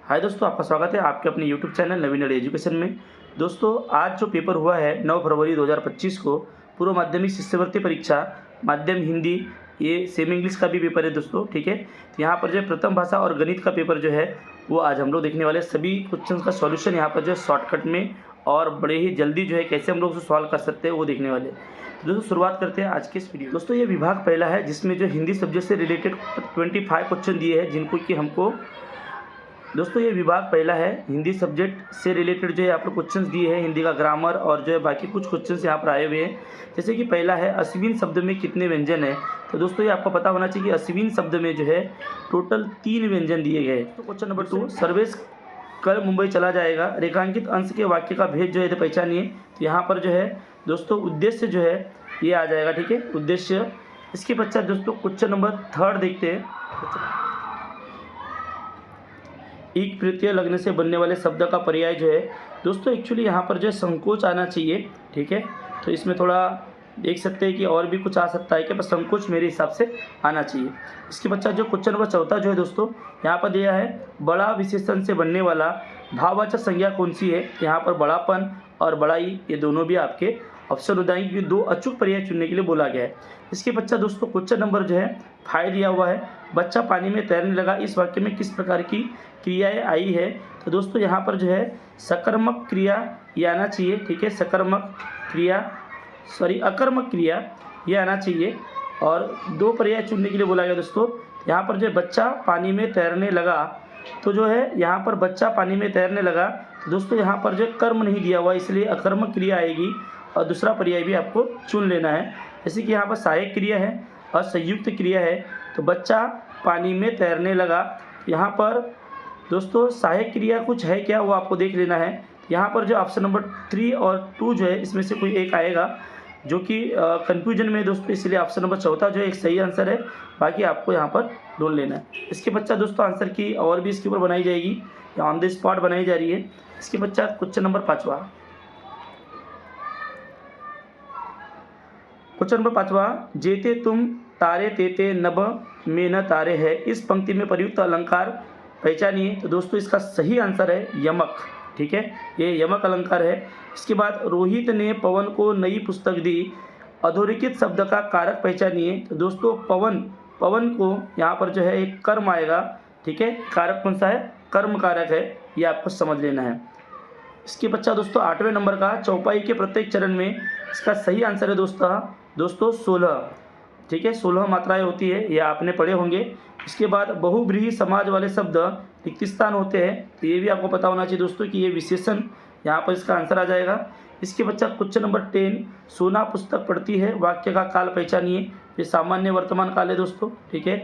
हाय दोस्तों, आपका स्वागत है आपके अपने यूट्यूब चैनल नवीन एजुकेशन में। दोस्तों, आज जो पेपर हुआ है 9 फरवरी 2025 को पूर्व माध्यमिक शिष्यवृत्ति परीक्षा माध्यम हिंदी, ये सेमी इंग्लिश का भी पेपर है दोस्तों। ठीक है, तो यहाँ पर जो है प्रथम भाषा और गणित का पेपर जो है वो आज हम लोग देखने वाले हैं। सभी क्वेश्चन का सॉल्यूशन यहाँ पर जो है शॉर्टकट में और बड़े ही जल्दी जो है कैसे हम लोग उसे सॉल्व कर सकते हैं वो देखने वाले हैं। तो दोस्तों शुरुआत करते हैं आज के इस वीडियो। दोस्तों, ये विभाग पहला है जिसमें जो हिंदी सब्जेक्ट से रिलेटेड 25 क्वेश्चन दिए हैं, जिनको कि हमको दोस्तों ये विभाग पहला है हिंदी सब्जेक्ट से रिलेटेड जो है यहाँ पर क्वेश्चंस दिए हैं, हिंदी का ग्रामर और जो है बाकी कुछ क्वेश्चंस यहाँ पर आए हुए हैं। जैसे कि पहला है अश्विन शब्द में कितने व्यंजन है। तो दोस्तों ये आपको पता होना चाहिए कि अश्विन शब्द में जो है टोटल 3 व्यंजन दिए गए। तो क्वेश्चन नंबर 2, सर्वेश कल मुंबई चला जाएगा, रेखांकित अंश के वाक्य का भेद जो है तो पहचानिए। तो यहाँ पर जो है दोस्तों उद्देश्य जो है ये आ जाएगा। ठीक है, उद्देश्य। इसके पश्चात दोस्तों क्वेश्चन नंबर 3 देखते हैं। एक प्रत्यय लगने से बनने वाले शब्द का पर्याय जो है दोस्तों एक्चुअली यहाँ पर जो है संकोच आना चाहिए। ठीक है, तो इसमें थोड़ा देख सकते हैं कि और भी कुछ आ सकता है कि पर संकोच मेरे हिसाब से आना चाहिए। इसके बच्चा जो क्वेश्चन नंबर 4 जो है दोस्तों यहाँ पर दिया है बड़ा विशेषण से बनने वाला भाववाचक संज्ञा कौन सी है। यहाँ पर बड़ापन और बड़ाई ये दोनों भी आपके ऑप्शन हो जाएंगे कि 2 अचूक पर्याय चुनने के लिए बोला गया है। इसके बच्चा दोस्तों क्वेश्चन नंबर जो है 5 दिया हुआ है, बच्चा पानी में तैरने लगा, इस वाक्य में किस प्रकार की क्रियाएं आई है। तो दोस्तों यहाँ पर जो है सकर्मक क्रिया ये आना चाहिए। ठीक है, सकर्मक क्रिया अकर्मक क्रिया ये आना चाहिए और 2 पर्याय चुनने के लिए बोला गया दोस्तों। यहाँ पर जो है बच्चा पानी में तैरने लगा, तो जो है यहाँ पर बच्चा पानी में तैरने लगा, तो दोस्तों यहाँ पर जो है कर्म नहीं दिया हुआ इसलिए अकर्मक क्रिया आएगी और दूसरा पर्याय भी आपको चुन लेना है। जैसे कि यहाँ पर सहायक क्रिया है और संयुक्त क्रिया है। तो बच्चा पानी में तैरने लगा, यहाँ पर दोस्तों सहायक क्रिया कुछ है क्या वो आपको देख लेना है। यहाँ पर जो ऑप्शन नंबर 3 और 2 जो है इसमें से कोई एक आएगा जो कि कन्फ्यूजन में दोस्तों, इसलिए ऑप्शन नंबर 4 जो है एक सही आंसर है, बाकी आपको यहाँ पर ढूंढ लेना है। इसके बच्चा दोस्तों आंसर की और भी इसके ऊपर बनाई जाएगी या ऑन द स्पॉट बनाई जा रही है। इसके बच्चा क्वेश्चन नंबर 5। क्वेश्चन नंबर 5, जेते तुम तारे तेते नभ में न तारे है, इस पंक्ति में प्रयुक्त अलंकार पहचानिए। तो दोस्तों इसका सही आंसर है यमक। ठीक है, ये यमक अलंकार है। इसके बाद रोहित ने पवन को नई पुस्तक दी, अधोरेखित शब्द का कारक पहचानिए। तो दोस्तों पवन को यहाँ पर जो है एक कर्म आएगा। ठीक है, कारक कौन सा है, कर्म कारक है, ये आपको समझ लेना है। इसके बच्चा दोस्तों 8वें नंबर का चौपाई के प्रत्येक चरण में, इसका सही आंसर है दोस्तों 16। ठीक है, 16 मात्राएं होती है, ये आपने पढ़े होंगे। इसके बाद बहुव्रीहि समाज वाले शब्द रिक्त स्थान होते हैं, तो ये भी आपको पता होना चाहिए दोस्तों कि ये विशेषण यहाँ पर इसका आंसर आ जाएगा। इसके बच्चा क्वेश्चन नंबर 10, सोना पुस्तक पढ़ती है, वाक्य का काल पहचानिए। ये सामान्य वर्तमान काल है दोस्तों। ठीक है,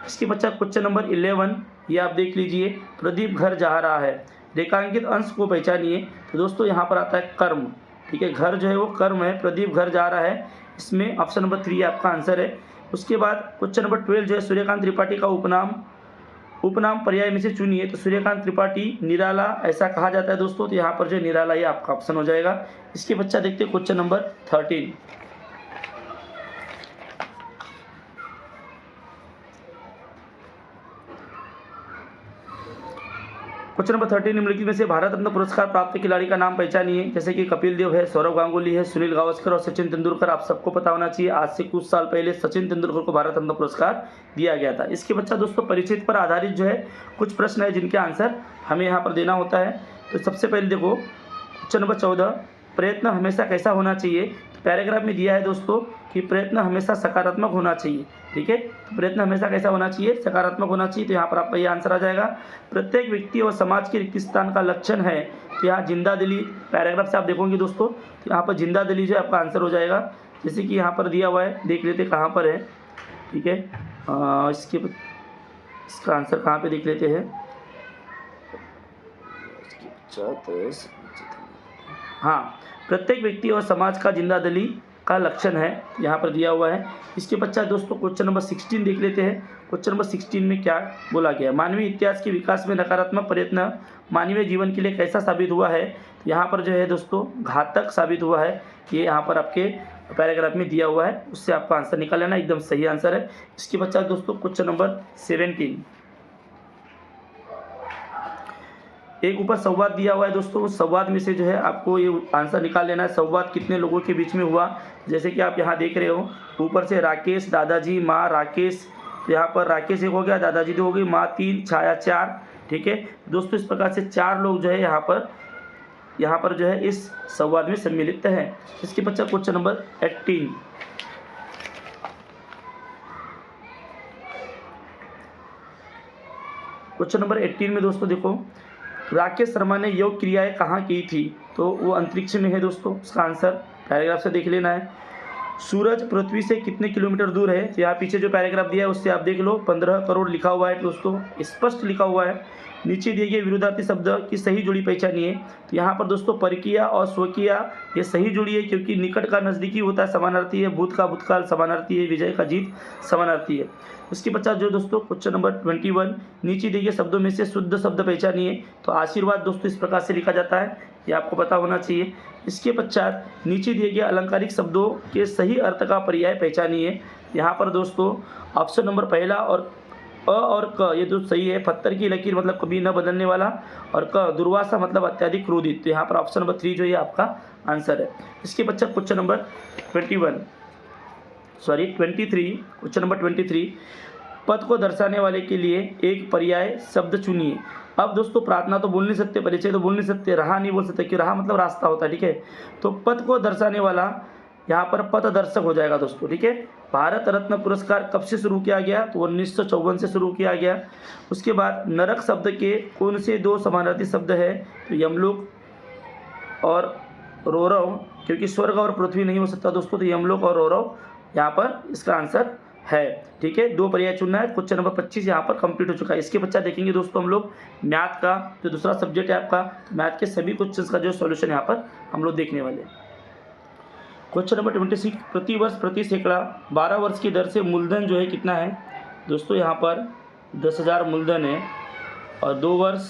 इसके बच्चा क्वेश्चन नंबर 11, ये आप देख लीजिए, प्रदीप घर जा रहा है, रेखांकित अंश को पहचानिए। तो दोस्तों यहाँ पर आता है कर्म। ठीक है, घर जो है वो कर्म है, प्रदीप घर जा रहा है, इसमें ऑप्शन नंबर 3 आपका आंसर है। उसके बाद क्वेश्चन नंबर 12 जो है सूर्यकांत त्रिपाठी का उपनाम पर्याय में से चुनिए। तो सूर्यकांत त्रिपाठी निराला ऐसा कहा जाता है दोस्तों, तो यहाँ पर जो निराला ये आपका ऑप्शन हो जाएगा। इसके बच्चा देखते हैं क्वेश्चन नंबर 13। क्वेश्चन नंबर 13, निम्नलिखित में से भारत रत्न पुरस्कार प्राप्त खिलाड़ी का नाम पहचानिए। जैसे कि कपिल देव है, सौरव गांगुली है, सुनील गावस्कर और सचिन तेंदुलकर। आप सबको पता होना चाहिए आज से कुछ साल पहले सचिन तेंदुलकर को भारत रत्न पुरस्कार दिया गया था। इसके बच्चा दोस्तों परिचित पर आधारित जो है कुछ प्रश्न है जिनके आंसर हमें यहाँ पर देना होता है। तो सबसे पहले देखो क्वेश्चन नंबर 14, प्रयत्न हमेशा कैसा होना चाहिए। तो पैराग्राफ में दिया है दोस्तों कि प्रयत्न हमेशा सकारात्मक होना चाहिए। ठीक है, तो प्रयत्न हमेशा कैसा होना चाहिए, सकारात्मक होना चाहिए। तो यहाँ पर आपका ये आंसर आ जाएगा। प्रत्येक व्यक्ति और समाज के रिक्त स्थान का लक्षण है, तो यहाँ जिंदा दिली, पैराग्राफ से आप देखोगे दोस्तों तो यहाँ पर जिंदा दिली जो आपका आंसर हो जाएगा। जैसे कि यहाँ पर दिया हुआ है, देख लेते कहाँ पर है। ठीक है, इसका आंसर कहाँ पर देख लेते हैं। हाँ, प्रत्येक व्यक्ति और समाज का जिंदा दिली का लक्षण है, यहाँ पर दिया हुआ है। इसके बच्चा दोस्तों क्वेश्चन नंबर 16 देख लेते हैं। क्वेश्चन नंबर 16 में क्या बोला गया, मानवीय इतिहास के विकास में नकारात्मक प्रयत्न मानवीय जीवन के लिए कैसा साबित हुआ है। तो यहाँ पर जो है दोस्तों घातक साबित हुआ है, ये यहाँ पर आपके पैराग्राफ में दिया हुआ है, उससे आपका आंसर निकाल लेना, एकदम सही आंसर है। इसके बच्चा दोस्तों क्वेश्चन नंबर 17, एक ऊपर संवाद दिया हुआ है दोस्तों, उस संवाद में से जो है आपको ये आंसर निकाल लेना है। संवाद कितने लोगों के बीच में हुआ, जैसे कि आप यहाँ देख रहे हो ऊपर से राकेश, दादाजी, माँ, राकेश, यहाँ पर राकेश एक हो गया, दादाजी 2 हो गई, माँ 3, छाया 4। ठीक है दोस्तों, इस प्रकार से 4 लोग जो है यहाँ पर जो है इस संवाद में सम्मिलित हैं। इसके पश्चात क्वेश्चन नंबर 18। क्वेश्चन नंबर 18 में दोस्तों देखो, राकेश शर्मा ने योग क्रियाएं कहाँ की थी, तो वो अंतरिक्ष में है दोस्तों। उसका आंसर पैराग्राफ से देख लेना है। सूरज पृथ्वी से कितने किलोमीटर दूर है, तो यहाँ पीछे जो पैराग्राफ दिया है उससे आप देख लो, 15 करोड़ लिखा हुआ है दोस्तों, स्पष्ट लिखा हुआ है। नीचे दिए गए विरोधार्थी शब्द की सही जोड़ी पहचानिए, तो यहाँ पर दोस्तों परकीय और स्वकीय ये सही जोड़ी है, क्योंकि निकट का नज़दीकी होता है समानार्थी है, भूत का भूतकाल समानार्थी है, विजय का जीत समानार्थी है। उसके पश्चात जो दोस्तों क्वेश्चन नंबर 21, नीचे दिए गए शब्दों में से शुद्ध शब्द पहचानिए, तो आशीर्वाद दोस्तों इस प्रकार से लिखा जाता है, ये आपको पता होना चाहिए। इसके पश्चात नीचे दिए गए अलंकारिक शब्दों के सही अर्थ का पर्याय पहचानिए। यहाँ पर दोस्तों ऑप्शन नंबर पहला और अ और क ये जो सही है, पत्थर की लकीर मतलब कभी न बदलने वाला, और क दुर्वासा मतलब अत्यधिक क्रोधित, तो यहाँ पर ऑप्शन नंबर 3 जो ये आपका आंसर है। इसके पश्चात क्वेश्चन नंबर 23, क्वेश्चन नंबर 23, पद को दर्शाने वाले के लिए एक पर्याय शब्द चुनिए। अब दोस्तों प्रार्थना तो बोल नहीं सकते, परिचय तो बोल नहीं सकते, रहा नहीं बोल सकते, क्यों, रहा मतलब रास्ता होता है। ठीक है, तो पद को दर्शाने वाला यहाँ पर पथदर्शक हो जाएगा दोस्तों। ठीक है, भारत रत्न पुरस्कार कब से शुरू किया गया, तो 1954 से शुरू किया गया। उसके बाद नरक शब्द के कौन से 2 समानार्थी शब्द है, तो यमलोक और रौरव, क्योंकि स्वर्ग और पृथ्वी नहीं हो सकता दोस्तों, तो यमलोक और रौरव यहाँ पर इसका आंसर है। ठीक है, 2 पर्याय चुनना है। क्वेश्चन नंबर 25 यहाँ पर कंप्लीट हो चुका है। इसके पश्चात देखेंगे दोस्तों हम लोग मैथ का जो दूसरा सब्जेक्ट है आपका, मैथ के सभी क्वेश्चंस का जो सॉल्यूशन यहाँ पर हम लोग देखने वाले हैं। क्वेश्चन नंबर 26, प्रति वर्ष प्रति सैकड़ा 12 वर्ष की दर से मूलधन जो है कितना है, दोस्तों यहाँ पर 10,000 मूलधन है, और 2 वर्ष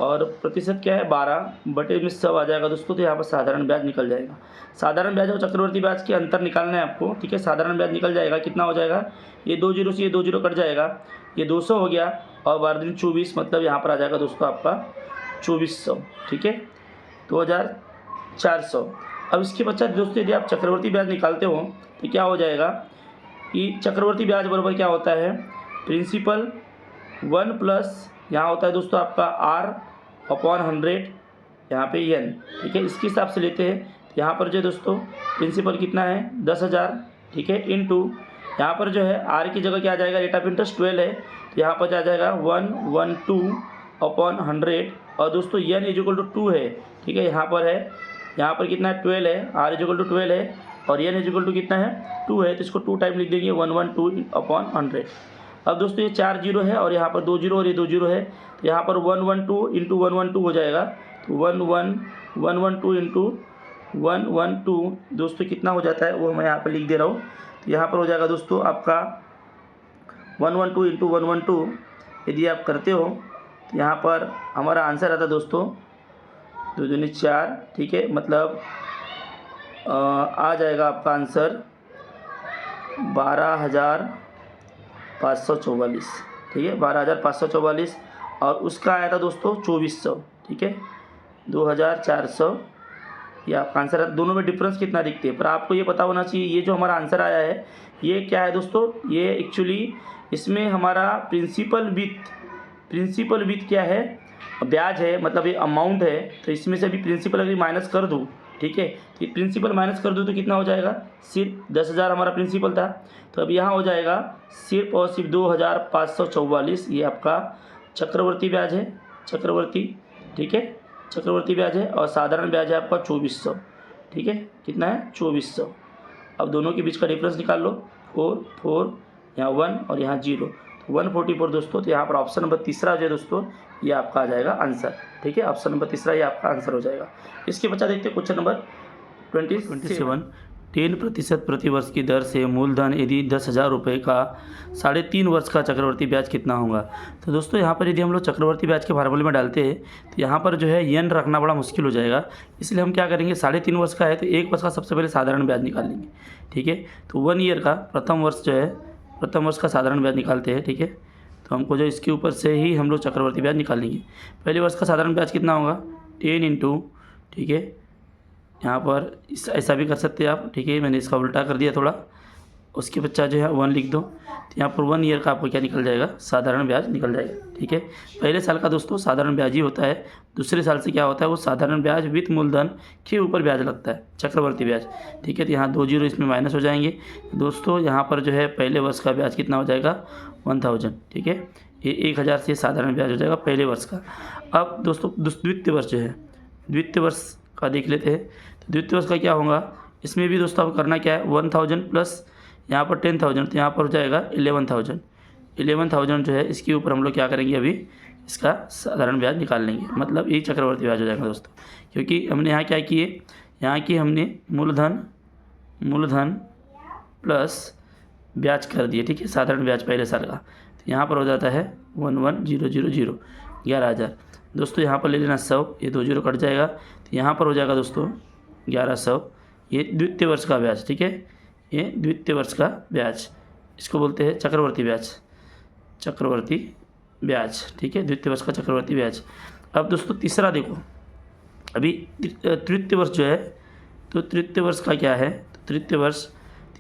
और प्रतिशत क्या है 12 बटे में 100 आ जाएगा दोस्तों, तो यहाँ पर साधारण ब्याज निकल जाएगा। साधारण ब्याज और चक्रवर्ती ब्याज के अंतर निकालना है आपको। ठीक है, साधारण ब्याज निकल जाएगा, कितना हो जाएगा, ये 2 जीरो से ये 2 जीरो कट जाएगा, ये 200 हो गया, और 12 दूनी 24 मतलब यहाँ पर आ जाएगा दोस्तों आपका 2400। ठीक है, 2400। अब इसके पश्चात दोस्तों यदि आप चक्रवर्ती ब्याज निकालते हो तो क्या हो जाएगा कि चक्रवर्ती ब्याज बराबर क्या होता है, प्रिंसिपल 1 प्लस यहाँ होता है दोस्तों आपका R/100 यहाँ पे n। ठीक है, इसके हिसाब से लेते हैं। यहाँ पर जो दोस्तों प्रिंसिपल कितना है 10,000। ठीक है, इनटू यहाँ पर जो है R की जगह क्या आ जाएगा, रेट ऑफ इंटरेस्ट 12 है, तो यहाँ पर क्या आ जाएगा 112/100, और दोस्तों n = 2 है। ठीक है, यहाँ पर कितना है 12 है, R = 12 है, और n = कितना है 2 है, तो इसको 2 टाइम लिख देंगे 112/100। अब दोस्तों ये 4 जीरो है, और यहाँ पर 2 जीरो और ये 2 जीरो है, तो यहाँ पर 112 × 112 हो जाएगा, तो 112 × 112 दोस्तों कितना हो जाता है वो मैं यहाँ पर लिख दे रहा हूँ। तो यहाँ पर हो जाएगा दोस्तों आपका 112 × 112 यदि आप करते हो तो यहाँ पर हमारा आंसर आता है दोस्तों 2 दूनी 4। ठीक है, मतलब आ जाएगा आपका आंसर 12,544। ठीक है, 12,544, और उसका आया था दोस्तों 2400। ठीक है, 2,400 ये आपका आंसर है। दोनों में डिफरेंस कितना दिखते हैं, पर आपको ये पता होना चाहिए ये जो हमारा आंसर आया है ये क्या है दोस्तों, ये एक्चुअली इसमें हमारा प्रिंसिपल विथ क्या है, ब्याज है, मतलब ये अमाउंट है, तो इसमें से अभी प्रिंसिपल अगर माइनस कर दूँ, ठीक है, तो प्रिंसिपल माइनस कर दूँ तो कितना हो जाएगा, सिर्फ 10,000 हमारा प्रिंसिपल था, तो अब यहाँ हो जाएगा सिर्फ और सिर्फ 2,544। ये आपका चक्रवर्ती ब्याज है, ठीक है, चक्रवर्ती ब्याज है, और साधारण ब्याज है आपका 2400। ठीक है, कितना है 2400। अब दोनों के बीच का डिफरेंस निकाल लो, 4 यहाँ 1 और यहाँ 0, तो 144 दोस्तों। तो यहाँ पर ऑप्शन नंबर तीसरा जो है दोस्तों ये आपका आ जाएगा आंसर। ठीक है, ऑप्शन नंबर तीसरा ये आपका आंसर हो जाएगा। इसके बच्चा देखते हैं क्वेश्चन नंबर 27। 10% प्रति वर्ष की दर से मूलधन यदि 10,000 रुपये का 3.5 वर्ष का चक्रवर्ती ब्याज कितना होगा। तो दोस्तों यहाँ पर यदि हम लोग चक्रवर्ती ब्याज के फार्मूले में डालते हैं तो यहाँ पर जो है n रखना बड़ा मुश्किल हो जाएगा, इसलिए हम क्या करेंगे 3.5 वर्ष का है तो 1 वर्ष का सबसे पहले साधारण ब्याज निकाल लेंगे। ठीक है, तो 1 ईयर का प्रथम वर्ष का साधारण ब्याज निकालते हैं। ठीक है, तो हमको जो इसके ऊपर से ही हम लोग चक्रवर्ती ब्याज निकाल लेंगे। पहले वर्ष का साधारण ब्याज कितना होगा 10 इंटू, ठीक है, यहाँ पर ऐसा भी कर सकते हैं आप, ठीक है, मैंने इसका उल्टा कर दिया थोड़ा, उसके बच्चा जो है 1 लिख दो, तो यहाँ पर 1 ईयर का आपको क्या निकल जाएगा, साधारण ब्याज निकल जाएगा, ठीक है। पहले साल का दोस्तों साधारण ब्याज ही होता है, दूसरे साल से क्या होता है वो साधारण ब्याज विथ मूलधन के ऊपर ब्याज लगता है, चक्रवर्ती ब्याज, ठीक है। तो यहाँ 2 जीरो इसमें माइनस हो जाएंगे दोस्तों। यहाँ पर जो है पहले वर्ष का ब्याज कितना हो जाएगा 1000, ठीक है, ये 1000 से साधारण ब्याज हो जाएगा पहले वर्ष का। अब दोस्तों द्वितीय वर्ष जो है, द्वितीय वर्ष का देख लेते हैं। तो द्वितीय वर्ष का क्या होगा, इसमें भी दोस्तों अब करना क्या है 1000 प्लस यहाँ पर 10,000, तो यहाँ पर हो जाएगा 11,000 जो है इसके ऊपर हम लोग क्या करेंगे, अभी इसका साधारण ब्याज निकाल लेंगे, मतलब ये चक्रवर्ती ब्याज हो जाएगा दोस्तों। क्योंकि हमने यहाँ क्या किए, यहाँ की हमने मूलधन प्लस ब्याज कर दिए, ठीक है, साधारण ब्याज पहले साल का। तो यहाँ पर हो जाता है 11,000 11,000 दोस्तों। यहाँ पर ले लेना 100, ये 2 जीरो कट जाएगा, तो यहाँ पर हो जाएगा दोस्तों 1100, ये द्वितीय वर्ष का ब्याज, ठीक है, ये द्वितीय वर्ष का ब्याज, इसको बोलते हैं चक्रवर्ती ब्याज, ठीक है, द्वितीय वर्ष का चक्रवर्ती ब्याज। अब दोस्तों तीसरा देखो, अभी तृतीय वर्ष जो है, तो तृतीय वर्ष का क्या है, तो तृतीय वर्ष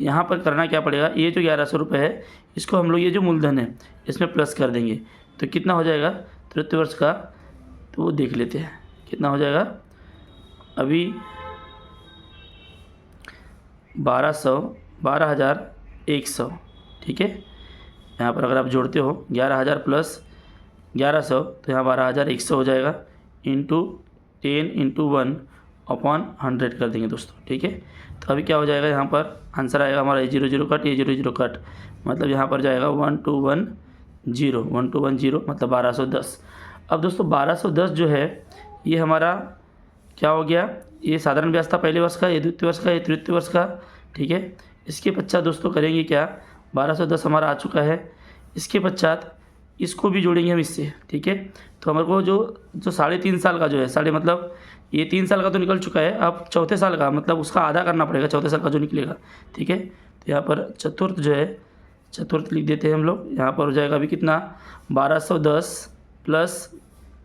यहाँ पर करना क्या पड़ेगा, ये जो 1100 रुपये है इसको हम लोग ये जो मूलधन है इसमें प्लस कर देंगे, तो कितना हो जाएगा तृतीय वर्ष का, तो वो देख लेते हैं कितना हो जाएगा। अभी 12,100, ठीक है, यहाँ पर अगर आप जोड़ते हो 11,000 प्लस 1100, तो यहाँ 12,100 हो जाएगा, इंटू 10 इंटू 1/100 कर देंगे दोस्तों, ठीक है। तो अभी क्या हो जाएगा, यहाँ पर आंसर आएगा हमारा ये 0 0 कट, ये 0 0 कट, मतलब यहाँ पर जाएगा 1210 मतलब 1210। अब दोस्तों 1210 जो है ये हमारा क्या हो गया, ये साधारण ब्याज था पहले वर्ष का, ये द्वितीय वर्ष का, ये तृतीय वर्ष का, ठीक है। इसके पश्चात दोस्तों करेंगे क्या, 1210 हमारा आ चुका है, इसके पश्चात इसको भी जोड़ेंगे हम इससे, ठीक है। तो हमारे को जो 3.5 साल का जो है, साढ़े मतलब ये 3 साल का तो निकल चुका है, अब चौथे साल का मतलब उसका आधा करना पड़ेगा, चौथे साल का जो निकलेगा, ठीक है। तो यहाँ पर चतुर्थ जो है, चतुर्थ लिख देते हैं हम लोग, यहाँ पर हो जाएगा अभी कितना 1210 प्लस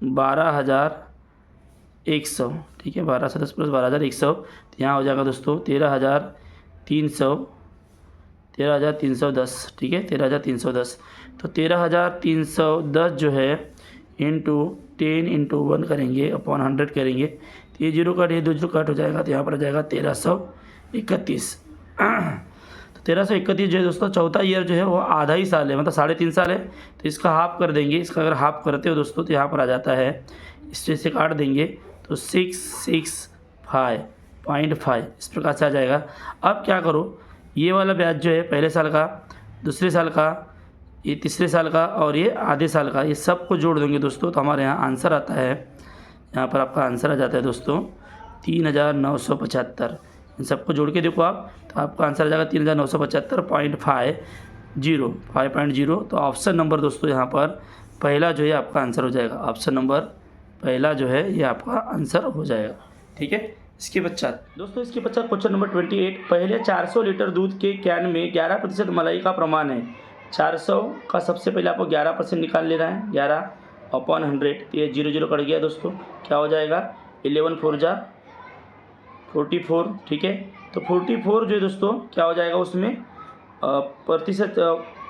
12,100, ठीक है, 1210 प्लस 12,100, तो यहाँ हो जाएगा दोस्तों 13,310, ठीक है, 13,310। तो 13,310 जो है इंटू 10 इंटू 1 करेंगे अपॉन 100 करेंगे, तो ये 0 कट, ये 2 जीरो कट हो जाएगा, तो यहाँ पर आ जाएगा 1331। तो 1331 जो है दोस्तों चौथा ईयर जो है वो आधा ही साल है, मतलब 3.5 साल है, तो इसका हाफ कर देंगे। इसका अगर हाफ करते हो दोस्तों तो यहाँ पर आ जाता है, इससे से काट देंगे तो 665.5 इस प्रकार से आ जाएगा। अब क्या करो, ये वाला ब्याज जो है पहले साल का, दूसरे साल का, ये तीसरे साल का और ये आधे साल का, ये सब को जोड़ देंगे दोस्तों, तो हमारे यहाँ आंसर आता है, यहाँ पर आपका आंसर आ जाता है दोस्तों 3,975। इन सबको जोड़ के देखो आप, तो आपका आंसर आ जाएगा 3,975.50। तो ऑप्शन नंबर दोस्तों यहाँ पर पहला जो है आपका आंसर हो जाएगा, ऑप्शन नंबर पहला जो है ये आपका आंसर हो जाएगा, ठीक है। इसके पश्चात दोस्तों, इसके पश्चात क्वेश्चन नंबर 28, पहले 400 लीटर दूध के कैन में 11% मलाई का प्रमाण है। 400 का सबसे पहले आपको 11% निकाल लेना है, 11/100, तो ये 0 0 कट गया दोस्तों, क्या हो जाएगा 11 4 जा 44, ठीक है। तो 44 जो है दोस्तों क्या हो जाएगा, उसमें प्रतिशत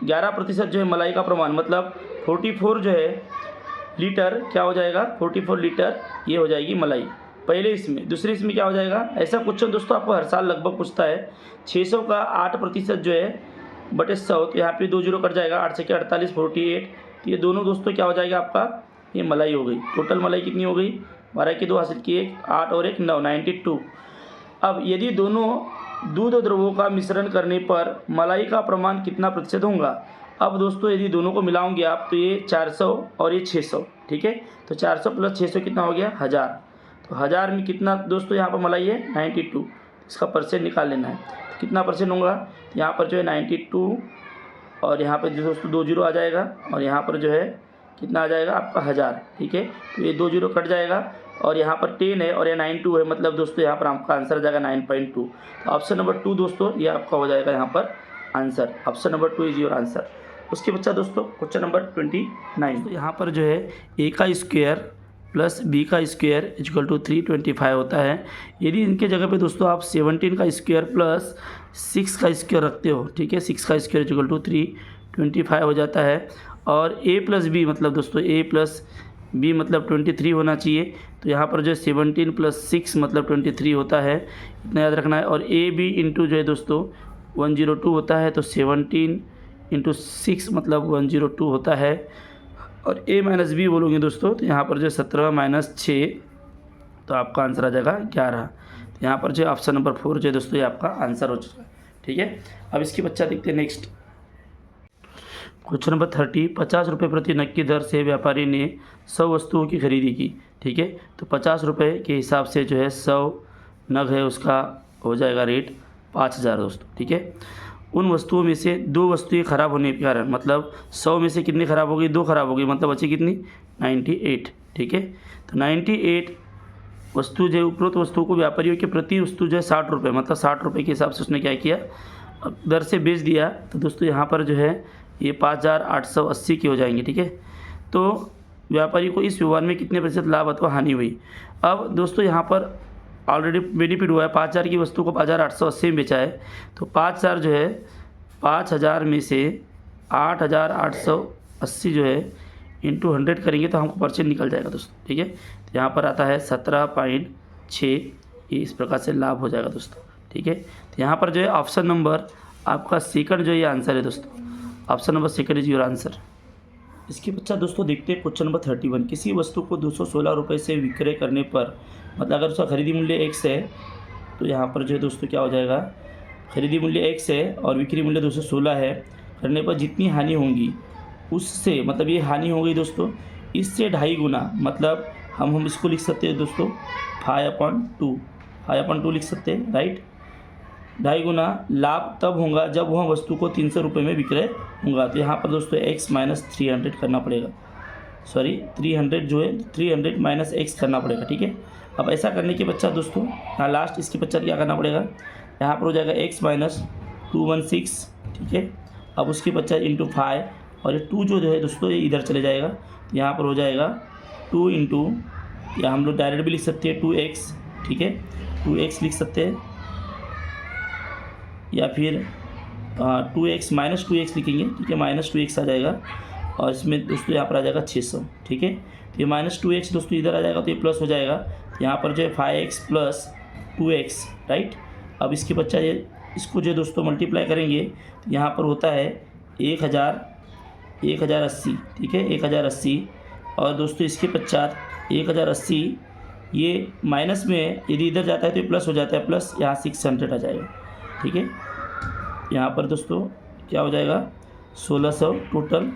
11% जो है मलाई का प्रमाण, मतलब 44 जो है लीटर क्या हो जाएगा, 44 लीटर ये हो जाएगी मलाई पहले इसमें। दूसरे इसमें क्या हो जाएगा, ऐसा क्वेश्चन दोस्तों आपको हर साल लगभग पूछता है। 600 का 8% जो है बटे 100, तो यहाँ पे 2 जीरो कट जाएगा, 8 से 48 48, तो ये दोनों दोस्तों क्या हो जाएगा आपका, ये मलाई हो गई। टोटल मलाई कितनी हो गई, 12 की 2 हासिल की 1, 8 और 1 9, 92। अब यदि दोनों दूध द्रवों का मिश्रण करने पर मलाई का प्रमाण कितना प्रतिशत होगा। अब दोस्तों यदि दोनों को मिलाओगे आप, तो ये 400 और ये 600, ठीक है। तो 400 प्लस 600 कितना हो गया 1000। तो 1000 में कितना दोस्तों यहाँ पर मलाई है 92, इसका परसेंट निकाल लेना है, तो कितना परसेंट होगा, यहाँ पर जो है 92 और यहाँ पर दोस्तों 2 जीरो आ जाएगा, और यहाँ पर जो है कितना आ जाएगा आपका 1000, ठीक है। तो ये 2 जीरो कट जाएगा, और यहाँ पर 10 है और ये 92 है, मतलब दोस्तों यहाँ पर आपका आंसर आ जाएगा 9.2। तो ऑप्शन नंबर 2 दोस्तों ये आपका हो जाएगा यहाँ पर answer, option number 2 is your answer. उसके बच्चा दोस्तों क्वेश्चन नंबर 29। तो यहाँ पर जो है ए का स्क्वायर प्लस बी का स्क्वायर इक्वल टू 325 होता है। यदि इनके जगह पे दोस्तों आप 17 का स्क्वायर प्लस 6 का स्क्वायर रखते हो, ठीक है, 6 का स्क्वायर इक्वल टू 325 हो जाता है। और ए प्लस बी मतलब दोस्तों ए प्लस बी मतलब 23 होना चाहिए। तो यहाँ पर जो है 17 प्लस 6 मतलब 23 होता है, इतना याद रखना है। और ए बी इंटू जो है दोस्तों 102 होता है, तो 17 इंटू 6 मतलब 102 होता है। और a माइनस बी बोलोगे दोस्तों तो यहाँ पर जो 17 माइनस 6, तो आपका आंसर आ जाएगा 11। तो यहाँ पर जो ऑप्शन नंबर 4 जो है दोस्तों ये आपका आंसर हो चुका है, ठीक है। अब इसकी बच्चा देखते हैं नेक्स्ट क्वेश्चन नंबर 30। 50 रुपये प्रति नग की दर से व्यापारी ने 100 वस्तुओं की खरीदी की, ठीक है। तो 50 रुपये के हिसाब से जो है 100 नग है, उसका हो जाएगा रेट 5000 दोस्तों, ठीक है। उन वस्तुओं में से 2 वस्तुएं खराब होने के कारण, मतलब 100 में से कितनी खराब हो गई, 2 खराब हो गई, मतलब बची कितनी 98, ठीक है। तो 98 वस्तु जो उपरोक्त वस्तुओं को व्यापारियों के प्रति वस्तु जो है 60 रुपये, मतलब 60 रुपये के हिसाब से उसने क्या किया, दर से बेच दिया। तो दोस्तों यहाँ पर जो है ये 5880 की हो जाएंगे, ठीक है। तो व्यापारी को इस व्यवहार में कितने प्रतिशत लाभ अथवा हानि हुई। अब दोस्तों यहाँ पर ऑलरेडी बेनिफिट हुआ है, 5000 की वस्तु को 5880 में बेचा है। तो 5000 जो है 5000 में से 8880 जो है इंटू 100 करेंगे तो हमको परसेंट निकल जाएगा दोस्तों, ठीक है। तो यहाँ पर आता है 17.6, ये इस प्रकार से लाभ हो जाएगा दोस्तों, ठीक है। तो यहाँ पर जो है ऑप्शन नंबर आपका सेकंड जो ये आंसर है दोस्तों, option number second is your answer. इसके बच्चा दोस्तों देखते हैं क्वेश्चन नंबर 31। किसी वस्तु को 216 रुपये से विक्रय करने पर, मतलब अगर उसका खरीदी मूल्य x है, तो यहाँ पर जो है दोस्तों क्या हो जाएगा, खरीदी मूल्य x है और बिक्री मूल्य 216 है, करने पर जितनी हानि होंगी उससे, मतलब ये हानि हो गई दोस्तों इससे 2.5 गुना, मतलब हम इसको लिख सकते हैं दोस्तों 5/2 लिख सकते हैं, राइट। 2.5 गुना लाभ तब होगा जब वह वस्तु को 300 रुपये में विक्रय होगा। तो यहाँ पर दोस्तों x माइनस 300 करना पड़ेगा, सॉरी 300 जो है 300 माइनस x करना पड़ेगा, ठीक है। अब ऐसा करने के बच्चा दोस्तों यहाँ लास्ट इसके बच्चा क्या करना पड़ेगा, यहाँ पर हो जाएगा x माइनस 216, ठीक है। अब उसके बच्चा इंटू 5, और ये 2 जो है दोस्तों ये इधर चले जाएगा, तो यहाँ पर हो जाएगा 2 इंटू, या हम लोग डायरेक्ट भी लिख सकते हैं 2x, ठीक है, 2x लिख सकते हैं, या फिर 2x माइनस 2x लिखेंगे, ठीक है, माइनस 2x आ जाएगा। और इसमें दोस्तों यहाँ पर आ जाएगा 600, ठीक है। तो ये माइनस 2x दोस्तों इधर आ जाएगा, तो ये प्लस हो जाएगा, यहाँ पर जो है 5x प्लस 2x, राइट। अब इसके बच्चा ये इसको जो दोस्तों मल्टीप्लाई करेंगे, तो यहाँ पर होता है 1080, ठीक है, 1080। और दोस्तों इसके पश्चात 1080 ये माइनस में यदि इधर जाता है तो ये प्लस हो जाता है, प्लस यहाँ 600 आ जाएगा, ठीक है। यहाँ पर दोस्तों क्या हो जाएगा 1600 टोटल,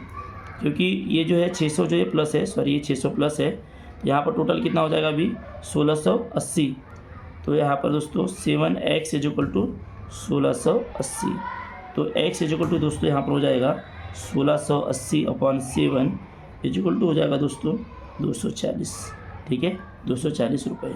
क्योंकि ये जो है 600 जो है प्लस है, सॉरी ये 600 प्लस है, यहाँ पर टोटल कितना हो जाएगा अभी 1680। तो यहाँ पर दोस्तों 7x इज इक्वल टू 1680, तो x इज इक्वल टू दोस्तों यहाँ पर हो जाएगा 1680/7 इज इक्वल टू हो जाएगा दोस्तों 240, ठीक है, 240 रुपये।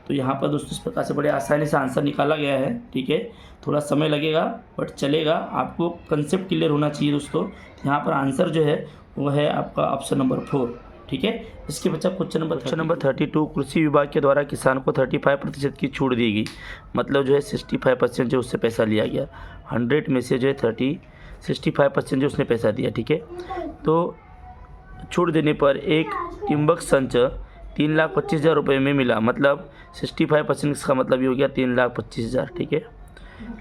तो यहाँ पर दोस्तों इस प्रकार से बड़े आसानी से आंसर निकाला गया है, ठीक है। थोड़ा समय लगेगा बट चलेगा, आपको कंसेप्ट क्लियर होना चाहिए दोस्तों। यहाँ पर आंसर जो है वो है आपका ऑप्शन नंबर 4, ठीक है। इसके बच्चा क्वेश्चन नंबर 32। कृषि विभाग के द्वारा किसान को 35% की छूट दी गई, मतलब जो है 65% जो उससे पैसा लिया गया, 100 में से जो है 65% जो उसने पैसा दिया, ठीक है। तो छूट देने पर एक टिम्बक संच 3,25,000 रुपये में मिला, मतलब 65% इसका मतलब ये हो गया 3,25,000, ठीक है,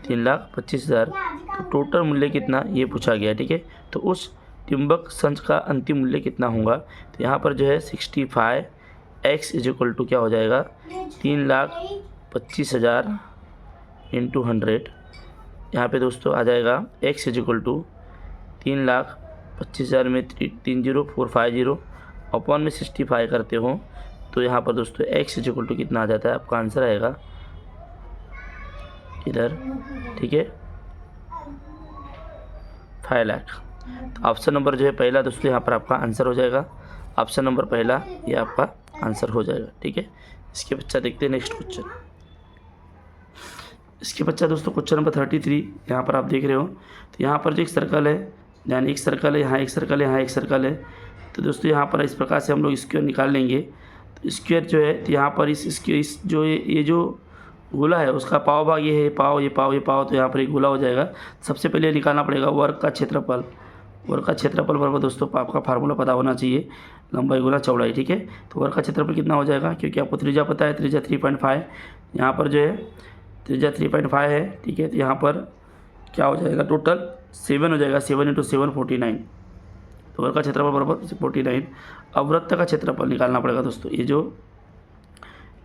3,25,000। तो टोटल मूल्य कितना ये पूछा गया, ठीक है। तो उस टिम्बक संच का अंतिम मूल्य कितना होगा, तो यहाँ पर जो है 65x इज इक्वल टू क्या हो जाएगा 3,25,000 इंटू 100। यहाँ पे दोस्तों आ जाएगा x इज इक्वल टू 3,25,000 में 30450 अपॉन में 65 करते हो, तो यहाँ पर दोस्तों x इज इक्वल टू कितना आ जाता है, आपका आंसर आएगा इधर, ठीक है, 5 लाख। तो ऑप्शन नंबर जो है पहला दोस्तों यहाँ पर आपका आंसर हो जाएगा, ऑप्शन नंबर पहला ये आपका आंसर हो जाएगा, ठीक है। इसके बच्चा देखते हैं नेक्स्ट क्वेश्चन। इसके बच्चा दोस्तों क्वेश्चन नंबर 33 यहाँ पर आप देख रहे हो। तो यहाँ पर जो एक सर्कल है ध्यान, एक सर्कल है, यहाँ एक सर्कल है, यहाँ एक सर्कल है। तो दोस्तों यहाँ पर इस प्रकार से हम लोग स्क्वायर निकाल लेंगे। तो स्क्वायर जो है तो यहाँ पर इस जो ये जो गोला है उसका पाव भाग ये है, पाव ये पाव ये पाव, तो यहाँ पर एक गोला हो जाएगा। सबसे पहले निकालना पड़ेगा वर्ग का क्षेत्रफल। वर्ग का क्षेत्रफल बराबर दोस्तों आपका फार्मूला पता होना चाहिए, लंबाई गुना चौड़ाई, ठीक है। तो वर्ग का क्षेत्रफल कितना हो जाएगा, क्योंकि आपको त्रिज्या पता है, त्रिज्या 3.5, यहाँ पर जो है त्रिज्या 3.5 है, ठीक है। तो यहाँ पर क्या हो जाएगा, टोटल 7 हो जाएगा, 7 × 7 49। तो वर्ग का क्षेत्रफल बराबर 49। अब वृत्त का क्षेत्रफल निकालना पड़ेगा दोस्तों।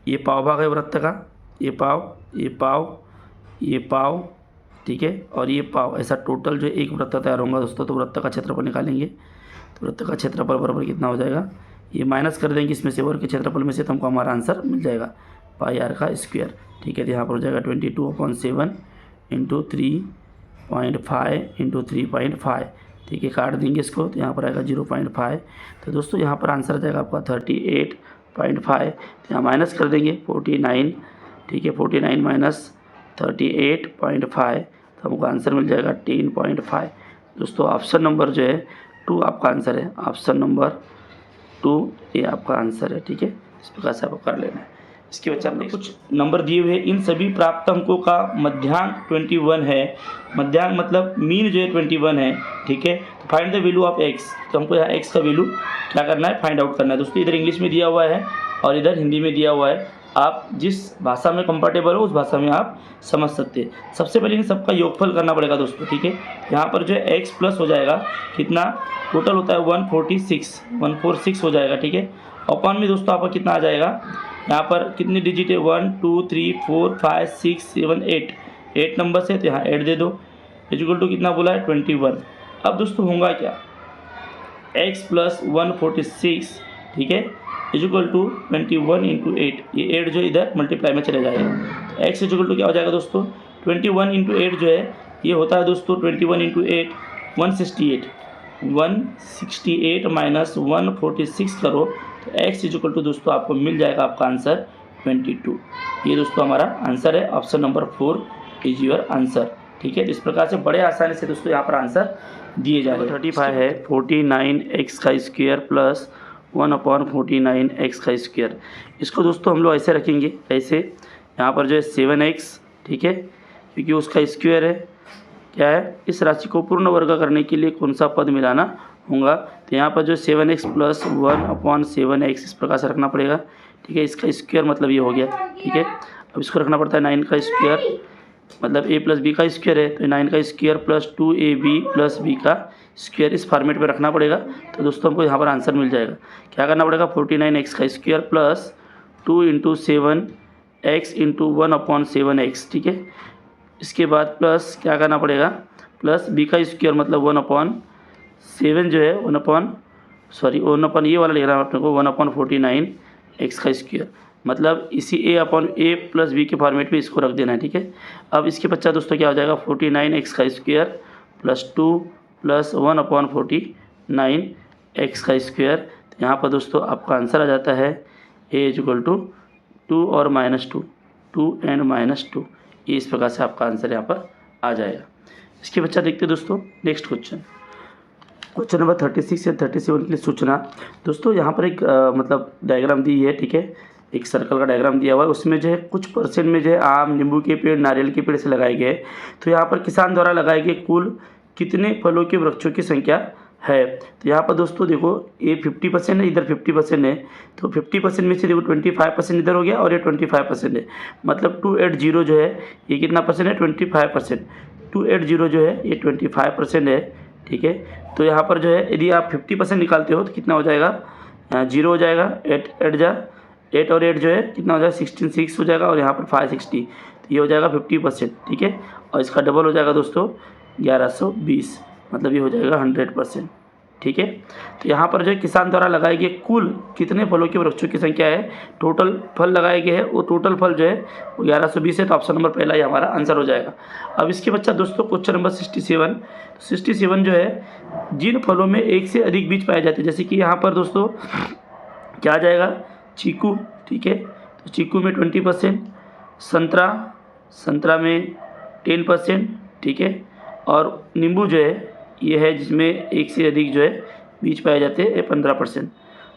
ये पाव भाग है वृत्त का, ये पाव ये पाव ये पाव, ठीक है, और ये पाव, ऐसा टोटल जो एक वृत्त तैयार होगा दोस्तों। तो वृत्त का क्षेत्रफल निकालेंगे। तो वृत्त का क्षेत्रफल बराबर कितना हो जाएगा, ये माइनस कर देंगे इसमें से, वर्ग के क्षेत्रफल में से, तो हमको हमारा आंसर मिल जाएगा पाई आर का स्क्वायर, ठीक है। तो यहाँ पर हो जाएगा 22/7 × 3.5 × 3.5, ठीक है। काट देंगे इसको, तो यहाँ पर आएगा 0.5। तो दोस्तों यहाँ पर आंसर आ जाएगा आपका 38.5। तो यहाँ माइनस कर देंगे 49, ठीक है, 49 - 38.5, तो हमको आंसर मिल जाएगा 10.5। दोस्तों ऑप्शन नंबर जो है 2 आपका आंसर है, ऑप्शन नंबर 2 ये आपका आंसर है, ठीक है। इस प्रकार से आपको कर लेना है। इसके बच्चे हमने कुछ नंबर दिए हुए, इन सभी प्राप्त अंकों का मध्यांक 21 है। मध्यांक मतलब मीन जो है 21 है, ठीक है। तो find the value of x, तो हमको यहाँ x का वैल्यू क्या करना है, फाइंड आउट करना है दोस्तों। इधर इंग्लिश में दिया हुआ है और इधर हिंदी में दिया हुआ है, आप जिस भाषा में कंफर्टेबल हो उस भाषा में आप समझ सकते हैं। सबसे पहले इन सबका योगफल करना पड़ेगा दोस्तों, ठीक है। यहाँ पर जो है x प्लस हो जाएगा कितना, टोटल होता है 146 हो जाएगा, ठीक है। अपॉन में दोस्तों आपका कितना आ जाएगा, यहाँ पर कितने डिजिट है, 1 2 3 4 5 6 7 8 नंबर से, तो यहाँ 8 दे दो। इक्वल टू कितना बोला है, 21। अब दोस्तों होगा क्या, x + 146, ठीक है, इक्वल टू 21 × 8, ये 8 जो इधर मल्टीप्लाई में चले जाएगा। तो x इक्वल टू क्या हो जाएगा दोस्तों, 21 × 8 जो है ये होता है दोस्तों 21 × 8 168 - 146 करो, तो x इक्वल टू दोस्तों आपको मिल जाएगा आपका आंसर 22। ये दोस्तों हमारा आंसर है, option number 4 is your answer, ठीक है। तो इस प्रकार से बड़े आसानी से दोस्तों यहाँ पर आंसर दिए जा रहे हैं। 35 है 49x का स्क्वायर प्लस 1/49x का स्क्वायर। इसको दोस्तों हम लोग ऐसे रखेंगे, ऐसे, यहाँ पर जो है 7x, ठीक है, क्योंकि उसका स्क्वायर है, क्या है, इस राशि को पूर्ण वर्ग करने के लिए कौन सा पद मिलाना होगा, तो यहाँ पर जो 7x + 1/7x इस प्रकार से रखना पड़ेगा, ठीक है। इसका स्क्वायर मतलब ये हो गया, ठीक है। अब इसको रखना पड़ता है 9 का स्क्वायर, मतलब a + b का स्क्वायर है, तो 9 का स्क्वायर प्लस 2ab + b का स्क्वायर, इस फॉर्मेट में रखना पड़ेगा। तो दोस्तों हमको यहाँ पर आंसर मिल जाएगा, क्या करना पड़ेगा, 49x का स्क्वायर प्लस 2 × 7x × 1/7x, ठीक है। इसके बाद प्लस क्या करना पड़ेगा, प्लस b का स्क्वायर मतलब 1/7 जो है 1/, ये वाला लिख रहा है अपने को, 1/49x का स्क्वायर, मतलब इसी a + b के फॉर्मेट में इसको रख देना है, ठीक है। अब इसके बच्चा दोस्तों क्या हो जाएगा, 49x का स्क्वायर प्लस 2 + 1/49x का स्क्वायर। तो यहाँ पर दोस्तों आपका आंसर आ जाता है a = 2 और -2, 2 और -2, ये इस प्रकार से आपका आंसर यहाँ पर आ जाएगा। इसके बच्चा देखते हैं दोस्तों नेक्स्ट क्वेश्चन नंबर 36 या 37 के लिए सूचना। दोस्तों यहाँ पर एक मतलब डायग्राम दी है, ठीक है, एक सर्कल का डायग्राम दिया हुआ है, उसमें जो है कुछ परसेंट में जो है आम, नींबू के पेड़, नारियल के पेड़ से लगाए गए। तो यहाँ पर किसान द्वारा लगाए गए कुल कितने फलों के वृक्षों की संख्या है। तो यहाँ पर दोस्तों देखो ये 50% है, इधर 50% है, तो 50% में से देखो 25% इधर हो गया और ये 25% है, मतलब 280 जो है ये कितना परसेंट है, 25%। 280 जो है ये 25% है, ठीक है। तो यहाँ पर जो है यदि आप 50% निकालते हो तो कितना हो जाएगा, 0 हो जाएगा, 8 और 8 जो है कितना हो जाएगा, 16 6 हो जाएगा, और यहाँ पर 560, तो ये हो जाएगा 50%, ठीक है। और इसका डबल हो जाएगा दोस्तों 1120, मतलब ये हो जाएगा 100%, ठीक है। तो यहाँ पर जो है किसान द्वारा लगाए गए कुल कितने फलों के वृक्षों की संख्या है, टोटल फल लगाए गए हैं, वो टोटल फल जो है वो 1120 है, तो ऑप्शन नंबर पहला ही हमारा आंसर हो जाएगा। अब इसके बच्चा दोस्तों क्वेश्चन नंबर 67 जो है जिन फलों में एक से अधिक बीज पाए जाते हैं, जैसे कि यहाँ पर दोस्तों क्या आ जाएगा, चीकू, ठीक है, तो चीकू में 20%, संतरा में 10%, ठीक है, और नींबू जो है ये है जिसमें एक से अधिक जो है बीज पाए जाते हैं, ये 15%,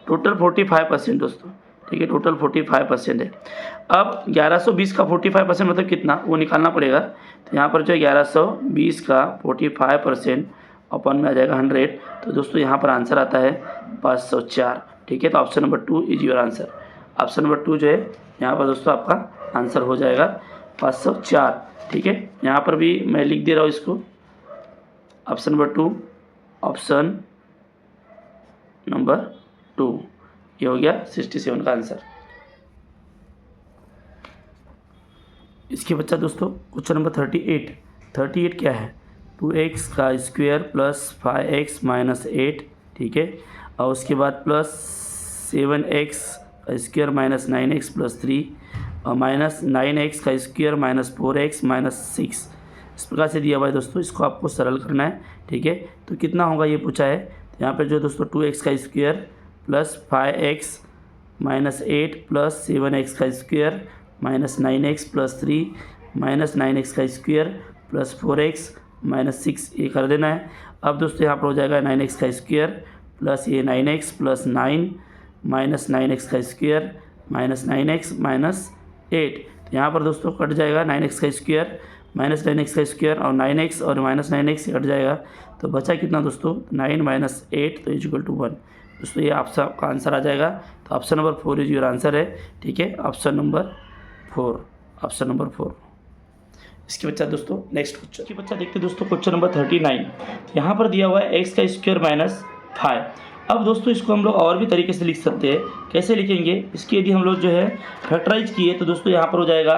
टोटल 45% दोस्तों, ठीक है, टोटल 45% है। अब 1120 का 45% मतलब कितना, वो निकालना पड़ेगा। तो यहाँ पर जो है 1120 का 45% अपन में आ जाएगा 100। तो दोस्तों यहाँ पर आंसर आता है 504, ठीक है। तो option number 2 is your answer. Option number 2 जो है यहाँ पर दोस्तों आपका आंसर हो जाएगा 504, ठीक है। यहाँ पर भी मैं लिख दे रहा हूँ इसको, ऑप्शन नंबर 2, ऑप्शन नंबर 2, ये हो गया 67 का आंसर। इसके बच्चा दोस्तों क्वेश्चन नंबर 38 क्या है, 2x का स्क्वायर प्लस 5x माइनस 8, ठीक है, और उसके बाद प्लस 7x का स्क्वायर माइनस 9x प्लस 3 और माइनस 9x का स्क्वायर माइनस 4x माइनस 6, इस प्रकार से दिया हुआ है दोस्तों। इसको आपको सरल करना है, ठीक है। तो कितना होगा ये पूछा है, तो यहाँ पे जो दोस्तों 2x का square plus 5x minus 8 plus 7x का square minus 9x plus 3 minus 9x का स्क्वायर प्लस 4x माइनस 6, ये कर देना है। अब दोस्तों यहाँ पर हो जाएगा 9x का स्क्वायर प्लस ये 9x प्लस 9 माइनस 9x का स्क्वायर माइनस 9x माइनस 8। तो यहाँ पर दोस्तों कट जाएगा 9x का स्क्वायर माइनस 9x का स्क्वायर और 9x और माइनस 9x कट जाएगा, तो बचा कितना दोस्तों 9 माइनस 8, तो इक्वल टू 1। दोस्तों ये आपका आंसर आ जाएगा। तो option number 4 is your answer है, ठीक है, ऑप्शन नंबर 4, ऑप्शन नंबर 4। इसके बच्चा दोस्तों नेक्स्ट क्वेश्चन की बच्चा देखते दोस्तों क्वेश्चन नंबर 39। यहाँ पर दिया हुआ है x का स्क्वायर माइनस 5। अब दोस्तों इसको हम लोग और भी तरीके से लिख सकते हैं। कैसे लिखेंगे, इसकी यदि हम लोग जो है फैक्टराइज किए तो दोस्तों यहाँ पर हो जाएगा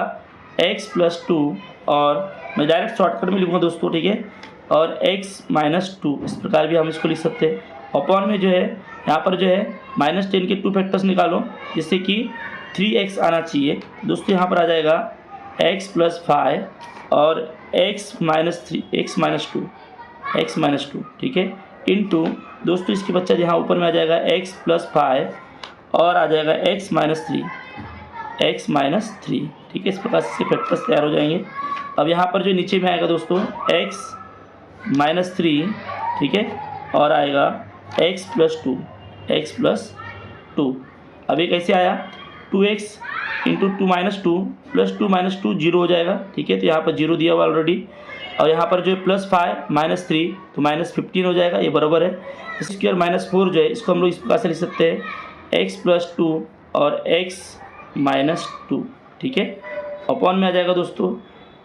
x प्लस 2, और मैं डायरेक्ट शॉर्टकट में लिखूँगा दोस्तों, ठीक है, और x माइनस 2, इस प्रकार भी हम इसको लिख सकते हैं। अपॉन में जो है यहाँ पर जो है -10 के 2 फैक्टर्स निकालो, जिससे कि 3x आना चाहिए। दोस्तों यहाँ पर आ जाएगा x प्लस 5 और x माइनस 3, x माइनस 2, ठीक है, इनटू दोस्तों इसके बच्चा यहाँ ऊपर में आ जाएगा x प्लस 5 और आ जाएगा x माइनस 3, ठीक है। इस प्रकार से फैक्टर्स तैयार हो जाएंगे। अब यहाँ पर जो नीचे में आएगा दोस्तों x माइनस 3, ठीक है, और आएगा x प्लस 2। अब ये कैसे आया, 2x into 2 minus 2 plus 2 minus 2 zero हो जाएगा, ठीक है। तो यहाँ पर जीरो दिया हुआ ऑलरेडी, और यहाँ पर जो है प्लस 5 माइनस 3 तो माइनस 15 हो जाएगा, ये बराबर है। स्क्वायर माइनस 4 जो है इसको हम लोग इस प्रकार से लिख सकते हैं x प्लस 2 और x माइनस 2, ठीक है। अपॉन में आ जाएगा दोस्तों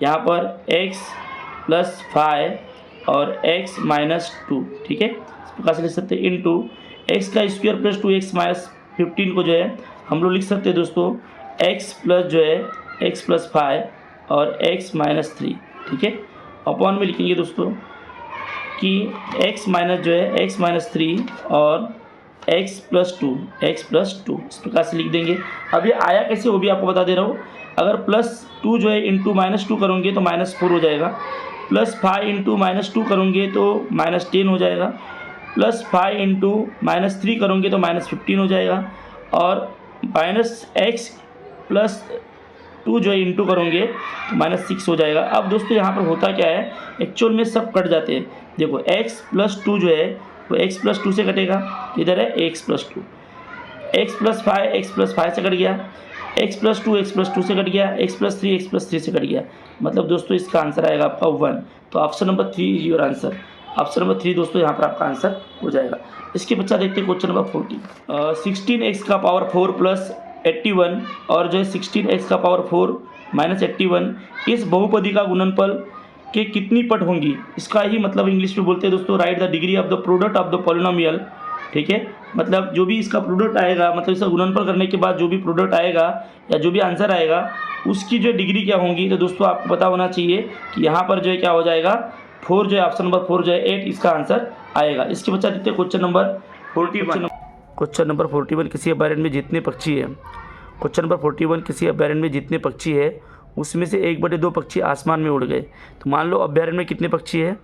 यहाँ पर x प्लस 5 और x माइनस 2, ठीक है, इस प्रकार से लिख सकते हैं। इनटू x का स्क्वायर प्लस 2x माइनस 15 को जो है हम लोग लिख सकते हैं दोस्तों x प्लस जो है x प्लस 5 और x माइनस 3, ठीक है। अपॉन में लिखेंगे दोस्तों कि x माइनस जो है x माइनस 3 और x प्लस 2, इस प्रकार से लिख देंगे। अब ये आया कैसे वो भी आपको बता दे रहा हूँ। अगर प्लस 2 जो है इंटू माइनस 2 करोगे तो माइनस 4 हो जाएगा, प्लस 5 इंटू माइनस 2 करोगे तो माइनस 10 हो जाएगा, प्लस 5 इंटू माइनस 3 करोगे तो माइनस 15 हो जाएगा, और माइनस x प्लस 2 जो है इंटू करोगे तो माइनस 6 हो जाएगा। अब दोस्तों यहाँ पर होता क्या है, एक्चुअल में सब कट जाते हैं। देखो x प्लस 2 जो है वो x प्लस 2 से कटेगा, इधर है x प्लस 2, x प्लस 5 से कट गया, x प्लस 2 से कट गया, x प्लस 3 से कट गया। मतलब दोस्तों इसका आंसर आएगा आपका 1। तो option number 3 is your answer. Option number 3 दोस्तों यहाँ पर आपका आंसर हो जाएगा। इसके बच्चा देखते हैं क्वेश्चन नंबर 40। 16x का पावर 4 प्लस 81 और जो है 16x का पावर 4 माइनस 81 इस बहुपदी का गुणनफल के कितनी पट होंगी। इसका ही मतलब इंग्लिश में बोलते हैं दोस्तों right the degree of the product of the polynomial, ठीक है। मतलब जो भी इसका प्रोडक्ट आएगा, मतलब इसका गुणनफल करने के बाद जो भी प्रोडक्ट आएगा या जो भी आंसर आएगा उसकी जो डिग्री क्या होंगी। तो दोस्तों आपको पता होना चाहिए कि यहाँ पर जो है क्या हो जाएगा 4 जो है ऑप्शन नंबर 4 जो है 8 इसका आंसर आएगा। इसके बच्चा देखते हैं क्वेश्चन नंबर 41। क्वेश्चन नंबर 41 किसी अभयारण्य में जितने पक्षी हैं, क्वेश्चन नंबर 41 किसी अभयारण्य में जितने पक्षी है उसमें से 1/2 पक्षी आसमान में उड़ गए। तो मान लो अभयारण्य में कितने पक्षी है,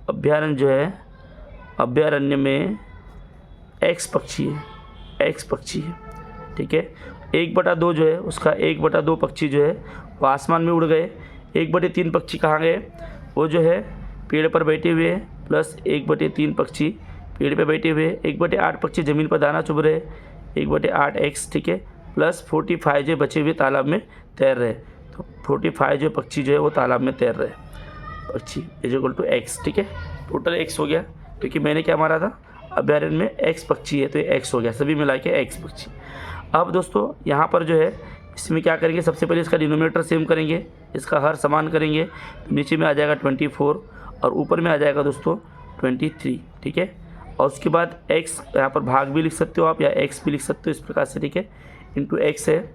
अभयारण्य जो है अभयारण्य में x पक्षी है, ठीक है। 1/2 जो है उसका 1/2 पक्षी जो है वो आसमान में उड़ गए। 1/3 पक्षी कहाँ गए, वो जो है पेड़ पर बैठे हुए हैं, प्लस 1/3 पक्षी पेड़ पे बैठे हुए, 1/8 पक्षी ज़मीन पर दाना चुभ रहे, 1/8 x, ठीक है, प्लस 45 जो बचे हुए तालाब में तैर रहे। तो 45 जो पक्षी जो है वो तालाब में तैर रहे पक्षी इज इक्वल टू x, ठीक है। टोटल x हो गया, क्योंकि मैंने क्या मारा था, अभ्यारण्य में x पक्षी है तो ये x हो गया, सभी मिला के x पक्षी। अब दोस्तों यहाँ पर जो है इसमें क्या करेंगे, सबसे पहले इसका डिनोमिनेटर सेम करेंगे, इसका हर समान करेंगे, तो नीचे में आ जाएगा 24 और ऊपर में आ जाएगा दोस्तों 23, ठीक है। और उसके बाद x यहाँ पर भाग भी लिख सकते हो आप या x भी लिख सकते हो इस प्रकार से, ठीक है, इंटू x है,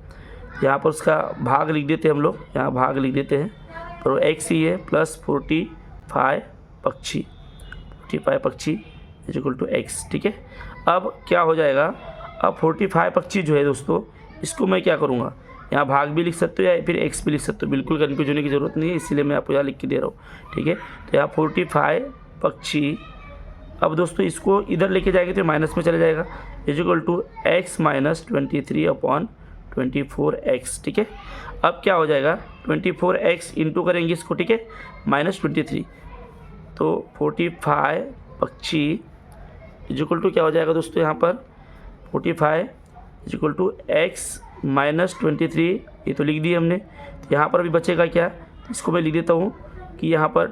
यहाँ पर उसका भाग लिख देते हैं हम लोग, यहाँ भाग लिख देते हैं, तो x ही है प्लस 45 पक्षी, 45 पक्षी इज इक्वल टू x, ठीक है। अब क्या हो जाएगा, अब 45 पक्षी जो है दोस्तों, इसको मैं क्या करूँगा, यहाँ भाग भी लिख सकते हो या फिर x भी लिख सकते हो, बिल्कुल कन्फ्यूज होने की ज़रूरत नहीं है, इसीलिए मैं आपको यहाँ लिख के दे रहा हूँ, ठीक है। तो यहाँ 45 पक्षी, अब दोस्तों इसको इधर लेके जाएंगे तो माइनस में चले जाएगा, is equal to x minus 23/24x, ठीक है। अब क्या हो जाएगा, 24x इंटू करेंगे इसको, ठीक है, -23, तो 45 पक्षी इज इक्वल टू क्या हो जाएगा दोस्तों, यहाँ पर 45 is equal to x minus 23, ये तो लिख दिए हमने। तो यहाँ पर अभी बचेगा क्या, इसको मैं लिख देता हूँ कि यहाँ पर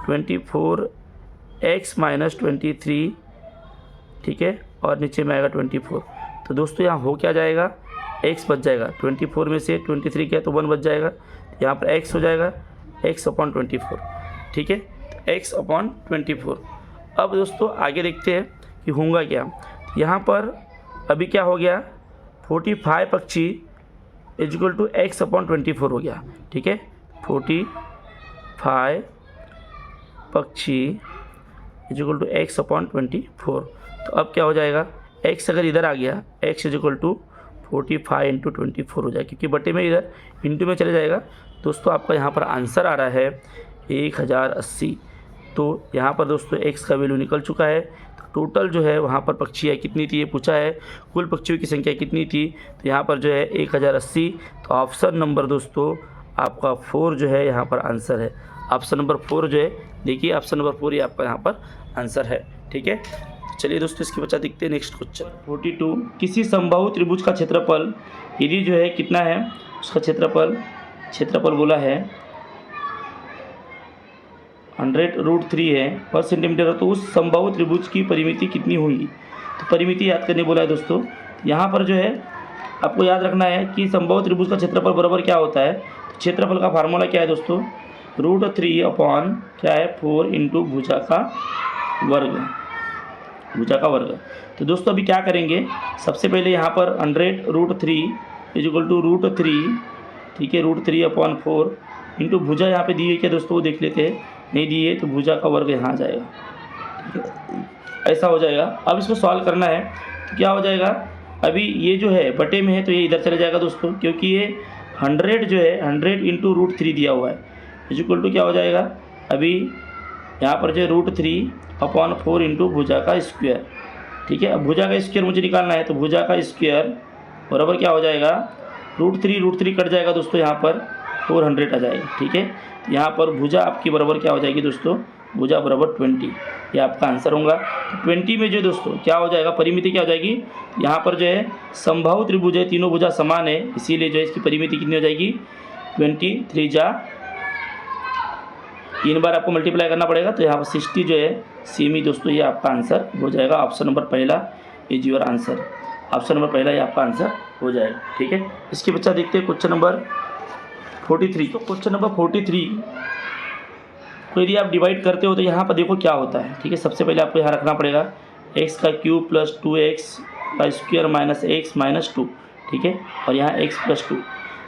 24 x माइनस 23, ठीक है, और नीचे में आएगा 24। तो दोस्तों यहाँ हो क्या जाएगा, x बच जाएगा, 24 में से 23 क्या है तो 1 बच जाएगा, यहाँ पर x हो जाएगा x/24, ठीक है, x/24। अब दोस्तों आगे देखते हैं कि होगा क्या, यहाँ पर अभी क्या हो गया, 45 पक्षी इज इक्वल टू x/24 हो गया, ठीक है, 45 पक्षी इज इक्वल टू x/24। तो अब क्या हो जाएगा, x अगर इधर आ गया, x is equal to 45 into 24 हो जाएगा, क्योंकि बटे में इधर इंटू में चले जाएगा। दोस्तों आपका यहाँ पर आंसर आ रहा है 1080। तो यहाँ पर दोस्तों x का वैल्यू निकल चुका है। तो टोटल जो है वहाँ पर पक्षियाँ कितनी थी ये पूछा है, कुल पक्षियों की संख्या कितनी थी, तो यहाँ पर जो है 1080। तो ऑप्शन नंबर दोस्तों आपका 4 जो है यहाँ पर आंसर है, ऑप्शन नंबर 4 जो है, देखिए ऑप्शन नंबर 4 ये आपका यहाँ पर आंसर है, ठीक है। चलिए दोस्तों इसके बच्चा देखते हैं नेक्स्ट क्वेश्चन 42। किसी समबाहु त्रिभुज का क्षेत्रफल यदि जो है कितना है, उसका क्षेत्रफल बोला है 100√3 है पर सेंटीमीटर, तो उस समबाहु त्रिभुज की परिमिति कितनी होगी। तो परिमिति याद करने बोला है दोस्तों। यहाँ पर जो है आपको याद रखना है कि समबाहु त्रिभुज का क्षेत्रफल बराबर क्या होता है। तो क्षेत्रफल का फार्मूला क्या है दोस्तों, √3 अपॉन क्या है 4 इंटू भुजा का वर्ग। तो दोस्तों अभी क्या करेंगे, सबसे पहले यहाँ पर 100√3 इज इक्वल टू √3, ठीक है, √3 अपॉन 4 इंटू भुजा यहाँ पे दी है क्या दोस्तों, वो देख लेते हैं, नहीं दी है तो भुजा का वर्ग यहाँ आ जाएगा, ठीक है, ऐसा हो जाएगा। अब इसको सॉल्व करना है तो क्या हो जाएगा, अभी ये जो है बटे में है तो ये इधर चले जाएगा दोस्तों, क्योंकि ये 100 जो है 100 इंटू √3 दिया हुआ है, इज इक्वल टू क्या हो जाएगा, अभी यहाँ पर जो है √3 अपॉन 4 इंटू भुजा का स्क्वायर, ठीक है। अब भुजा का स्क्वायर मुझे निकालना है, तो भुजा का स्क्वायर बराबर क्या हो जाएगा, √3 कट जाएगा दोस्तों, यहाँ पर 400 आ जाएगा, ठीक है। यहाँ पर भुजा आपकी बराबर क्या हो जाएगी दोस्तों, भुजा बराबर 20, ये आपका आंसर होगा। तो 20 में जो दोस्तों क्या हो जाएगा, परिमिति क्या हो जाएगी, यहाँ पर जो है समबाहु त्रिभुज है, तीनों भुजा समान है, इसीलिए जो है इसकी परिमिति कितनी हो जाएगी 23 जा 3 बार आपको मल्टीप्लाई करना पड़ेगा, तो यहाँ पर 60 जो है सेमी दोस्तों, ये आपका आंसर हो जाएगा। ऑप्शन नंबर पहला is your answer, option number पहला ये आपका आंसर हो जाएगा, ठीक है। इसके बच्चा देखते हैं क्वेश्चन नंबर 43। तो क्वेश्चन नंबर 43 को यदि आप डिवाइड करते हो तो यहाँ पर देखो क्या होता है, ठीक है। सबसे पहले आपको यहाँ रखना पड़ेगा x³ प्लस 2x का स्क्वायर माइनस x माइनस 2, ठीक है, और यहाँ x प्लस 2।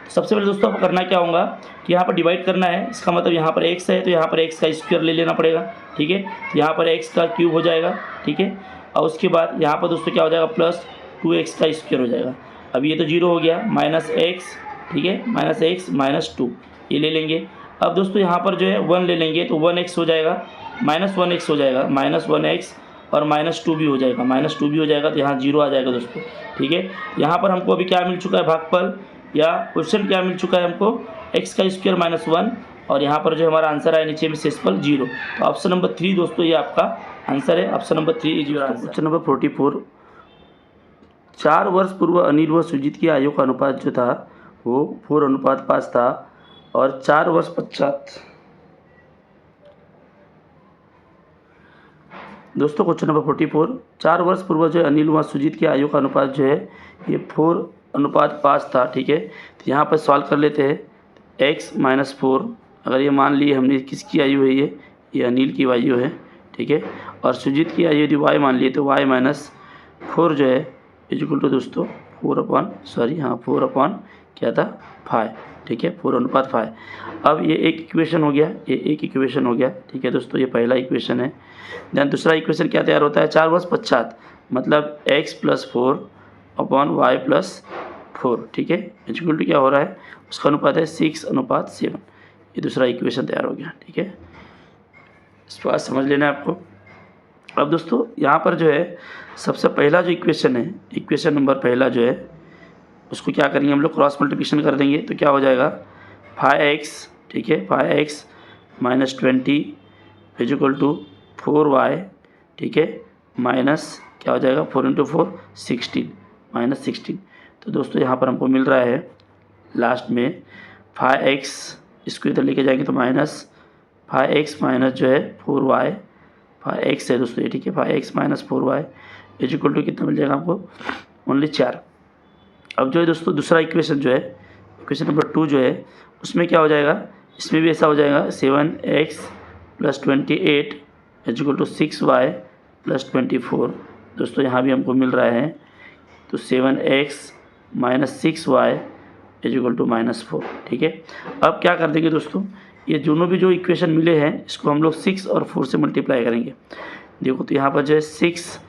सबसे पहले दोस्तों आपको करना क्या होगा कि यहाँ पर डिवाइड करना है, इसका मतलब यहाँ पर x है तो यहाँ पर x का स्क्वायर ले लेना पड़ेगा, ठीक है। तो यहाँ पर x का क्यूब हो जाएगा, ठीक है, और उसके बाद यहाँ पर दोस्तों क्या हो जाएगा प्लस 2x का स्क्वायर हो जाएगा। अब ये तो 0 हो गया, माइनस x, ठीक है, माइनस x माइनस 2 ये ले लेंगे। अब दोस्तों यहाँ पर जो है 1 ले लेंगे तो 1x हो जाएगा, माइनस 1x हो जाएगा, माइनस 1x और माइनस 2 भी हो जाएगा, माइनस 2 भी हो जाएगा, तो यहाँ 0 आ जाएगा दोस्तों, ठीक है। यहाँ पर हमको अभी क्या मिल चुका है भागफल या क्वेश्चन क्या मिल चुका है हमको, x का स्क्वायर माइनस 1 और यहाँ पर जो हमारा आंसर आया नीचे में शेषफल 0। तो ऑप्शन नंबर 3 दोस्तों ये आपका आंसर है। Option number 3 is your answer. Question number 44, 4 वर्ष पूर्व अनिल व सुजीत की आयु का अनुपात जो था वो 4:5 था, और 4 वर्ष पश्चात दोस्तों क्वेश्चन नंबर 44, 4 वर्ष पूर्व जो अनिल व सुजीत की आयु का अनुपात जो है ये 4:5 था। ठीक है, तो यहाँ पर सॉल्व कर लेते हैं। x-4, अगर ये मान लिए हमने किसकी आयु है, ये अनिल की आयु है। ठीक है, और सुजीत की आयु यदि y मान लिए तो y-4 जो है इक्वल टू दोस्तों 4 क्या था 5। ठीक है, 4:5। अब ये एक इक्वेशन हो गया, ये एक इक्वेशन हो गया। ठीक है दोस्तों, ये पहला इक्वेशन है। देन दूसरा इक्वेशन क्या तैयार होता है, 4 वर्ष पश्चात मतलब x+4/y+4। ठीक है, इक्वल टू क्या हो रहा है, उसका अनुपात है 6:7। ये दूसरा इक्वेशन तैयार हो गया। ठीक है, इस बात समझ लेना है आपको। अब दोस्तों यहाँ पर जो है सबसे पहला जो इक्वेशन है, इक्वेशन नंबर पहला जो है उसको क्या करेंगे हम लोग, क्रॉस मल्टीप्लिकेशन कर देंगे। तो क्या हो जाएगा 5x, ठीक है 5x - 20 इक्वल टू 4y। ठीक है, माइनस क्या हो जाएगा 4 × 4 16 -16। तो दोस्तों यहाँ पर हमको मिल रहा है लास्ट में 5x, इसको इधर लेके जाएंगे तो -5x माइनस जो है 4y, 5x है दोस्तों ये। ठीक है, 5x - 4y इक्वल टू कितना मिल जाएगा हमको, ओनली 4। अब जो है दोस्तों दूसरा इक्वेशन जो है, इक्वेशन नंबर 2 जो है उसमें क्या हो जाएगा, इसमें भी ऐसा हो जाएगा 7x + 28 इक्वल टू 6y + 24। दोस्तों यहाँ भी हमको मिल रहा है तो 7x - 6y इक्वल टू -4। ठीक है, अब क्या कर देंगे दोस्तों, ये दोनों भी जो इक्वेशन मिले हैं इसको हम लोग 6 और 4 से मल्टीप्लाई करेंगे। देखो तो यहाँ पर जो है 6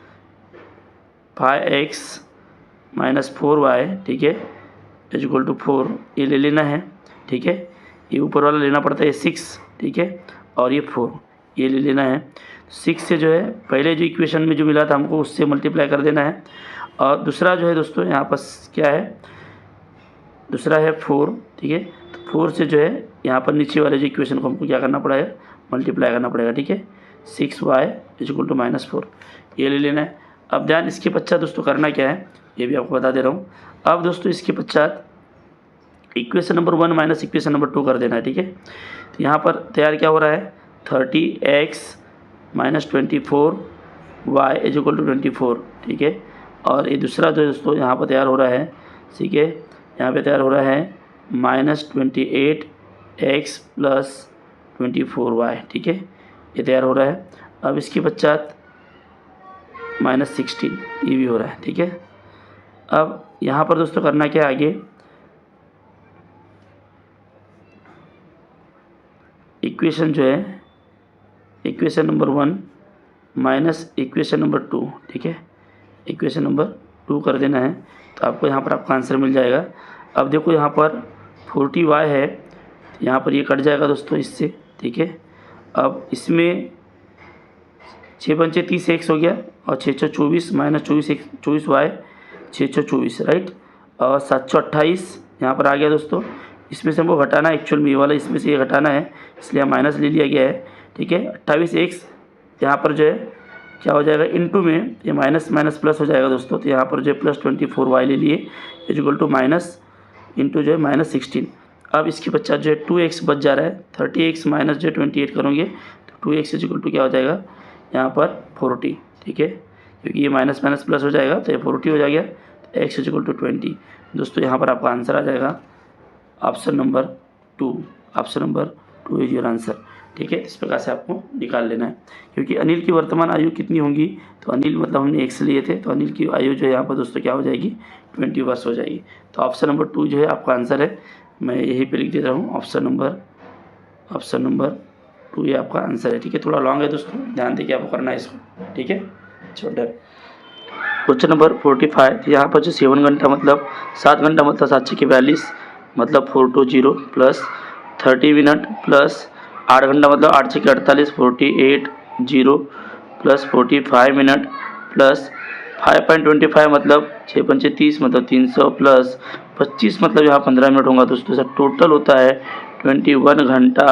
5x - 4y, ठीक है इक्वल टू 4, ये ले लेना है। ठीक है, ये ऊपर वाला लेना पड़ता है 6, ठीक है, और ये 4 ये ले लेना है। 6 से जो है पहले जो इक्वेशन में जो मिला था हमको उससे मल्टीप्लाई कर देना है। और दूसरा जो है दोस्तों यहाँ पर क्या है, दूसरा है 4। ठीक है, तो 4 से जो है यहाँ पर नीचे वाले जो इक्वेशन को हमको क्या करना पड़ेगा, मल्टीप्लाई करना पड़ेगा। ठीक है, 6y इक्वल टू -4 ये ले लेना है। अब ध्यान इसके पश्चात दोस्तों करना क्या है ये भी आपको बता दे रहा हूँ। अब दोस्तों इसके पश्चात equation number 1 minus equation number 2 कर देना है। ठीक है, तो यहाँ पर तैयार क्या हो रहा है 30x - 24y इक्वल टू 24। ठीक है, और ये दूसरा जो दोस्तों यहाँ पर तैयार हो रहा है, ठीक है यहाँ पे तैयार हो रहा है -28x + 24y। ठीक है, ये तैयार हो रहा है। अब इसके पश्चात -16 ये भी हो रहा है। ठीक है, अब यहाँ पर दोस्तों करना क्या है आगे, इक्वेशन जो है equation number 1 minus equation number 2, ठीक है इक्वेशन नंबर 2 कर देना है। तो आपको यहाँ पर आपका आंसर मिल जाएगा। अब देखो यहाँ पर 40y है, यहाँ पर ये कट जाएगा दोस्तों इससे। ठीक है, अब इसमें 6 × 5 = 30x हो गया, और 624 - 24y 624 राइट, और 728 यहाँ पर आ गया दोस्तों। इसमें से हमको घटाना है, एक्चुअल में ये वाला इसमें से ये घटाना है, इसलिए माइनस ले लिया गया है। ठीक है, 28x यहाँ पर जो है क्या हो जाएगा, इनटू में ये माइनस माइनस प्लस हो जाएगा दोस्तों। तो यहाँ पर जो है +24y ले लिए इक्वल टू माइनस इंटू जो है -16। अब इसके पश्चात जो है 2x बच जा रहा है, 30x माइनस जो 28 करोगे तो 2x इक्वल टू क्या हो जाएगा यहाँ पर 40। ठीक है, क्योंकि ये माइनस माइनस प्लस हो जाएगा तो ये 40 हो जाएगा, तो x इक्वल टू 20। दोस्तों यहाँ पर आपका आंसर आ जाएगा option number 2। Option number 2 is your answer. ठीक है, इस प्रकार से आपको निकाल लेना है। क्योंकि अनिल की वर्तमान आयु कितनी होगी, तो अनिल मतलब हमने x लिए थे, तो अनिल की आयु जो है यहाँ पर दोस्तों क्या हो जाएगी 20 वर्ष हो जाएगी। तो ऑप्शन नंबर 2 जो है आपका आंसर है। मैं यही पे लिख देता हूँ ऑप्शन नंबर 2 ये आपका आंसर है। ठीक है, थोड़ा लॉन्ग है दोस्तों, ध्यान देके आपको करना है इसको। ठीक है, छोटा क्वेश्चन नंबर 45, यहाँ पर जो 7 घंटा मतलब 7 घंटा मतलब 7 × 42 मतलब 420 प्लस 30 मिनट प्लस 8 घंटा मतलब 8 × 48 48 प्लस 45 मिनट प्लस 5.25 मतलब 6 × 30 मतलब 300 प्लस 25 मतलब यहाँ 15 मिनट होगा दोस्तों। सर टोटल होता है 21 घंटा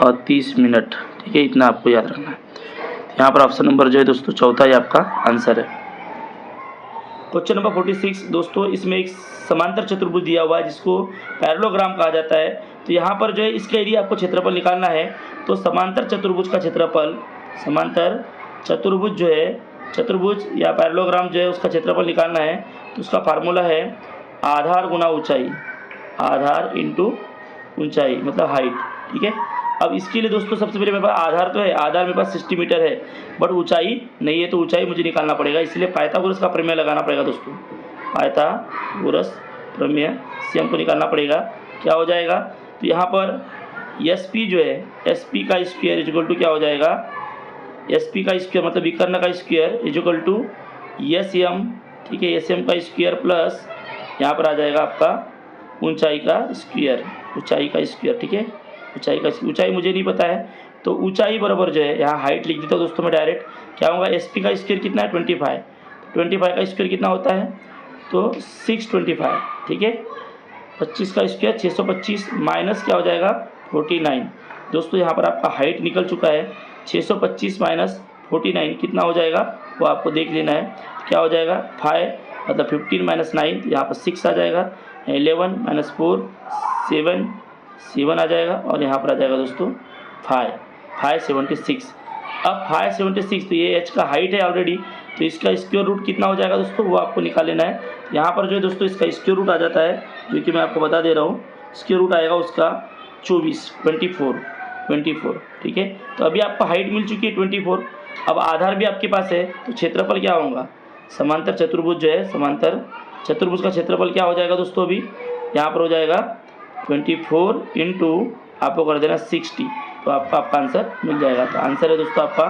और 30 मिनट, ठीक है, इतना आपको याद रखना है। यहाँ पर ऑप्शन नंबर जो है दोस्तों चौथा ही आपका आंसर है। क्वेश्चन नंबर 46 दोस्तों, इसमें एक समांतर चतुर्भुज दिया हुआ है जिसको पैरेललोग्राम कहा जाता है। तो यहाँ पर जो है इसका यदि आपको क्षेत्रफल निकालना है तो समांतर चतुर्भुज का क्षेत्रफल, समांतर चतुर्भुज जो है, चतुर्भुज या पैरेललोग्राम जो है उसका क्षेत्रफल निकालना है तो उसका फार्मूला है आधार गुना ऊंचाई, आधार इंटू ऊंचाई मतलब हाइट, ठीक है। अब इसके लिए दोस्तों सबसे पहले मेरे पास आधार तो है, आधार मेरे पास 60 मीटर है, बट ऊंचाई नहीं है, तो ऊंचाई मुझे निकालना पड़ेगा, इसलिए पाइथागोरस का प्रमेय लगाना पड़ेगा दोस्तों। पाइथागोरस प्रमेय से हमको निकालना पड़ेगा, क्या हो जाएगा, तो यहाँ पर एस पी जो है, एस पी का स्क्वायर इजक्वल टू क्या हो जाएगा, एस पी का स्क्वायर मतलब विकर्ण का square is equal to S M, ठीक है, एस एम का स्क्वायर प्लस यहाँ पर आ जाएगा आपका ऊंचाई का स्क्वायर, ऊंचाई का स्क्वायर, ठीक है, ऊंचाई मुझे नहीं पता है तो ऊंचाई बराबर जो है यहाँ हाइट लिख देता हूँ दोस्तों मैं डायरेक्ट, क्या होगा, एस पी का स्क्वायर कितना है 25, 25 का स्क्वायर कितना होता है तो 625, ठीक है, 25 का स्क्वायर 625 माइनस क्या हो जाएगा 49। दोस्तों यहाँ पर आपका हाइट निकल चुका है, 625 माइनस 49 कितना हो जाएगा वो आपको देख लेना है, क्या हो जाएगा 5 मतलब 15 माइनस 9 यहाँ पर 6 आ जाएगा, 11 माइनस 4 7 आ जाएगा और यहाँ पर आ जाएगा दोस्तों 576। अब 576 तो ये एच का हाइट है ऑलरेडी, तो इसका स्क्वायर रूट कितना हो जाएगा दोस्तों वो आपको निकाल लेना है। यहाँ पर जो है दोस्तों इसका स्क्वायर रूट आ जाता है, जो कि मैं आपको बता दे रहा हूँ, स्क्वायर रूट आएगा उसका 24, ठीक है। तो अभी आपको हाइट मिल चुकी है 24, अब आधार भी आपके पास है, तो क्षेत्रफल क्या होगा, समांतर चतुर्भुज जो है, समांतर चतुर्भुज का क्षेत्रफल क्या हो जाएगा दोस्तों, अभी यहाँ पर हो जाएगा 24 इंटू आपको कर देना 60, तो आपका आंसर मिल जाएगा। तो आंसर है दोस्तों आपका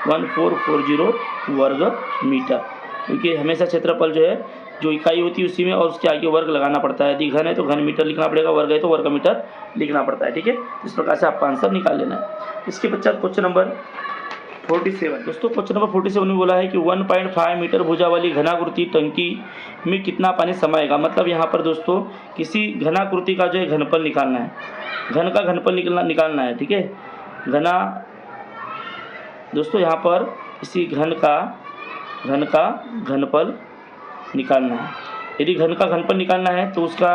1440 वर्ग मीटर, क्योंकि हमेशा क्षेत्रफल जो है जो इकाई होती है उसी में और उसके आगे वर्ग लगाना पड़ता है, यदि घन है तो घन मीटर लिखना पड़ेगा, वर्ग है तो वर्ग मीटर लिखना पड़ता है, ठीक है। इस प्रकार से आपका आंसर निकाल लेना है। इसके पश्चात क्वेश्चन नंबर 47 दोस्तों, क्वेश्चन नंबर 47 में बोला है कि 1.5 मीटर भुजा वाली घनाकृति टंकी में कितना पानी समाएगा। मतलब यहाँ पर दोस्तों किसी घनाकृति का जो है घनफल निकालना है, घन का घनफल निकालना है, ठीक है। घना दोस्तों यहाँ पर किसी घन का घनफल निकालना है। यदि घन का घनफल निकालना है तो उसका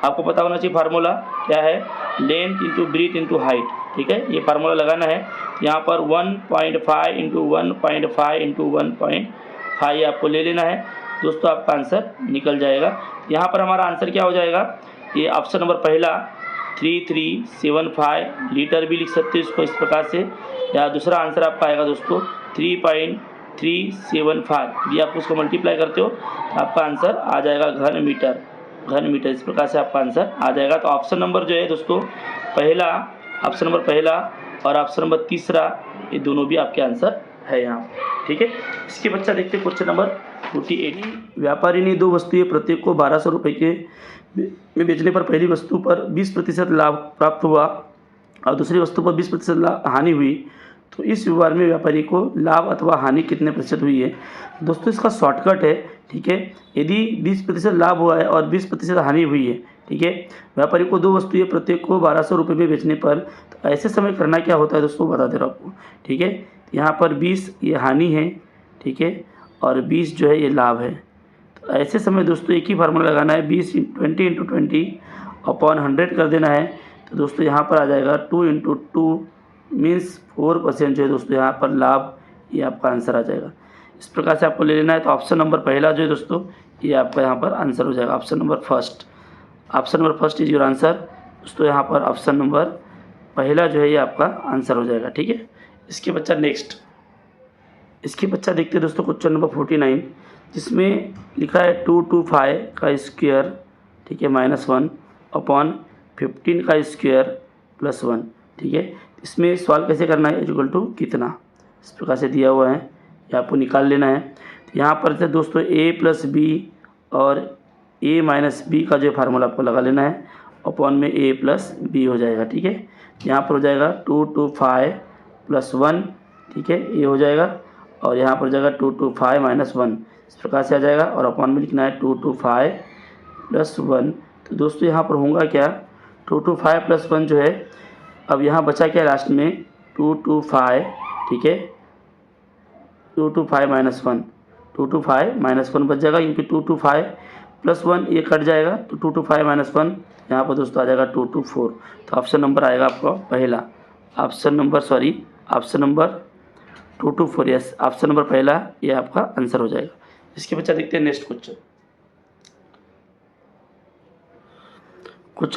आपको पता होना चाहिए फार्मूला क्या है, length into breadth into height, ठीक है, ये फार्मूला लगाना है। यहाँ पर 1.5 इंटू 1.5 इंटू 1.5 आपको ले लेना है दोस्तों, आपका आंसर निकल जाएगा। यहाँ पर हमारा आंसर क्या हो जाएगा, ये ऑप्शन नंबर पहला 3375 लीटर भी लिख सकते हैं इसको इस प्रकार से, या दूसरा आंसर आपका आएगा दोस्तों 3.375, यदि आप उसको मल्टीप्लाई करते हो तो आपका आंसर आ जाएगा घन मीटर, इस प्रकार से आपका आंसर आ जाएगा। तो ऑप्शन नंबर जो है दोस्तों पहला, ऑप्शन नंबर पहला और ऑप्शन नंबर तीसरा, ये दोनों भी आपके आंसर है यहाँ, ठीक है। इसके बच्चा देखते हैं क्वेश्चन नंबर 48। व्यापारी ने दो वस्तुएं प्रत्येक को 1200 रुपये के में बेचने पर पहली वस्तु पर 20% लाभ प्राप्त हुआ और दूसरी वस्तु पर 20% हानि हुई, तो इस व्यवहार में व्यापारी को लाभ अथवा हानि कितने प्रतिशत हुई है। दोस्तों इसका शॉर्टकट है, ठीक है। यदि 20% लाभ हुआ है और 20% हानि हुई है, ठीक है, व्यापारी को दो वस्तुएं प्रत्येक को 1200 रुपये में बेचने पर, तो ऐसे समय करना क्या होता है दोस्तों बता दे रहा हूँ आपको, ठीक है। यहाँ पर 20 ये हानि है, ठीक है, और 20 जो है ये लाभ है। तो ऐसे समय दोस्तों एक ही फार्मूला लगाना है, 20 × 20 अपॉन 100 कर देना है। तो दोस्तों यहाँ पर आ जाएगा 2 × 2 मीन्स 4% जो है दोस्तों यहाँ पर लाभ, ये आपका आंसर आ जाएगा। इस प्रकार से आपको ले लेना है। तो ऑप्शन नंबर पहला जो है दोस्तों ये आपका यहाँ पर आंसर हो जाएगा, option number first is your answer दोस्तों। यहाँ पर ऑप्शन नंबर पहला जो है ये आपका आंसर हो जाएगा, ठीक है। इसके बच्चा देखते हैं दोस्तों क्वेश्चन नंबर 49, जिसमें लिखा है 225 का स्क्वायर, ठीक है, -1 अपॉन 15 का स्क्वायर +1, ठीक है। इसमें सवाल कैसे करना है, इक्वल टू कितना, इस प्रकार से दिया हुआ है, ये आपको निकाल लेना है। तो यहाँ पर से दोस्तों a + b और a - b का जो फार्मूला आपको लगा लेना है, अपॉन में a + b हो जाएगा, ठीक है। यहाँ पर हो जाएगा 225 + 1, ठीक है, ये हो जाएगा, और यहाँ पर हो जाएगा 225 - 1, इस प्रकार से आ जाएगा, और अपॉन में लिखना है 225 + 1। तो दोस्तों यहाँ पर होगा क्या 2 to 5 प्लस 1 जो है, अब यहाँ बचा क्या लास्ट में 2 to 5, ठीक है, 2 to 5 माइनस 1, 2 to 5 माइनस 1 बच जाएगा, क्योंकि 2 to 5 प्लस 1 ये कट जाएगा, तो 2 to 5 माइनस 1 यहाँ पर दोस्तों आ जाएगा 2 to 4। तो ऑप्शन नंबर आएगा आपका पहला, option number 2 to 4, yes, option number पहला ये आपका आंसर हो जाएगा। इसके बच्चा देखते हैं नेक्स्ट क्वेश्चन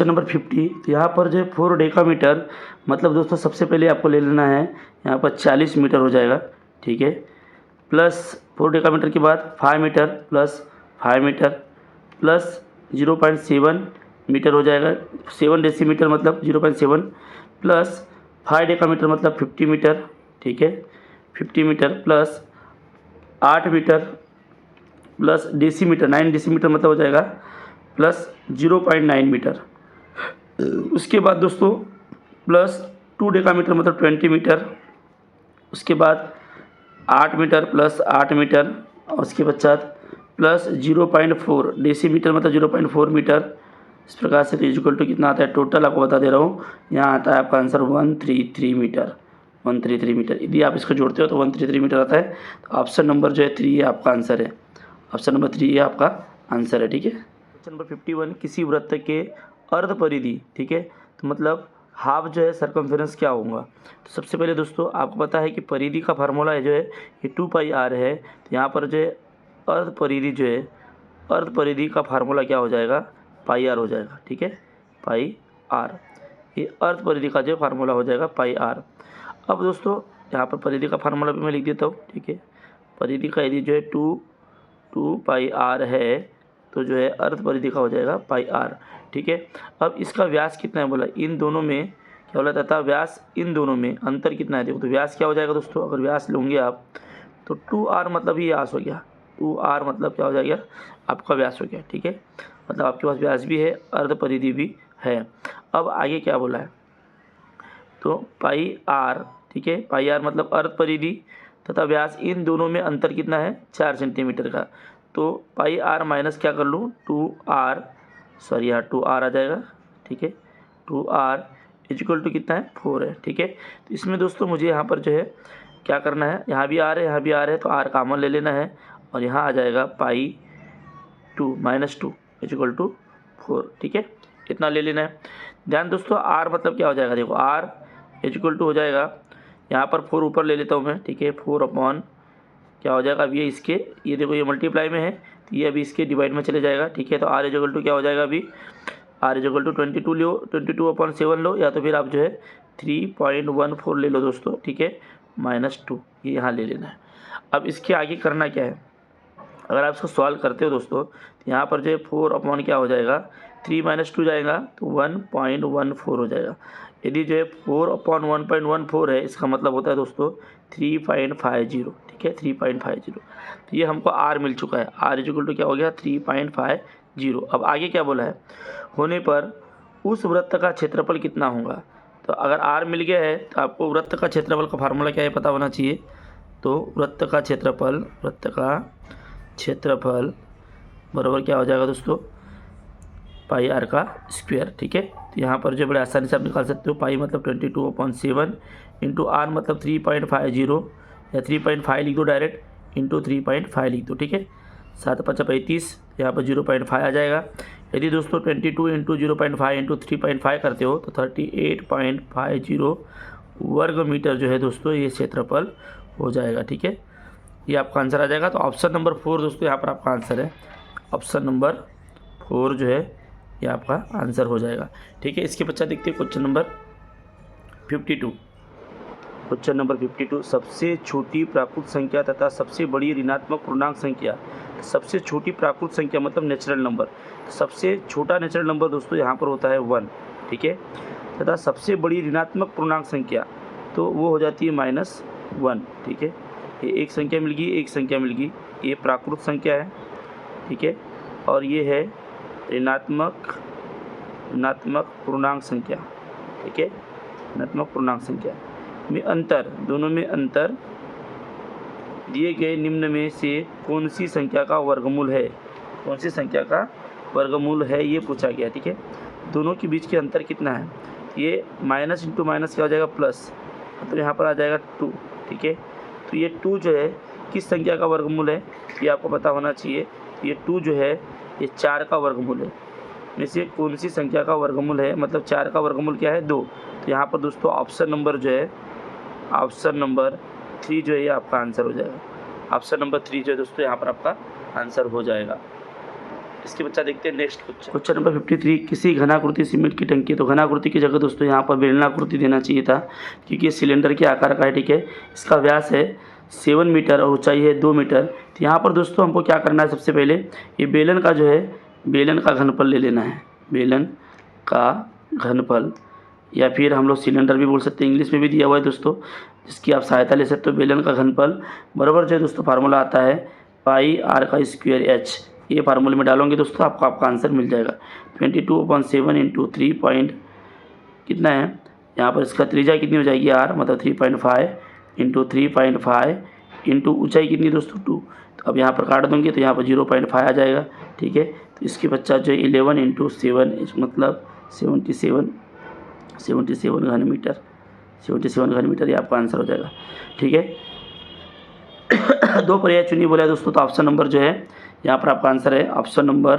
नंबर 50। तो यहाँ पर जो है 4 डेकामीटर, मतलब दोस्तों सबसे पहले आपको ले लेना है यहाँ पर 40 मीटर हो जाएगा, ठीक है, प्लस 4 डेकामीटर के बाद 5 metre plus 5 metre plus 0.7 metre हो जाएगा, 7 डेसीमीटर मतलब 0.7 प्लस 5 डेकामीटर मतलब 50 मीटर, ठीक है, 50 metre plus 8 metre plus decimetre 9 decimetre मतलब हो जाएगा प्लस 0.9 मीटर। उसके बाद दोस्तों प्लस 2 डेकामीटर मतलब 20 मीटर, उसके बाद 8 मीटर प्लस 8 मीटर, और उसके पश्चात प्लस 0.4 डेसीमीटर मतलब 0.4 मीटर। इस प्रकार से इक्वल टू कितना आता है, टोटल आपको बता दे रहा हूँ, यहाँ आता है आपका आंसर 133 मीटर, 133 मीटर। यदि आप इसको जोड़ते हो तो 133 मीटर आता है। तो ऑप्शन नंबर जो है 3 ये आपका आंसर है, ऑप्शन नंबर 3 ये आपका आंसर है, ठीक है। क्वेश्चन नंबर 51, किसी वृत्त के अर्ध परिधि, ठीक है, तो मतलब हाफ जो है सर्कमफेरेंस क्या होगा। तो सबसे पहले दोस्तों आपको पता है कि परिधि का फार्मूला है जो है ये 2πr है। तो यहाँ पर जो है अर्ध परिधि जो है, अर्ध परिधि का फार्मूला क्या हो जाएगा, πr हो जाएगा, ठीक है, πr, ये अर्ध परिधि का जो फार्मूला हो जाएगा πr। अब दोस्तों यहाँ पर परिधि का फार्मूला भी मैं लिख देता हूँ, ठीक है, परिधि का यदि जो है 2πr है तो जो है अर्ध परिधि का हो जाएगा πr, ठीक है। अब इसका व्यास कितना है बोला, इन दोनों में क्या बोला तथा व्यास इन दोनों में अंतर कितना है, देखो तो व्यास क्या हो जाएगा दोस्तों, अगर व्यास लोगे आप तो 2r मतलब ये व्यास हो गया, 2r मतलब क्या हो जाएगा आपका व्यास हो गया, ठीक है, मतलब आपके पास व्यास भी है, अर्ध परिधि भी है। अब आगे क्या बोला है, तो πr, ठीक है, πr मतलब अर्ध परिधि तथा व्यास इन दोनों में अंतर कितना है 4 सेंटीमीटर का। तो πr माइनस क्या कर लूँ 2r, सॉरी यहाँ 2r आ जाएगा, ठीक है, 2r इक्वल टू कितना है 4 है, ठीक है। तो इसमें दोस्तों मुझे यहाँ पर जो है क्या करना है, यहाँ भी r है यहाँ भी r है, तो r कॉमन ले लेना है और यहाँ आ जाएगा π2 माइनस 2 इक्वल टू 4, ठीक है, इतना ले लेना है। ध्यान दोस्तों r मतलब क्या हो जाएगा, देखो r इक्वल टू हो जाएगा, यहाँ पर 4 ऊपर ले लेता हूँ मैं, ठीक है, 4 अपॉन क्या हो जाएगा, अब ये इसके, ये देखो ये मल्टीप्लाई में है तो ये अभी इसके डिवाइड में चले जाएगा, ठीक है। तो r इक्वल टू क्या हो जाएगा, अभी r इक्वल टू 22 लो, 22/7 लो, या तो फिर आप जो है 3.14 ले लो दोस्तों, ठीक है, -2 ये यहाँ ले लेना है। अब इसके आगे करना क्या है, अगर आप इसको सॉल्व करते हो दोस्तों तो यहाँ पर जो है 4 अपॉन क्या हो जाएगा 3 - 2 जाएगा तो 1.14 हो जाएगा। यदि जो है 4 अपॉन 1.14 है, इसका मतलब होता है दोस्तों 3.50, ठीक है, 3.50। तो ये हमको r मिल चुका है, r इक्वल टू क्या हो गया 3.50। अब आगे क्या बोला है, होने पर उस वृत्त का क्षेत्रफल कितना होगा। तो अगर r मिल गया है तो आपको वृत्त का क्षेत्रफल का फार्मूला क्या है पता होना चाहिए। तो वृत्त का क्षेत्रफल बराबर क्या हो जाएगा दोस्तों πr का स्क्वायर, ठीक है। तो यहाँ पर जो बड़े आसानी से आप निकाल सकते हो, पाई मतलब 22/7 इंटू r मतलब 3.50 या 3.5 लिख दो डायरेक्ट, इंटू 3.5 लिख दो, ठीक है, 7×5 = 35, यहाँ पर 0.5 आ जाएगा। यदि दोस्तों 22 इंटू 0.5 इंटू 3.5 करते हो तो 38.50 वर्ग मीटर जो है दोस्तों ये क्षेत्रफल हो जाएगा, ठीक है, ये आपका आंसर आ जाएगा। तो ऑप्शन नंबर 4 दोस्तों यहाँ पर आपका आंसर है, ऑप्शन नंबर 4 जो है ये आपका आंसर हो जाएगा, ठीक है। इसके पश्चात देखते हैं क्वेश्चन नंबर 52। क्वेश्चन नंबर 52, सबसे छोटी प्राकृत संख्या तथा सबसे बड़ी ऋणात्मक पूर्णांक संख्या। सबसे छोटी प्राकृत संख्या मतलब नेचुरल नंबर, सबसे छोटा नेचुरल नंबर दोस्तों यहाँ पर होता है 1, ठीक है, तथा सबसे बड़ी ऋणात्मक पूर्णांक संख्या तो वो हो जाती है -1, ठीक है। ये एक संख्या मिल गई, एक संख्या मिल गई, ये प्राकृत संख्या है, ठीक है, और ये है ऋणात्मक पूर्णांक संख्या, ठीक है, ऋणात्मक पूर्णांक संख्या में अंतर, दोनों में अंतर दिए गए निम्न में से कौन सी संख्या का वर्गमूल है, कौन सी संख्या का वर्गमूल है ये पूछा गया, ठीक है। दोनों के बीच के अंतर कितना है, ये माइनस इंटू माइनस क्या हो जाएगा प्लस, मतलब यहाँ पर आ जाएगा 2, ठीक है। तो ये 2 जो है किस संख्या का वर्गमूल है ये आपको पता होना चाहिए। ये 2 जो है ये 4 का वर्गमूल है, में से कौन सी संख्या का वर्गमूल है, मतलब 4 का वर्गमूल क्या है 2। तो यहाँ पर दोस्तों ऑप्शन नंबर जो है, ऑप्शन नंबर 3 जो है ये आपका आंसर हो जाएगा। ऑप्शन नंबर 3 जो है दोस्तों यहाँ पर आपका आंसर हो जाएगा। इसके बच्चा देखते हैं नेक्स्ट क्वेश्चन नंबर 53। किसी घनाकृति सीमेंट की टंकी, तो घनाकृति की जगह दोस्तों यहाँ पर बेलनाकृति देना चाहिए था, क्योंकि ये सिलेंडर के आकार का है, ठीक है। इसका व्यास है 7 मीटर और ऊंचाई है 2 मीटर। तो यहाँ पर दोस्तों हमको क्या करना है, सबसे पहले ये बेलन का जो है, बेलन का घनफल ले लेना है, बेलन का घनफल, या फिर हम लोग सिलेंडर भी बोल सकते हैं, इंग्लिश में भी दिया हुआ है दोस्तों, जिसकी आप सहायता ले सकते हो। बेलन का घनफल बराबर जो है दोस्तों फार्मूला आता है पाई आर का स्क्वायर एच, ये फार्मूले में डालोगे दोस्तों आपको आपका आंसर मिल जाएगा। 22/7 इंटू 3 पॉइंट कितना है, यहाँ पर इसका त्रिज्या कितनी हो जाएगी आर, मतलब 3.5 इंटू 3.5 इंटू ऊंचाई कितनी दोस्तों 2। तो अब यहाँ पर काट दूँगे तो यहाँ पर 0.5 आ जाएगा, ठीक है। तो इसके बच्चा जो है 11 इंटू 7 मतलब 77 घन मीटर, 77 घन मीटर ये आपका आंसर हो जाएगा, ठीक है। 2 पर्याय चुनिए बोला है दोस्तों, तो ऑप्शन नंबर जो है यहाँ पर आपका आंसर है ऑप्शन नंबर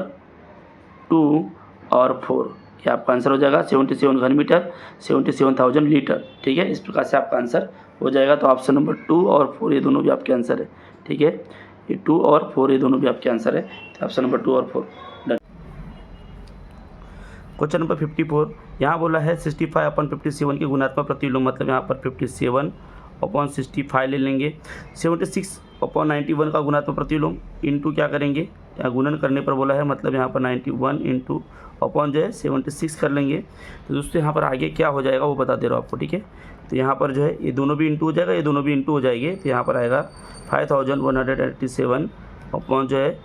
2 और 4, ये आपका आंसर हो जाएगा। 77 घन मीटर 77,000 लीटर, ठीक है। इस प्रकार से आपका आंसर हो जाएगा। तो ऑप्शन नंबर 2 और 4 ये दोनों भी आपके आंसर है, ठीक है। ये 2 और 4 ये दोनों भी आपके आंसर है, तो ऑप्शन नंबर 2 और 4 डन। क्वेश्चन नंबर 54, यहाँ बोला है 65/57 के गुणात्मक प्रतिलोम, मतलब यहाँ पर 57/65 ले लेंगे। 76/91 का गुणात्मक प्रतिलोम इंटू क्या करेंगे, यहाँ गुणन करने पर बोला है, मतलब यहाँ पर 91 इंटू अपॉन जो है 76 कर लेंगे। तो दोस्तों यहाँ पर आगे क्या हो जाएगा वो बता दे रहा हूँ आपको, ठीक है। तो यहाँ पर जो है ये दोनों भी इंटू हो जाएगा, ये दोनों भी इंटू हो जाएंगे। तो यहाँ पर आएगा 5187 अपॉन जो है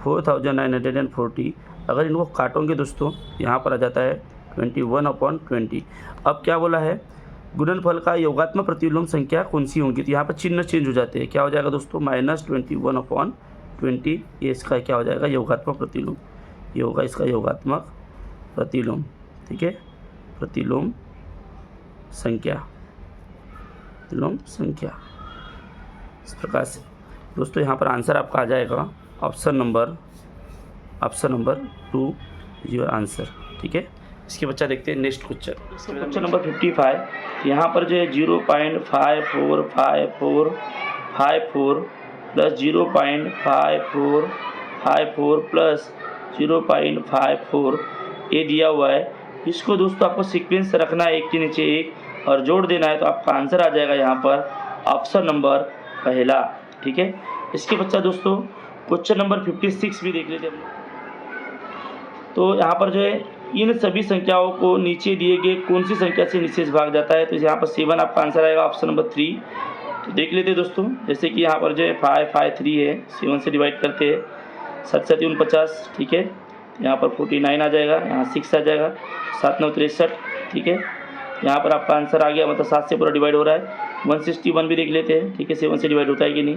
4940। अगर इनको काटोगे दोस्तों यहाँ पर आ जाता है 21/20। अब क्या बोला है, गुणनफल का योगात्मक प्रतिलोम संख्या कौन सी होंगी, तो यहाँ पर चिन्ह चेंज हो जाते हैं। क्या हो जाएगा दोस्तों -21/20, ये इसका क्या हो जाएगा योगात्मक प्रतिलोम, ये होगा इसका योगात्मक प्रतिलोम, ठीक है। प्रतिलोम संख्या, प्रतिलोम संख्या इस प्रकार से दोस्तों यहाँ पर आंसर आपका आ जाएगा ऑप्शन नंबर 2 योर आंसर, ठीक है। इसके बच्चा देखते हैं नेक्स्ट क्वेश्चन नंबर 55। यहाँ पर जो है 0.545454 प्लस 0.5454 प्लस 0.54 ये दिया हुआ है। इसको दोस्तों आपको सीक्वेंस रखना है एक के नीचे एक और जोड़ देना है, तो आपका आंसर आ जाएगा यहाँ पर ऑप्शन नंबर पहला, ठीक है। इसके बच्चा दोस्तों क्वेश्चन नंबर 56 भी देख लेते हैं हम लोग। तो यहाँ पर जो है इन सभी संख्याओं को नीचे दिए गए कौन सी संख्या से निशेष भाग जाता है, तो यहाँ पर 7 आपका आंसर आएगा ऑप्शन नंबर 3। तो देख लेते हैं दोस्तों, जैसे कि यहाँ पर जो है 553 है, 7 से डिवाइड करते हैं 7 7 49, ठीक है। यहाँ पर 49 आ जाएगा, यहाँ 6 आ जाएगा, 7 9 63, ठीक है। यहाँ पर आपका आंसर आ गया, मतलब 7 से पूरा डिवाइड हो रहा है। 161 भी देख लेते हैं, ठीक है, 7 से डिवाइड होता है कि नहीं।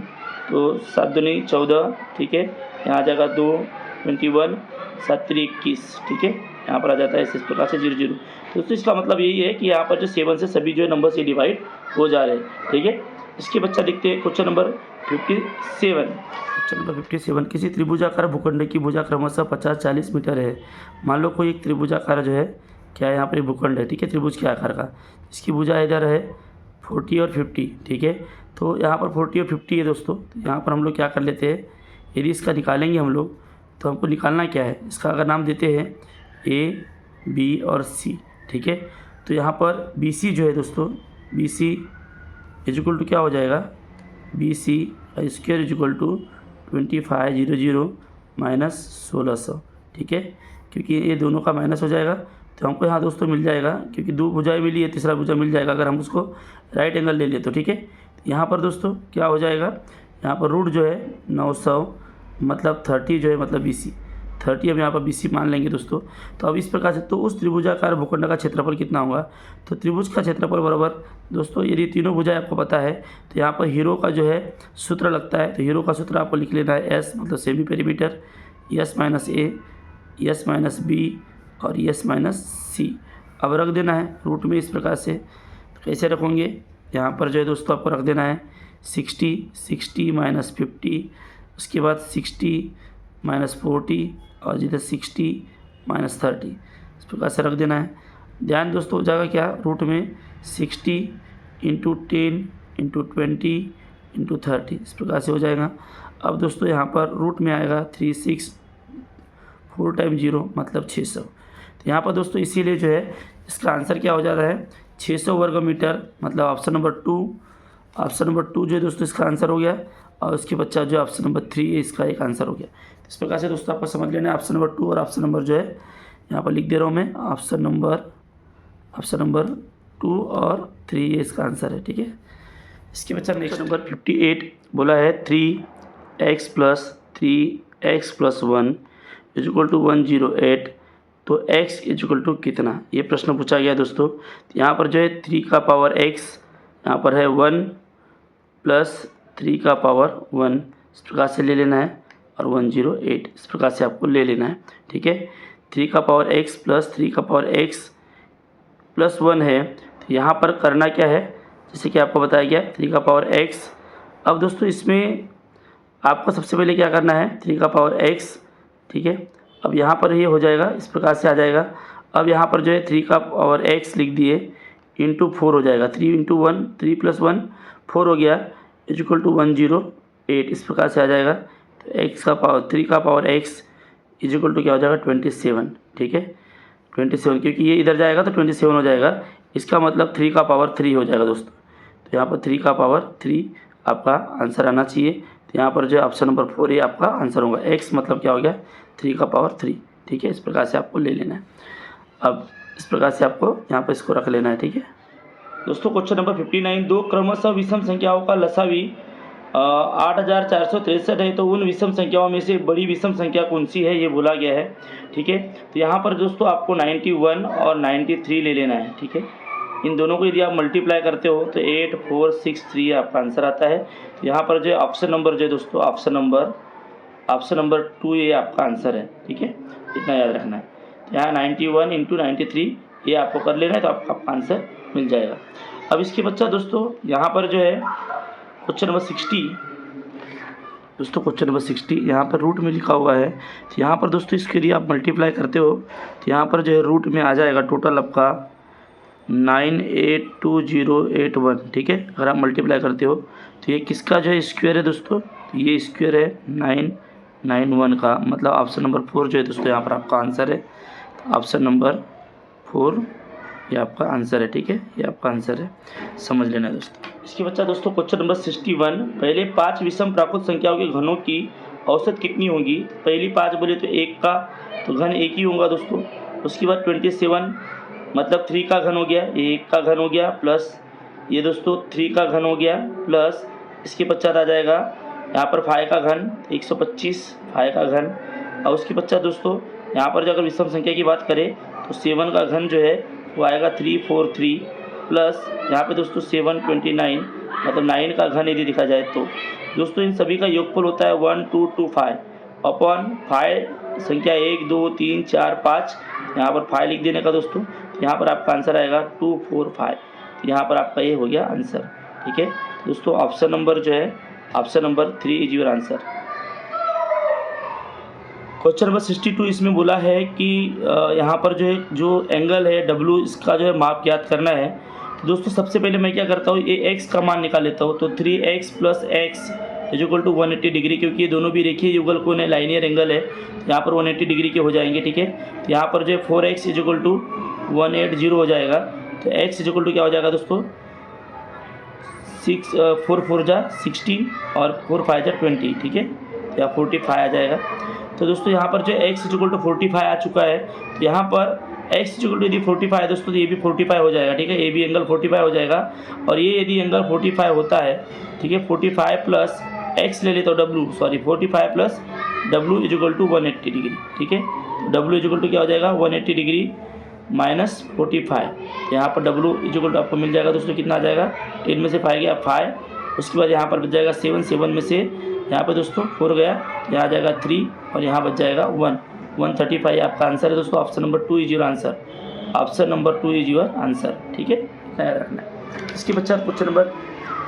तो 7 दूनी 14, ठीक है। यहाँ आ जाएगा 2 21, 7 3 21, ठीक है। यहाँ पर आ जाता है इस प्रकार से 0 0। तो दोस्तों इसका मतलब यही है कि यहाँ पर जो 7 से सभी जो है नंबर से डिवाइड हो जा रहे हैं, ठीक है। इसके बच्चा देखते हैं क्वेश्चन नंबर 57। क्वेश्चन नंबर 57, किसी त्रिभुजाकार भूखंड की भुजा क्रमशः 50-40 मीटर है। मान लो कोई एक त्रिभुजाकार जो है क्या है, यहाँ पर भूखंड है, ठीक है, त्रिभुज के आकार का। इसकी भुजा इधर है 40 और 50, ठीक है। तो यहाँ पर 40 और 50 है दोस्तों। तो यहाँ पर हम लोग क्या कर लेते हैं, यदि इसका निकालेंगे हम लोग, तो हमको निकालना क्या है, इसका अगर नाम देते हैं A, B और C, ठीक है। तो यहाँ पर BC जो है दोस्तों, BC इक्वल टू क्या हो जाएगा, BC square equal to 2500 minus 1600, ठीक है। क्योंकि ये दोनों का माइनस हो जाएगा, तो हमको यहाँ दोस्तों मिल जाएगा, क्योंकि 2 भुजाएं मिली है, तीसरा भुजा मिल जाएगा अगर हम उसको राइट एंगल ले लें तो, ठीक है। यहाँ पर दोस्तों क्या हो जाएगा, यहाँ पर रूट जो है 900 मतलब 30 जो है मतलब BC 30 हम यहाँ पर BC मान लेंगे दोस्तों। तो अब इस प्रकार से तो उस त्रिभुजाकार भूखंड का क्षेत्रफल कितना होगा, तो त्रिभुज का क्षेत्रफल बराबर दोस्तों, यदि तीनों भुजाएं आपको पता है तो यहाँ पर हीरो का जो है सूत्र लगता है। तो हीरो का सूत्र आपको लिख लेना है S मतलब semi perimeter, S - A, S - B और एस माइनस सी। अब रख देना है रूट में इस प्रकार से। तो कैसे रखोगे, यहाँ पर जो है दोस्तों आपको रख देना है 60 माइनस 50, उसके बाद 60 माइनस 40 और जिधर 60 माइनस 30, इस प्रकार से रख देना है। ध्यान दोस्तों हो जाएगा क्या, रूट में 60 इंटू 10 इंटू 20 इंटू 30, इस प्रकार से हो जाएगा। अब दोस्तों यहाँ पर रूट में आएगा 36, 4 टाइम 0 मतलब 600। तो यहाँ पर दोस्तों इसीलिए जो है इसका आंसर क्या हो जा रहा है 600 वर्ग मीटर, मतलब ऑप्शन नंबर 2। ऑप्शन नंबर 2 जो है दोस्तों इसका आंसर हो गया, और उसके बच्चा जो ऑप्शन नंबर 3 है इसका एक आंसर हो गया। तो इस प्रकार से दोस्तों आपको समझ लेना है ऑप्शन नंबर 2 और ऑप्शन नंबर जो है यहाँ पर लिख दे रहा हूँ मैं, ऑप्शन नंबर 2 और 3 ये इसका आंसर है। ठीक है, इसके बच्चा नेक्स्ट नंबर 58 बोला है 3x plus 3x plus 1 is equal to 108, तो x इज इक्वल टू कितना, ये प्रश्न पूछा गया दोस्तों। तो यहाँ पर जो है 3 का पावर x, यहाँ पर है 1 प्लस 3 का पावर 1, इस प्रकार से ले लेना है, और 108 इस प्रकार से आपको ले लेना है। ठीक है, 3 का पावर x प्लस 3 का पावर x प्लस 1 है। तो यहाँ पर करना क्या है, जैसे कि आपको बताया गया 3 का पावर x। अब दोस्तों इसमें आपको सबसे पहले क्या करना है 3 का पावर x। ठीक है, अब यहाँ पर ये हो जाएगा, इस प्रकार से आ जाएगा। अब यहाँ पर जो है 3 का पावर x लिख दिए इंटू 4 हो जाएगा, 3 इंटू 1 3 प्लस 1 4 हो गया, इज इक्वल टू 108 इस प्रकार से आ जाएगा। तो x का पावर 3 का power x is equal to क्या हो जाएगा 27। ठीक है, 27, क्योंकि ये इधर जाएगा तो 27 हो जाएगा, इसका मतलब 3 का पावर 3 हो जाएगा दोस्तों। तो यहाँ पर 3 का पावर 3 आपका आंसर आना चाहिए। तो यहाँ पर जो ऑप्शन नंबर 4 ये आपका आंसर होगा, x मतलब क्या हो गया 3 का पावर 3। ठीक है, इस प्रकार से आपको ले लेना है। अब इस प्रकार से आपको यहाँ पर इसको रख लेना है। ठीक है दोस्तों, क्वेश्चन नंबर 59, दो क्रमशः विषम संख्याओं का लसावी 8463 है, तो उन विषम संख्याओं में से बड़ी विषम संख्या कौन सी है ये बोला गया है। ठीक है, तो यहाँ पर दोस्तों आपको 91 और 93 ले लेना है। ठीक है, इन दोनों को यदि आप मल्टीप्लाई करते हो तो 8463 आपका आंसर आता है। तो यहाँ पर जो ऑप्शन नंबर जो है दोस्तों ऑप्शन नंबर 2 ये आपका आंसर है। ठीक है, इतना याद रखना है। तो यहाँ 91 इंटू 93 ये आपको कर लेना है, तो आपका आंसर मिल जाएगा। अब इसके बच्चा दोस्तों यहाँ पर जो है क्वेश्चन नंबर 60, दोस्तों क्वेश्चन नंबर 60 यहाँ पर रूट में लिखा हुआ है। तो यहाँ पर दोस्तों इसके लिए आप मल्टीप्लाई करते हो तो यहाँ पर जो है रूट में आ जाएगा टोटल आपका 98281। ठीक है, अगर आप मल्टीप्लाई करते हो तो ये किसका जो है स्क्वायर है दोस्तों, तो ये स्क्वायर है 991 का, मतलब ऑप्शन नंबर 4 जो है दोस्तों यहाँ पर आपका आंसर है। ऑप्शन नंबर 4 ये आपका आंसर है। ठीक है, ये आपका आंसर है, समझ लेना दोस्तों। इसके बच्चा दोस्तों क्वेश्चन नंबर 61, पहले 5 विषम प्राकृत संख्याओं के घनों की औसत कितनी होगी। पहली 5 बोले तो 1 का तो घन 1 ही होगा दोस्तों। उसके बाद 27 मतलब 3 का घन हो गया, ये 1 का घन हो गया, प्लस ये दोस्तों 3 का घन हो गया, प्लस इसके पश्चात आ जाएगा यहाँ पर 5 का घन 125 5 का घन। और उसके पश्चात दोस्तों यहाँ पर जो अगर विषम संख्या की बात करें तो 7 का घन जो है वो आएगा 343, प्लस यहाँ पे दोस्तों 729 मतलब 9 का घन यदि देखा जाए तो दोस्तों इन सभी का योगफल होता है 1225 अपॉन 5 संख्या 1 2 3 4 5, यहाँ पर 5 लिख देने का दोस्तों। यहाँ पर आपका आंसर आएगा 245, तो यहाँ पर आपका ये हो गया आंसर। ठीक है दोस्तों, ऑप्शन नंबर जो है option number 3 is your answer. Question number 62 इसमें बोला है कि यहाँ पर जो है जो एंगल है W इसका जो है माप ज्ञात करना है। तो दोस्तों सबसे पहले मैं क्या करता हूँ, ये x का मान निकाल लेता हूँ। तो 3x plus x is equal to 180 degree, क्योंकि ये दोनों भी रेखीय युगल कोण है, लाइनियर एंगल है, यहाँ पर 180 डिग्री के हो जाएंगे। ठीक है, तो यहाँ पर जो है 4x इज इक्वल टू 180 हो जाएगा। तो x इज इक्वल टू क्या हो जाएगा दोस्तों 4 4 जा 16 और 4 5 जा 20। ठीक है, तो यहाँ 45 आ जाएगा। तो दोस्तों यहाँ पर जो x इज इक्वल टू 45 आ चुका है। तो यहाँ पर x इज इक्वल टू यदि 45 है दोस्तों तो ये भी 45 हो जाएगा। ठीक है, ये भी एंगल 45 हो जाएगा, और ये यदि एंगल 45 होता है, ठीक है, 45 प्लस x ले लेता हूँ W, sorry 45 plus W is equal to 180 degree. ठीक है, तो W इज इक्वल टू क्या हो जाएगा 180 डिग्री माइनस 45। यहाँ पर W इज इक्वल टू आपको मिल जाएगा दोस्तों, कितना आ जाएगा 10 में से 5 गया 5, उसके बाद यहाँ पर बच जाएगा 7 में से यहाँ पे दोस्तों 4 गया, यहाँ आ जाएगा 3 और यहाँ बच जाएगा 1। 135 आपका आंसर है दोस्तों। Option number 2 is your answer. Option number 2 is your answer, ठीक है, याद रखना है। इसके पश्चात क्वेश्चन नंबर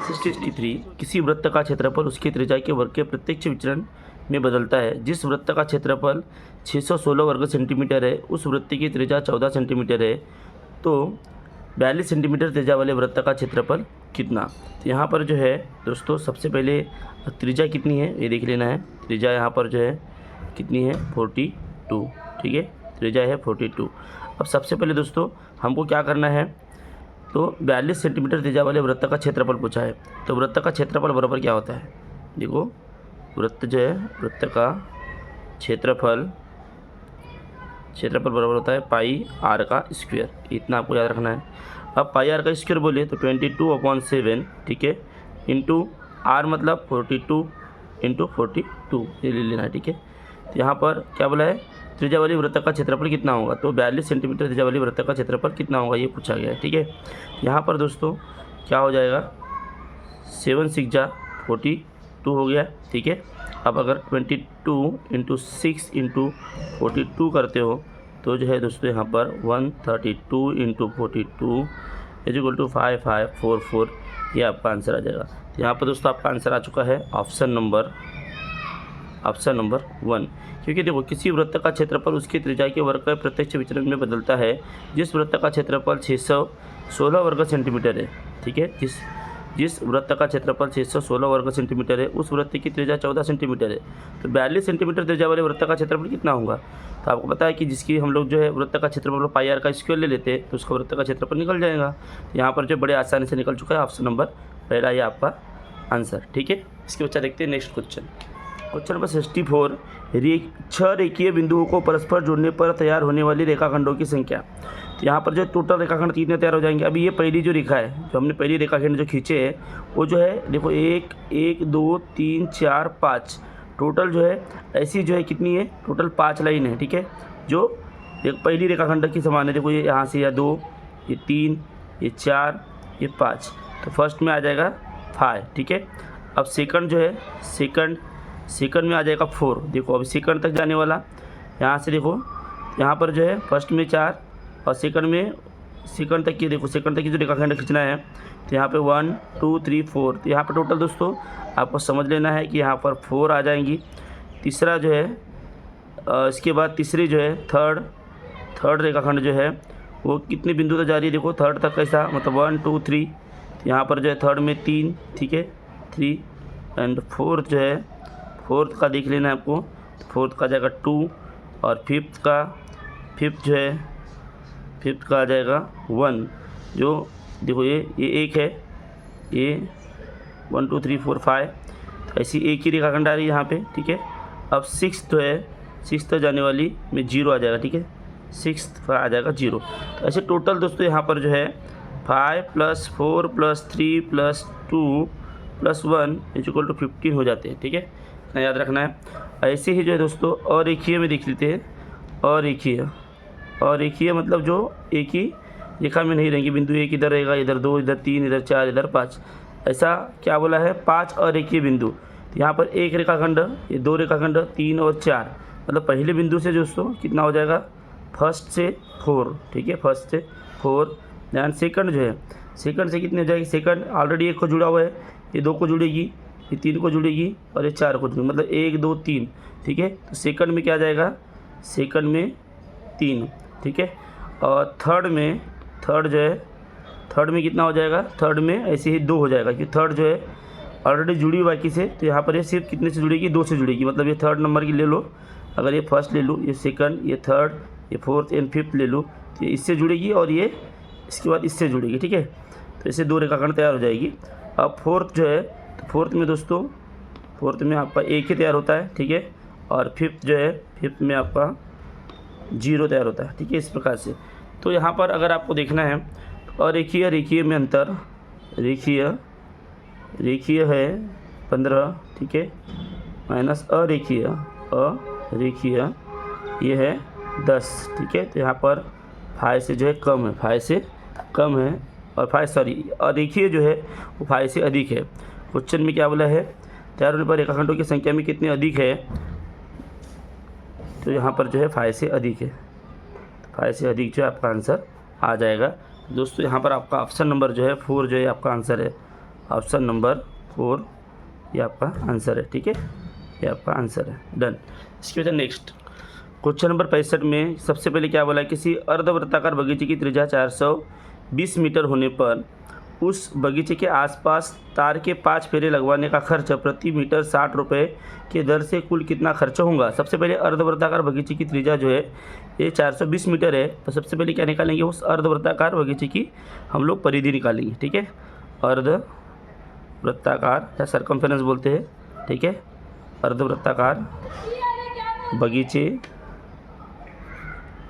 63, किसी वृत्त का क्षेत्रफल उसकी त्रिज्या के वर्ग के प्रत्यक्ष विचरण में बदलता है। जिस वृत्त का क्षेत्रफल 616 वर्ग सेंटीमीटर है उस वृत्त की त्रिज्या 14 सेंटीमीटर है, तो 42 सेंटीमीटर त्रिज्या वाले वृत्त का क्षेत्रफल कितना। तो यहाँ पर जो है दोस्तों सबसे पहले त्रिज्या कितनी है ये देख लेना है। त्रिज्या यहाँ पर जो है कितनी है 42, ठीक है, त्रिज्या है 42। अब सबसे पहले दोस्तों हमको क्या करना है, तो 42 सेंटीमीटर त्रिज्या वाले वृत्त का क्षेत्रफल पूछा है। तो वृत्त का क्षेत्रफल बराबर क्या होता है, देखो वृत्त जो है वृत्त का क्षेत्रफल बराबर होता है पाई आर का स्क्वायर, इतना आपको याद रखना है। अब पाई आर का स्क्वायर बोले तो 22/7, ठीक है, इंटू आर मतलब 42 इंटू 42 ये ले लेना है, ठीक है। तो यहाँ पर क्या बोला है, त्रिज्या वाली वृत्त का क्षेत्रफल कितना होगा, तो 42 सेंटीमीटर त्रिज्या वाली वृत्त का क्षेत्रफल कितना होगा ये पूछा गया है, ठीक है। यहाँ पर दोस्तों क्या हो जाएगा 7 6 जा 42 हो गया, ठीक है। अब अगर 22 इंटू 6 इंटू 42 करते हो तो जो है दोस्तों यहाँ पर 132 इंटू 42 इज इक्वल टू 5544, ये आपका आंसर आ जाएगा। तो यहाँ पर दोस्तों आपका आंसर आ चुका है ऑप्शन नंबर 1, क्योंकि देखो किसी वृत्त का क्षेत्रफल उसकी त्रिज्या के वर्ग के प्रत्यक्ष विचरण में बदलता है। जिस वृत्त का क्षेत्रफल 616 वर्ग सेंटीमीटर है, ठीक है, जिस वृत्त का क्षेत्रफल 616 वर्ग सेंटीमीटर है उस वृत्त की त्रिज्या 14 सेंटीमीटर है, तो 42 सेंटीमीटर त्रिज्या वाले वृत्त का क्षेत्रफल कितना होगा। तो आपको पता है कि जिसकी हम लोग जो है वृत्त का क्षेत्रफल पाई आर का स्क्वायर ले लेते हैं तो उसका वृत्त का क्षेत्रफल निकल जाएगा। यहाँ पर जो बड़े आसानी से निकल चुका है ऑप्शन नंबर पहला ये आपका आंसर, ठीक है। इसके बच्चा देखते हैं नेक्स्ट क्वेश्चन नंबर 64, 6 रेखीय बिंदुओं को परस्पर जोड़ने पर तैयार होने वाली रेखाखंडों की संख्या। तो यहाँ पर जो टोटल रेखाखंड कितने तैयार हो जाएंगे। अभी ये पहली जो रेखा है, जो हमने पहली रेखाखंड जो खींचे है वो जो है देखो 1 2 3 4 5 टोटल जो है ऐसी जो है कितनी है, टोटल 5 लाइन है, ठीक है, जो पहली रेखाखंड की समान है। देखो ये यहाँ से 2 ये 3 ये 4 ये 5, तो फर्स्ट में आ जाएगा 5, ठीक है। अब सेकंड जो है सेकंड में आ जाएगा 4। देखो अभी सेकंड तक जाने वाला, यहाँ से देखो यहाँ पर जो है फर्स्ट में 4 और सेकंड तक की, देखो सेकंड तक की जो रेखाखंड खींचना है तो यहाँ पे 1 2 3 4, तो यहाँ पर टोटल दोस्तों आपको समझ लेना है कि यहाँ पर 4 आ जाएंगी। तीसरा जो है इसके बाद तीसरी जो है थर्ड रेखाखंड जो है वो कितने बिंदु तक जा रही है, देखो थर्ड तक कैसा मतलब 1 2 3, यहाँ पर जो है थर्ड में 3, ठीक है 3 एंड फोर्थ जो है फोर्थ का देख लेना है आपको, तो फोर्थ का आ जाएगा 2 और फिफ्थ जो है फिफ्थ का आ जाएगा 1। जो देखो ये 1 है, ये 1 2 3 4 5 ऐसी एक ही रेखाखंड आ रही है यहाँ पे, ठीक है। अब सिक्स्थ जो है सिक्स्थ जाने वाली में 0 आ जाएगा, ठीक है, सिक्स्थ का आ जाएगा 0। तो ऐसे टोटल दोस्तों यहाँ पर जो है 5 + 4 + 3 + 2 + 1 इक्वल टू 15 हो जाते हैं, ठीक है, इतना याद रखना है। ऐसे ही जो है दोस्तों और रेखीय में देख लेते हैं, और रेखीय मतलब जो एक ही रेखा में नहीं रहेंगे, बिंदु एक इधर रहेगा, इधर 2 इधर 3 इधर 4 इधर 5, ऐसा क्या बोला है 5 अरेखीय बिंदु। तो यहाँ पर एक रेखाखंड, ये 2 रेखाखंड 3 और 4, मतलब पहले बिंदु से दोस्तों कितना हो जाएगा फर्स्ट से 4, ठीक है, फर्स्ट से 4। ध्यान सेकंड जो है सेकंड से कितनी हो जाएगी, सेकंड ऑलरेडी 1 को जुड़ा हुआ है, ये 2 को जुड़ेगी, ये 3 को जुड़ेगी और ये 4 को जुड़ेगी, मतलब 1 2 3, ठीक है। तो सेकंड में क्या आ जाएगा, सेकंड में 3, ठीक है। और थर्ड में कितना हो जाएगा, थर्ड में ऐसे ही 2 हो जाएगा, क्योंकि थर्ड जो है ऑलरेडी जुड़ी बाकी से, तो यहाँ पर ये सिर्फ कितने से जुड़ेगी 2 से जुड़ेगी, मतलब ये थर्ड नंबर की ले लो, अगर ये फर्स्ट ले लूँ, ये सेकंड, ये थर्ड, ये फोर्थ एंड फिफ्थ ले लूँ, तो ये इससे जुड़ेगी और ये इसके बाद इससे जुड़ेगी, ठीक है। तो इससे 2 रेखाखंड तैयार हो जाएगी। अब फोर्थ जो है, तो फोर्थ में दोस्तों फोर्थ में आपका 1 ही तैयार होता है, ठीक है, और फिफ्थ जो है फिफ्थ में आपका 0 तैयार होता है, ठीक है, इस प्रकार से। तो यहाँ पर अगर आपको देखना है तो रेखीय में अंतर, रेखीय है 15, ठीक है, माइनस अरेखीय ये है 10, ठीक है। तो यहाँ पर 5 से जो है कम है, 5 से कम है, और 5 सॉरी अरेखीय जो है वो 5 से अधिक है। क्वेश्चन में क्या बोला है, तैयार होने पर रेखाखंडों की संख्या में कितने अधिक है, तो यहाँ पर जो है 5 से अधिक है, 5 से अधिक जो है आपका आंसर आ जाएगा। दोस्तों यहाँ पर आपका ऑप्शन नंबर जो है 4 जो है आपका आंसर है, ऑप्शन नंबर 4 ये आपका आंसर है। ठीक है, ये आपका आंसर है, डन। इसकी वजह नेक्स्ट क्वेश्चन नंबर 65 में सबसे पहले क्या बोला है, किसी अर्धवृत्ताकार बगीचे की त्रिज्या 420 मीटर होने पर उस बगीचे के आसपास तार के 5 फेरे लगवाने का खर्च प्रति मीटर 60 रुपये के दर से कुल कितना खर्च होगा। सबसे पहले अर्धवृत्ताकार बगीचे की त्रिज्या जो है ये 420 मीटर है, तो सबसे पहले क्या निकालेंगे, उस अर्धवृत्ताकार बगीचे की हम लोग परिधि निकालेंगे। ठीक है, अर्धवृत्ताकार या सर्कमफेरेंस बोलते हैं। ठीक है, अर्धवृत्ताकार बगीचे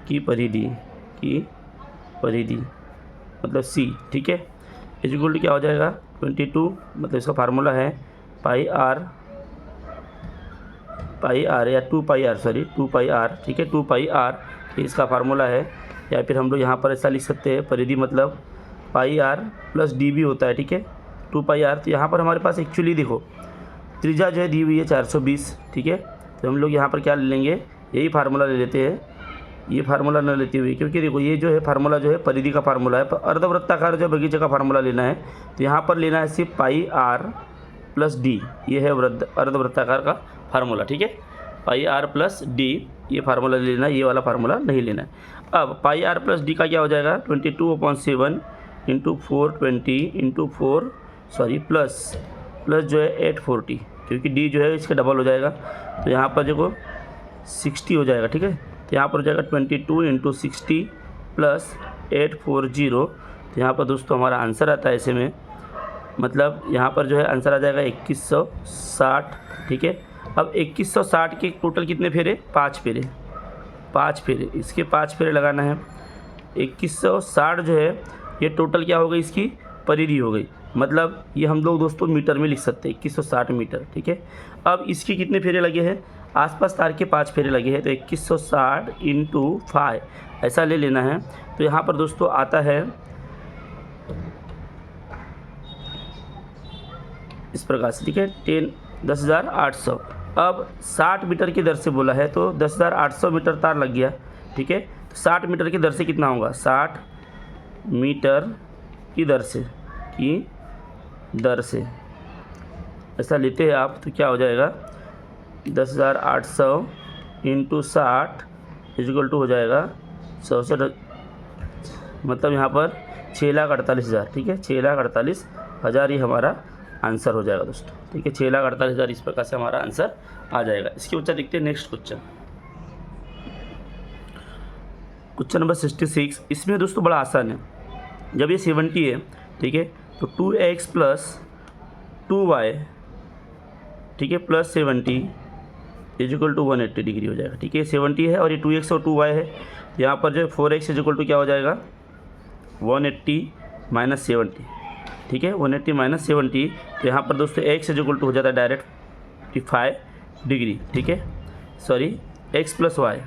की परिधि मतलब सी। ठीक है, इक्वल टू क्या हो जाएगा 22, मतलब इसका फार्मूला है पाई आर या 2 पाई आर, सॉरी 2 पाई आर। ठीक है, 2 पाई आर इसका फार्मूला है, या फिर हम लोग यहाँ पर ऐसा लिख सकते हैं, परिधि मतलब पाई आर प्लस डी भी होता है। ठीक है, 2 पाई आर। तो यहाँ पर हमारे पास एक्चुअली देखो त्रिज्या जो है दी हुई है 420। ठीक है, तो हम लोग यहाँ पर क्या ले लेंगे, यही फार्मूला ले लेते हैं, ये फार्मूला न लेते हुए, क्योंकि देखो ये जो है फार्मूला जो है परिधि का फार्मूला है। अर्धवृत्ताकार जो बगीचे का फार्मूला लेना है तो यहाँ पर लेना है सिर्फ पाई आर प्लस डी, ये है अर्धवृत्ताकार का फार्मूला। ठीक है, पाई आर प्लस डी ये फार्मूला लेना है, ये वाला फार्मूला नहीं लेना है। अब पाई आर प्लस डी का क्या हो जाएगा 22/7 इंटू 420 इंटू 4 सॉरी प्लस जो है 840, क्योंकि डी जो है इसका डबल हो जाएगा, तो यहाँ पर देखो 60 हो जाएगा। ठीक है, तो यहाँ पर हो जाएगा 22 इंटू 60 प्लस 840। तो यहाँ पर दोस्तों हमारा आंसर आता है ऐसे में, मतलब यहाँ पर जो है आंसर आ जाएगा 2160। ठीक है, अब 2160 के टोटल कितने फेरे, 5 फेरे, इसके 5 फेरे लगाना है। 2160 जो है ये टोटल क्या हो गई, इसकी परिधि हो गई, मतलब ये हम लोग दोस्तों मीटर में लिख सकते हैं 2160 मीटर। ठीक है, अब इसके कितने फेरे लगे हैं, आसपास तार के 5 फेरे लगे हैं, तो 2160 इंटू 5 ऐसा ले लेना है। तो यहाँ पर दोस्तों आता है इस प्रकार से। ठीक है, 10,800। अब 60 मीटर की दर से बोला है तो 10,800 मीटर तार लग गया। ठीक है, तो 60 मीटर की दर से कितना होगा, 60 मीटर की दर से ऐसा लेते हैं आप, तो क्या हो जाएगा 10,800 इंटू 60 इक्वल टू हो जाएगा 100 से, मतलब यहाँ पर 6,48,000। ठीक है, 6,48,000 ये हमारा आंसर हो जाएगा दोस्तों। ठीक है, 6,48,000 इस प्रकार से हमारा आंसर आ जाएगा। इसके ऊपर देखते हैं नेक्स्ट क्वेश्चन नंबर 66। इसमें दोस्तों बड़ा आसान है, जब ये 70 है, ठीक है, तो 2x प्लस 2y, ठीक है, प्लस 70 इक्वल टू 180 डिग्री हो जाएगा। ठीक है, 70 है और ये 2x और 2y है, यहाँ पर जो है 4x इक्वल टू क्या हो जाएगा 180 माइनस 70। ठीक है, 180 माइनस 70, तो यहाँ पर दोस्तों x इक्वल टू हो जाता है डायरेक्ट 55 डिग्री। ठीक है, सॉरी x प्लस y,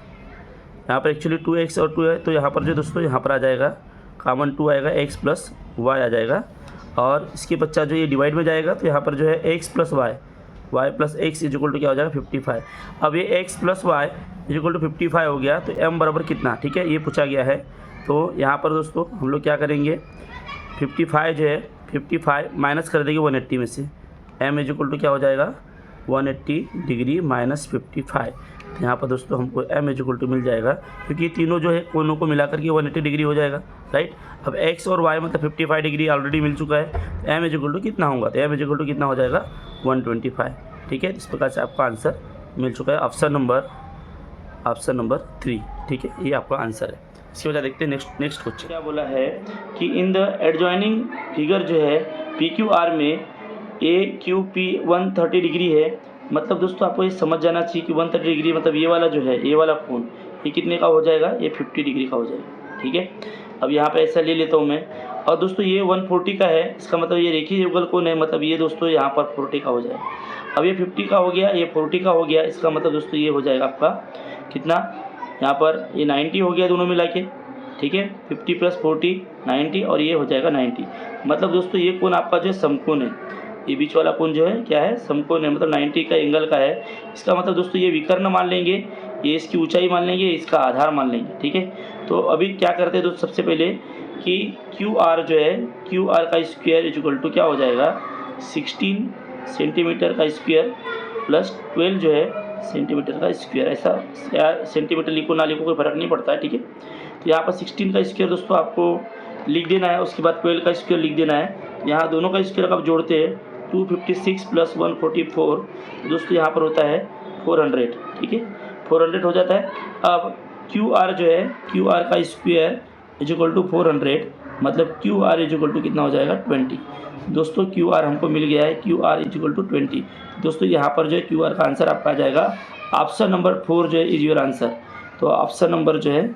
यहाँ पर एक्चुअली 2x और 2 है, तो यहाँ पर जो दोस्तों यहाँ पर आ जाएगा कॉमन 2 आएगा, x प्लस y आ जाएगा, और इसके बच्चा जो ये डिवाइड में जाएगा तो यहाँ पर जो है x plus y plus x equal to क्या हो जाएगा 55। अब ये x plus y equal to 55 हो गया, तो m बराबर कितना, ठीक है, ये पूछा गया है। तो यहाँ पर दोस्तों हम लोग क्या करेंगे, 55 जो है 55 माइनस कर देंगे 180 में से, m इक्वल टू क्या हो जाएगा 180 डिग्री माइनस 55। तो यहाँ पर दोस्तों हमको m इक्वल टू मिल जाएगा, क्योंकि तीनों जो है कोनों को मिलाकर के 180 डिग्री हो जाएगा, राइट। अब x और y मतलब 55 डिग्री ऑलरेडी मिल चुका है, m इक्वल टू कितना होगा, तो m इक्वल टू कितना हो जाएगा 125। ठीक है, इस प्रकार से आपका आंसर मिल चुका है, ऑप्शन नंबर 3। ठीक है, ये आपका आंसर है। इसकी वजह देखते हैं नेक्स्ट क्वेश्चन क्या बोला है कि इन द एडजॉइनिंग फिगर जो है PQR में AQP 130 डिग्री है। मतलब दोस्तों आपको ये समझ जाना चाहिए कि 130 डिग्री मतलब ये वाला जो है, ये वाला कोण ये कितने का हो जाएगा, ये 50 डिग्री का हो जाएगा। ठीक है, अब यहाँ पे ऐसा ले लेता हूँ मैं, और दोस्तों ये 140 का है, इसका मतलब ये रेखीय युगल कोण है, मतलब ये दोस्तों यहाँ पर 40 का हो जाएगा। अब ये 50 का हो गया, ये 40 का हो गया, इसका मतलब दोस्तों ये हो जाएगा आपका कितना, यहाँ पर ये 90 हो गया दोनों मिला के। ठीक है, 50 प्लस 40 90, और ये हो जाएगा 90। मतलब दोस्तों ये कोण आपका जो है समकोण है, ये बीच वाला कोण जो है क्या है, समकोण है, मतलब 90 का एंगल का है। इसका मतलब दोस्तों ये विकर्ण मान लेंगे, ये इसकी ऊंचाई मान लेंगे, इसका आधार मान लेंगे, ठीक है। तो अभी क्या करते हैं दोस्तों, सबसे पहले कि क्यू आर जो है, क्यू आर का स्क्वायर इक्वल टू क्या हो जाएगा, 16 सेंटीमीटर का स्क्वायर प्लस 12 जो है सेंटीमीटर का स्क्वायर। ऐसा या सेंटीमीटर लिखो ना लिखो कोई फ़र्क नहीं पड़ता है, ठीक है। तो यहाँ पर 16 का स्क्वायर दोस्तों आपको लिख देना है, उसके बाद 12 का स्क्वायर लिख देना है। यहाँ दोनों का स्क्वायर आप जोड़ते हैं 256 प्लस 144, दोस्तों यहाँ पर होता है 400, ठीक है, 400 हो जाता है। अब क्यू आर जो है, क्यू आर का स्क्वायर इक्वल टू 400, मतलब क्यू आर इक्वल टू कितना हो जाएगा 20। दोस्तों क्यू आर हमको मिल गया है, क्यू आर इक्वल टू 20। दोस्तों यहाँ पर जो है क्यू आर का आंसर आपका आ जाएगा ऑप्शन नंबर 4 जो है इज योर आंसर। तो ऑप्शन नंबर जो है,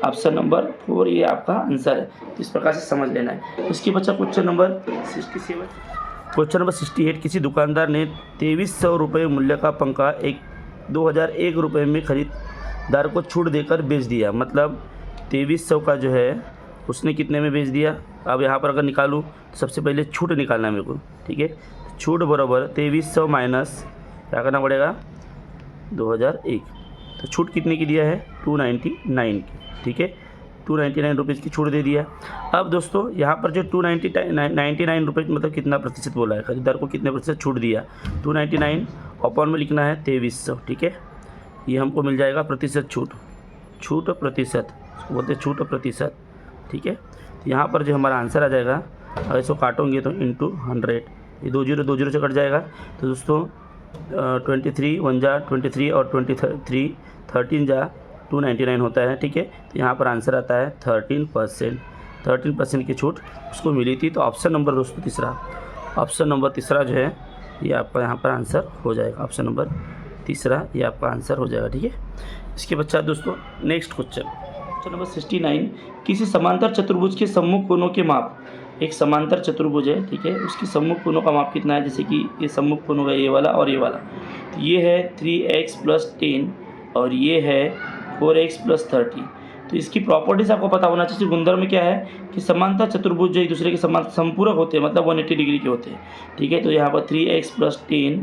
ऑप्शन नंबर 4 ये आपका आंसर है। इस प्रकार से समझ लेना है। इसके बच्चा क्वेश्चन नंबर 67, क्वेश्चन नंबर 68, किसी दुकानदार ने 2300 रुपये मूल्य का पंखा 2001 रुपये में खरीदार को छूट देकर बेच दिया। मतलब 2300 का जो है उसने कितने में बेच दिया। अब यहाँ पर अगर निकालूँ तो सबसे पहले छूट निकालना है मेरे को, ठीक है। छूट बराबर 2300 माइनस क्या करना पड़ेगा 2001। तो छूट कितने की दिया है 299 की, ठीक है, 299 रुपीज़ की छूट दे दिया। अब दोस्तों यहाँ पर जो 299 रुपये मतलब कितना प्रतिशत बोला है, खरीदार को कितने प्रतिशत छूट दिया, 299 अपॉन में लिखना है 2300, ठीक है। ये हमको मिल जाएगा प्रतिशत छूट, छूट प्रतिशत बोलते हैं, छूट प्रतिशत, ठीक है। यहाँ पर जो हमारा आंसर आ जाएगा, अगर इसको काटोगे तो इंटू 100, ये 20 से कट जाएगा। तो दोस्तों 23 1 जा 23 और 23 13 जा 299 होता है, ठीक है। तो यहाँ पर आंसर आता है 13% की छूट उसको मिली थी। तो ऑप्शन नंबर दोस्तों तीसरा, ऑप्शन नंबर तीसरा जो है ये आपका यहाँ पर आंसर हो जाएगा। ऑप्शन नंबर तीसरा ये आपका आंसर हो जाएगा, ठीक है। इसके पश्चात दोस्तों नेक्स्ट क्वेश्चन नंबर 69, किसी समांतर चतुर्भुज के सम्मुख कोणों के माप, एक समांतर चतुर्भुज है, ठीक है, उसके सम्मुख कोणों का माप कितना है। जैसे कि ये सम्मुख कोण होगा ये वाला और ये वाला, तो ये है 3x + 10 और ये है 4x + 30। तो इसकी प्रॉपर्टीज़ आपको पता होना चाहिए। गुणधर्म में क्या है कि समांतर चतुर्भुज जो एक दूसरे के समांतर संपूरक होते हैं, मतलब 180 डिग्री के होते हैं, ठीक है। तो यहाँ पर 3x + 10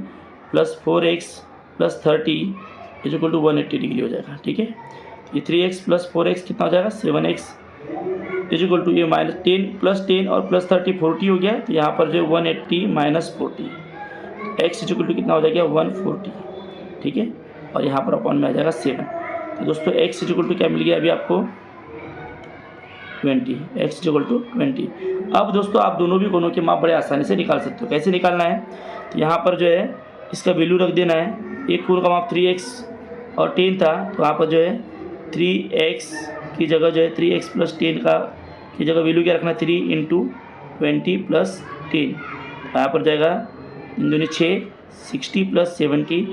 + 4x + 30 = 180 डिग्री हो जाएगा, ठीक है। ये 3x + 4x कितना हो जाएगा 7x = ये -10 + 10 और + 30 40 हो गया। तो यहाँ पर जो 180 - 40 x = कितना हो जाएगा 140, ठीक है। और यहाँ पर अपॉन में आ जाएगा 7। तो दोस्तों x = क्या मिल गया अभी आपको 20, x = 20। अब दोस्तों आप दोनों भी कोणों के माप बड़े आसानी से निकाल सकते हो। कैसे निकालना है, तो यहाँ पर जो है इसका वैल्यू रख देना है। एक कोण का माप 3x और 10 था, तो यहाँ पर जो है 3x की जगह जो है 3x + 10 का की जगह वैल्यू क्या रखना है 3 × 20 + 10। यहाँ पर जाएगा 2 6 60 + 70,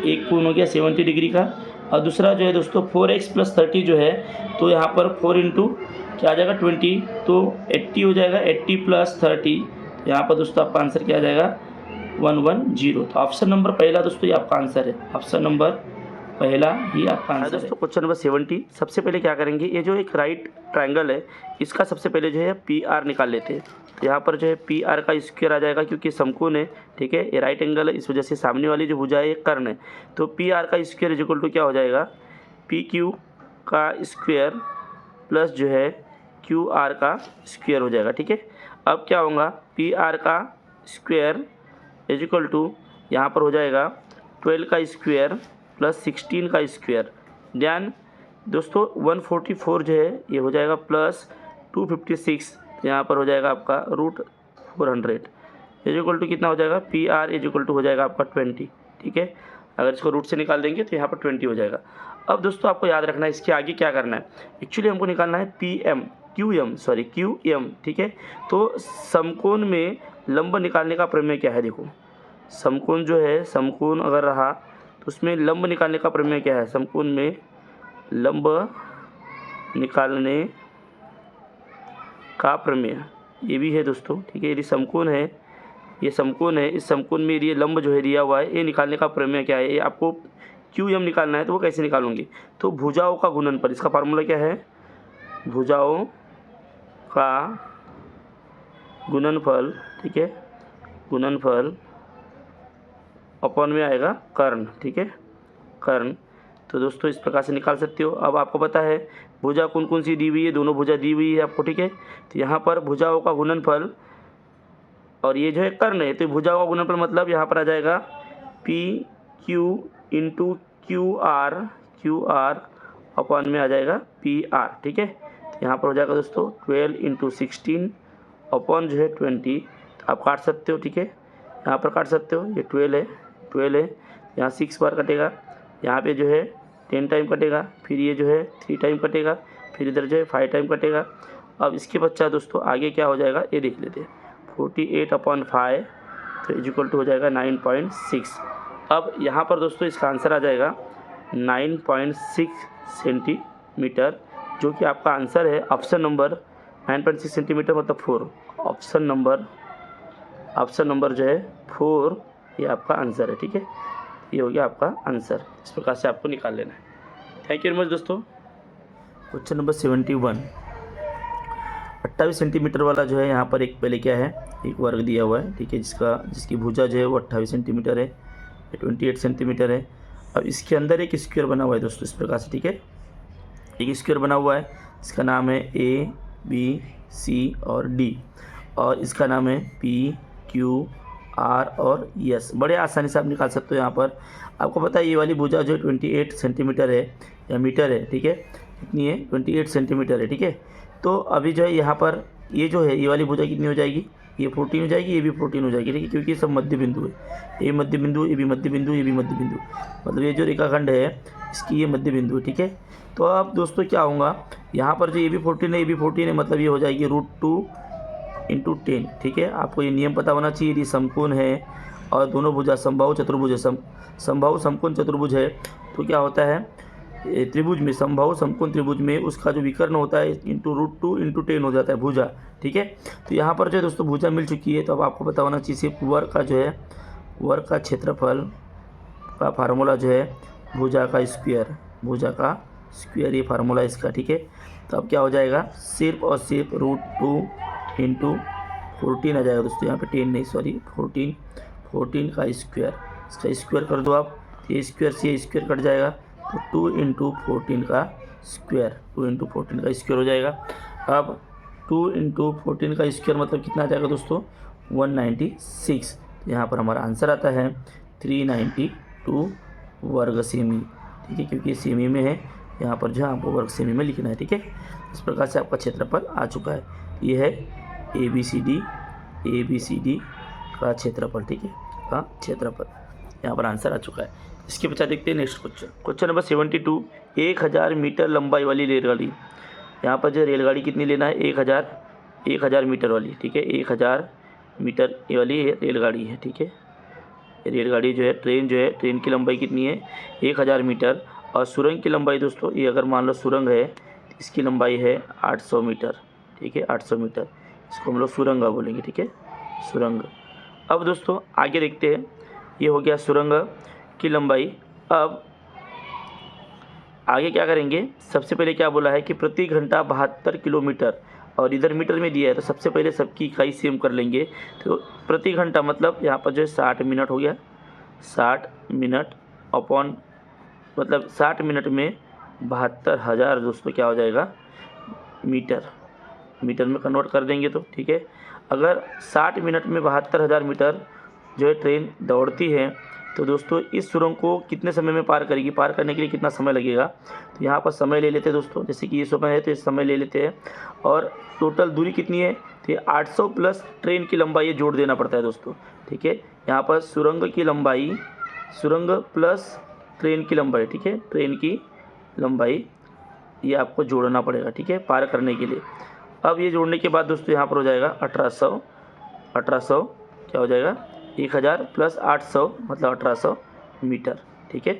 एक कोण हो गया 70 डिग्री का। और दूसरा जो है दोस्तों 4x + 30 जो है, तो यहाँ पर 4 × क्या आ जाएगा 20, तो 80 हो जाएगा। 80 + 30, यहाँ पर दोस्तों आपका आंसर क्या आ जाएगा 110। तो ऑप्शन नंबर पहला दोस्तों ये आपका आंसर है, ऑप्शन नंबर पहला ही आपका आंसर है। दोस्तों क्वेश्चन नंबर 70, सबसे पहले क्या करेंगे, ये जो एक राइट ट्रायंगल है इसका सबसे पहले जो है PR निकाल लेते हैं। तो यहाँ पर जो है PR का स्क्वायर आ जाएगा, क्योंकि समकोण है, ठीक है, ये राइट एंगल है, इस वजह से सामने वाली जो भुजा है ये कर्ण है। तो PR का स्क्वायर = क्या हो जाएगा PQ का स्क्वायर प्लस जो है QR का स्क्वायर हो जाएगा, ठीक है। अब क्या होगा PR का स्क्वायर = यहाँ पर हो जाएगा 12 का स्क्वायर प्लस 16 का स्क्वायर। ध्यान दोस्तों 144 जो है ये हो जाएगा प्लस 256, यहाँ पर हो जाएगा आपका √400 = कितना हो जाएगा PR = हो जाएगा आपका 20, ठीक है। अगर इसको रूट से निकाल देंगे तो यहाँ पर 20 हो जाएगा। अब दोस्तों आपको याद रखना है इसके आगे क्या करना है। एक्चुअली हमको निकालना है QM, ठीक है। तो समकोण में लंब निकालने का प्रमेय क्या है, देखो समकोण जो है, समकोण अगर रहा तो उसमें लंब निकालने का प्रमेय क्या है, समकोण में लंब निकालने का प्रमेय ये भी है दोस्तों, ठीक है। यदि समकोण है, ये समकोण है, इस समकोण में यदि लंब जो है दिया हुआ है, ये निकालने का प्रमेय क्या है, ये आपको QM निकालना है। तो वो कैसे निकालूंगी, तो भुजाओं का गुणनफल, इसका फार्मूला क्या है, भुजाओं का गुणनफल, ठीक है, गुणनफल अपॉन में आएगा कर्ण, ठीक है, कर्ण। तो दोस्तों इस प्रकार से निकाल सकते हो। अब आपको पता है भुजा कौन कौन सी दी हुई है, दोनों भुजा दी हुई है आपको, ठीक है। तो यहाँ पर भुजाओं का गुणनफल और ये जो है कर्ण है, तो भुजाओं का गुणनफल मतलब यहाँ पर आ जाएगा P Q into Q R upon में आ जाएगा पी आर, ठीक है। तो यहाँ पर हो जाएगा दोस्तों 12 इंटू 16 अपॉन जो है 20, तो आप काट सकते हो, ठीक है। यहाँ पर काट सकते हो, ये 12 है, यहाँ 6 बार कटेगा, यहाँ पे जो है 10 टाइम कटेगा, फिर ये जो है 3 टाइम कटेगा, फिर इधर जो है 5 टाइम कटेगा। अब इसके पश्चात दोस्तों आगे क्या हो जाएगा ये देख लेते हैं। 48 अपॉन 5 तो इक्वल टू हो जाएगा 9.6। अब यहाँ पर दोस्तों इसका आंसर आ जाएगा 9.6 सेंटीमीटर, जो कि आपका आंसर है ऑप्शन नंबर 9.6 सेंटीमीटर मतलब 4। ऑप्शन नंबर जो है 4 ये आपका आंसर है, ठीक है। ये हो गया आपका आंसर, इस प्रकार से आपको निकाल लेना है। थैंक यू वेरी मच दोस्तों। क्वेश्चन नंबर 71, 28 सेंटीमीटर वाला जो है यहाँ पर एक पहले क्या है, एक वर्ग दिया हुआ है, ठीक है, जिसकी भुजा जो है वो 28 सेंटीमीटर है, 28 सेंटीमीटर है। अब इसके अंदर एक स्क्वायर बना हुआ है दोस्तों, इस प्रकार से, ठीक है। एक स्क्वायर बना हुआ है, इसका नाम है ए बी सी और डी, और इसका नाम है पी क्यू आर और यस। बड़े आसानी से आप निकाल सकते हो। यहाँ पर आपको पता है ये वाली भुजा जो 28 सेंटीमीटर है या मीटर है, ठीक है, कितनी है 28 सेंटीमीटर है, ठीक है। तो अभी जो है यहाँ पर ये जो है ये वाली भुजा कितनी हो जाएगी, ये 14 हो जाएगी, ये भी 14 हो जाएगी, ठीक है, क्योंकि ये सब मध्य बिंदु है। ये मध्य बिंदु, ये भी मध्य बिंदु, ये भी मध्य बिंदु, मतलब ये जो रेखाखंड है इसकी ये मध्य बिंदु है, ठीक है। तो अब दोस्तों क्या होगा, यहाँ पर जो ये भी 14 है, ये भी 14 है, मतलब ये हो जाएगी √2 इंटू 10, ठीक है। आपको ये नियम पता होना चाहिए। यदि समकोण है और दोनों भुजा समबाहु चतुर्भुज है, समबाहु समकोण चतुर्भुज है, तो क्या होता है त्रिभुज में, समबाहु समकोण त्रिभुज में उसका जो विकर्ण होता है इंटू √2 इंटू 10 हो जाता है भुजा, ठीक है। तो यहाँ पर जो है दोस्तों भुजा मिल चुकी है, तो अब आपको पता होना चाहिए सिर्फ वर्ग का जो है, वर्ग का क्षेत्रफल का फार्मूला जो है भुजा का स्क्वायर, ये फार्मूला इसका, ठीक है। तो अब क्या हो जाएगा, सिर्फ और सिर्फ √2 इंटू 14 आ जाएगा दोस्तों, यहाँ पे 10 नहीं, सॉरी 14 का स्क्वायर, इसका स्क्वायर कर दो आप, ये स्क्वायर से ये स्क्वायर कट जाएगा, तो 2 इंटू 14 का स्क्वायर, 2 इंटू 14 का स्क्वायर हो जाएगा। अब 2 इंटू 14 का स्क्वायर मतलब कितना आ जाएगा दोस्तों 196। यहाँ पर हमारा आंसर आता है 392 वर्ग सेमी, ठीक है, क्योंकि सेमी में है, यहाँ पर जो है आपको वर्ग सेमी में लिखना है, ठीक है। इस प्रकार से आपका क्षेत्रफल आ चुका है। ये है ए बी सी डी का क्षेत्रफल, ठीक है, का क्षेत्रफल, यहाँ पर आंसर आ चुका है। इसके पश्चात देखते हैं नेक्स्ट क्वेश्चन नंबर 72, 1000 मीटर लंबाई वाली रेलगाड़ी। यहाँ पर जो रेलगाड़ी कितनी लेना है, 1000 मीटर वाली, ठीक है, 1000 मीटर ये वाली रेलगाड़ी है, ठीक है। रेलगाड़ी जो है, ट्रेन की लंबाई कितनी है 1000 मीटर, और सुरंग की लंबाई दोस्तों, ये अगर मान लो सुरंग है तो इसकी लंबाई है 800 मीटर, ठीक है, 800 मीटर, इसको हम लोग सुरंग बोलेंगे, ठीक है, सुरंग। अब दोस्तों आगे देखते हैं, ये हो गया सुरंग की लंबाई। अब आगे क्या करेंगे, सबसे पहले क्या बोला है कि प्रति घंटा 72 किलोमीटर, और इधर मीटर में दिया है, तो सबसे पहले सबकी इकाई सेम कर लेंगे। तो प्रति घंटा मतलब यहाँ पर जो है 60 मिनट हो गया, 60 मिनट अपॉन, मतलब 60 मिनट में 72,000 दोस्तों क्या हो जाएगा मीटर में कन्वर्ट कर देंगे तो, ठीक है। अगर 60 मिनट में 72,000 मीटर जो है ट्रेन दौड़ती है, तो दोस्तों इस सुरंग को कितने समय में पार करेगी, पार करने के लिए कितना समय लगेगा, तो यहाँ पर समय ले लेते हैं दोस्तों, जैसे कि ये समय है तो इस समय ले लेते हैं, और टोटल दूरी कितनी है, तो ये 800 प्लस ट्रेन की लंबाई ये जोड़ देना पड़ता है दोस्तों, ठीक है। यहाँ पर सुरंग की लंबाई, सुरंग प्लस ट्रेन की लंबाई, ठीक है, ट्रेन की लंबाई ये आपको जोड़ना पड़ेगा, ठीक है, पार करने के लिए। अब ये जोड़ने के बाद दोस्तों यहाँ पर हो जाएगा 1800 क्या हो जाएगा 1000 प्लस 800 मतलब 1800 मीटर, ठीक है,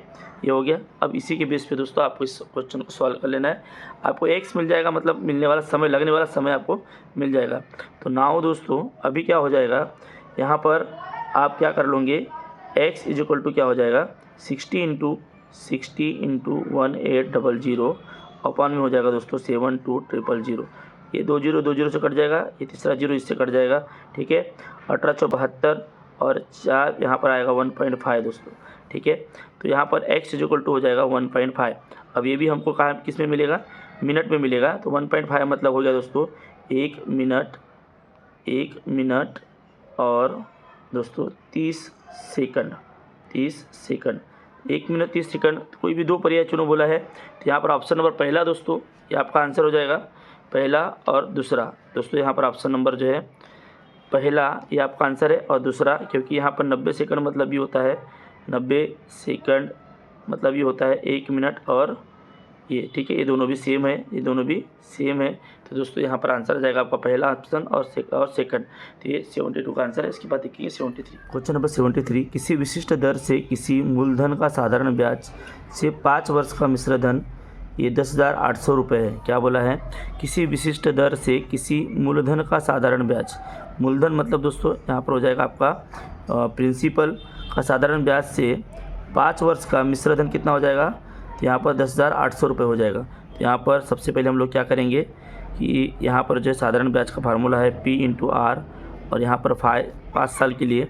ये हो गया। अब इसी के बेस पे दोस्तों आपको इस क्वेश्चन को सॉल्व कर लेना है। आपको x मिल जाएगा, मतलब मिलने वाला समय, लगने वाला समय आपको मिल जाएगा। तो नाउ दोस्तों अभी क्या हो जाएगा, यहाँ पर आप क्या कर लोगे, x इज इक्वल टू क्या हो जाएगा 60 इंटू 1800 अपॉन में हो जाएगा दोस्तों 72000। ये 20 से कट जाएगा, ये तीसरा जीरो इससे कट जाएगा, ठीक है। 1872 और 4 यहाँ पर आएगा 1.5 दोस्तों, ठीक है। तो यहाँ पर x इज इक्वल टू हो जाएगा 1.5। अब ये भी हमको कहाँ किस में मिलेगा, मिनट में मिलेगा। तो 1.5 मतलब हो गया दोस्तों 1 मिनट और दोस्तों 30 सेकंड। 1 minute 30 second. कोई भी दो पर्याय चुनो बोला है, तो यहाँ पर ऑप्शन नंबर पहला दोस्तों ये आपका आंसर हो जाएगा, पहला और दूसरा। दोस्तों यहाँ पर ऑप्शन नंबर जो है पहला ये आपका आंसर है, और दूसरा क्योंकि यहाँ पर 90 सेकंड मतलब ये होता है 90 सेकंड मतलब ये होता है 1 मिनट और ये, ठीक है, ये दोनों भी सेम है, ये दोनों भी सेम है। तो दोस्तों यहाँ पर आंसर आ जाएगा आपका पहला ऑप्शन और सेकंड। तो ये 72 का आंसर है। इसके बाद देखिए 73, क्वेश्चन नंबर 73। किसी विशिष्ट दर से किसी मूलधन का साधारण ब्याज से 5 वर्ष का मिश्र धन ये 10,800 रुपये है। क्या बोला है, किसी विशिष्ट दर से किसी मूलधन का साधारण ब्याज, मूलधन मतलब दोस्तों यहाँ पर हो जाएगा आपका प्रिंसिपल का साधारण ब्याज से 5 वर्ष का मिश्र धन कितना हो जाएगा, तो यहाँ पर 10,800 रुपये हो जाएगा। तो यहाँ पर सबसे पहले हम लोग क्या करेंगे कि यहाँ पर जो साधारण ब्याज का फार्मूला है P × R, और यहाँ पर 5 साल के लिए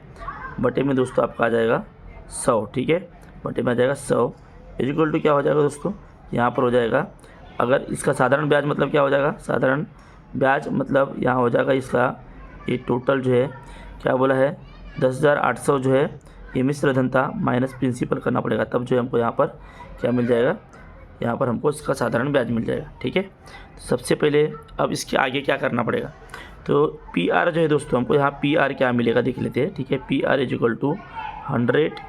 बटे में दोस्तों आपका आ जाएगा 100, ठीक है, बटे में आ जाएगा 100 इक्वल टू क्या हो जाएगा दोस्तों, यहाँ पर हो जाएगा, अगर इसका साधारण ब्याज मतलब क्या हो जाएगा, साधारण ब्याज मतलब यहाँ हो जाएगा इसका ये टोटल जो है क्या बोला है 10,800 जो है ये मिश्र धन था माइनस प्रिंसिपल करना पड़ेगा, तब जो है हमको यहाँ पर क्या मिल जाएगा, यहाँ पर हमको इसका साधारण ब्याज मिल जाएगा, ठीक है। तो सबसे पहले अब इसके आगे क्या करना पड़ेगा, तो पी आर जो है दोस्तों हमको यहाँ पी आर क्या मिलेगा देख लेते हैं, ठीक है। P R is equal to 100,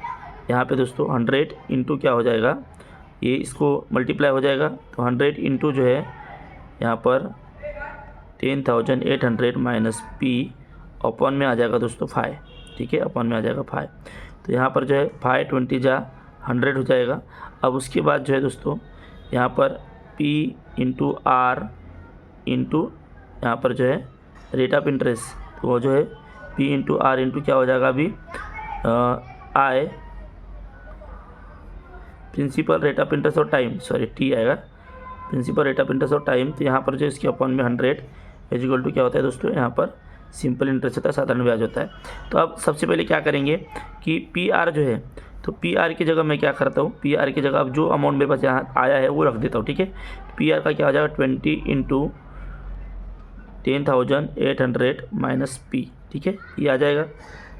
यहाँ पे दोस्तों 100 इंटू क्या हो जाएगा, ये इसको मल्टीप्लाई हो जाएगा, तो 100 इंटू जो है यहाँ पर 10,800 माइनस पी अपॉन में आ जाएगा दोस्तों 5, ठीक है, अपॉन में आ जाएगा 5। तो यहाँ पर जो है 5 20 जा 100 हो जाएगा। अब उसके बाद जो है दोस्तों यहाँ पर P × R इंटू यहाँ पर जो है रेट ऑफ इंटरेस्ट, तो वो जो है P × R इंटू क्या हो जाएगा अभी I principal rate of interest और टाइम, सॉरी T आएगा, प्रिंसिपल रेट ऑफ इंटरेस्ट और टाइम। तो यहाँ पर जो इसके अपॉन में 100 इज इक्वल टू क्या होता है दोस्तों, यहाँ पर सिंपल इंटरेस्ट होता है, साधारण ब्याज होता है। तो अब सबसे पहले क्या करेंगे कि पी आर जो है, तो पी आर की जगह मैं क्या करता हूँ, पी आर की जगह अब जो अमाउंट मेरे पास यहाँ आया है वो रख देता हूँ, ठीक है। पी आर का क्या हो जाएगा 20 × 10,800 माइनस पी, ठीक है, ये आ जाएगा,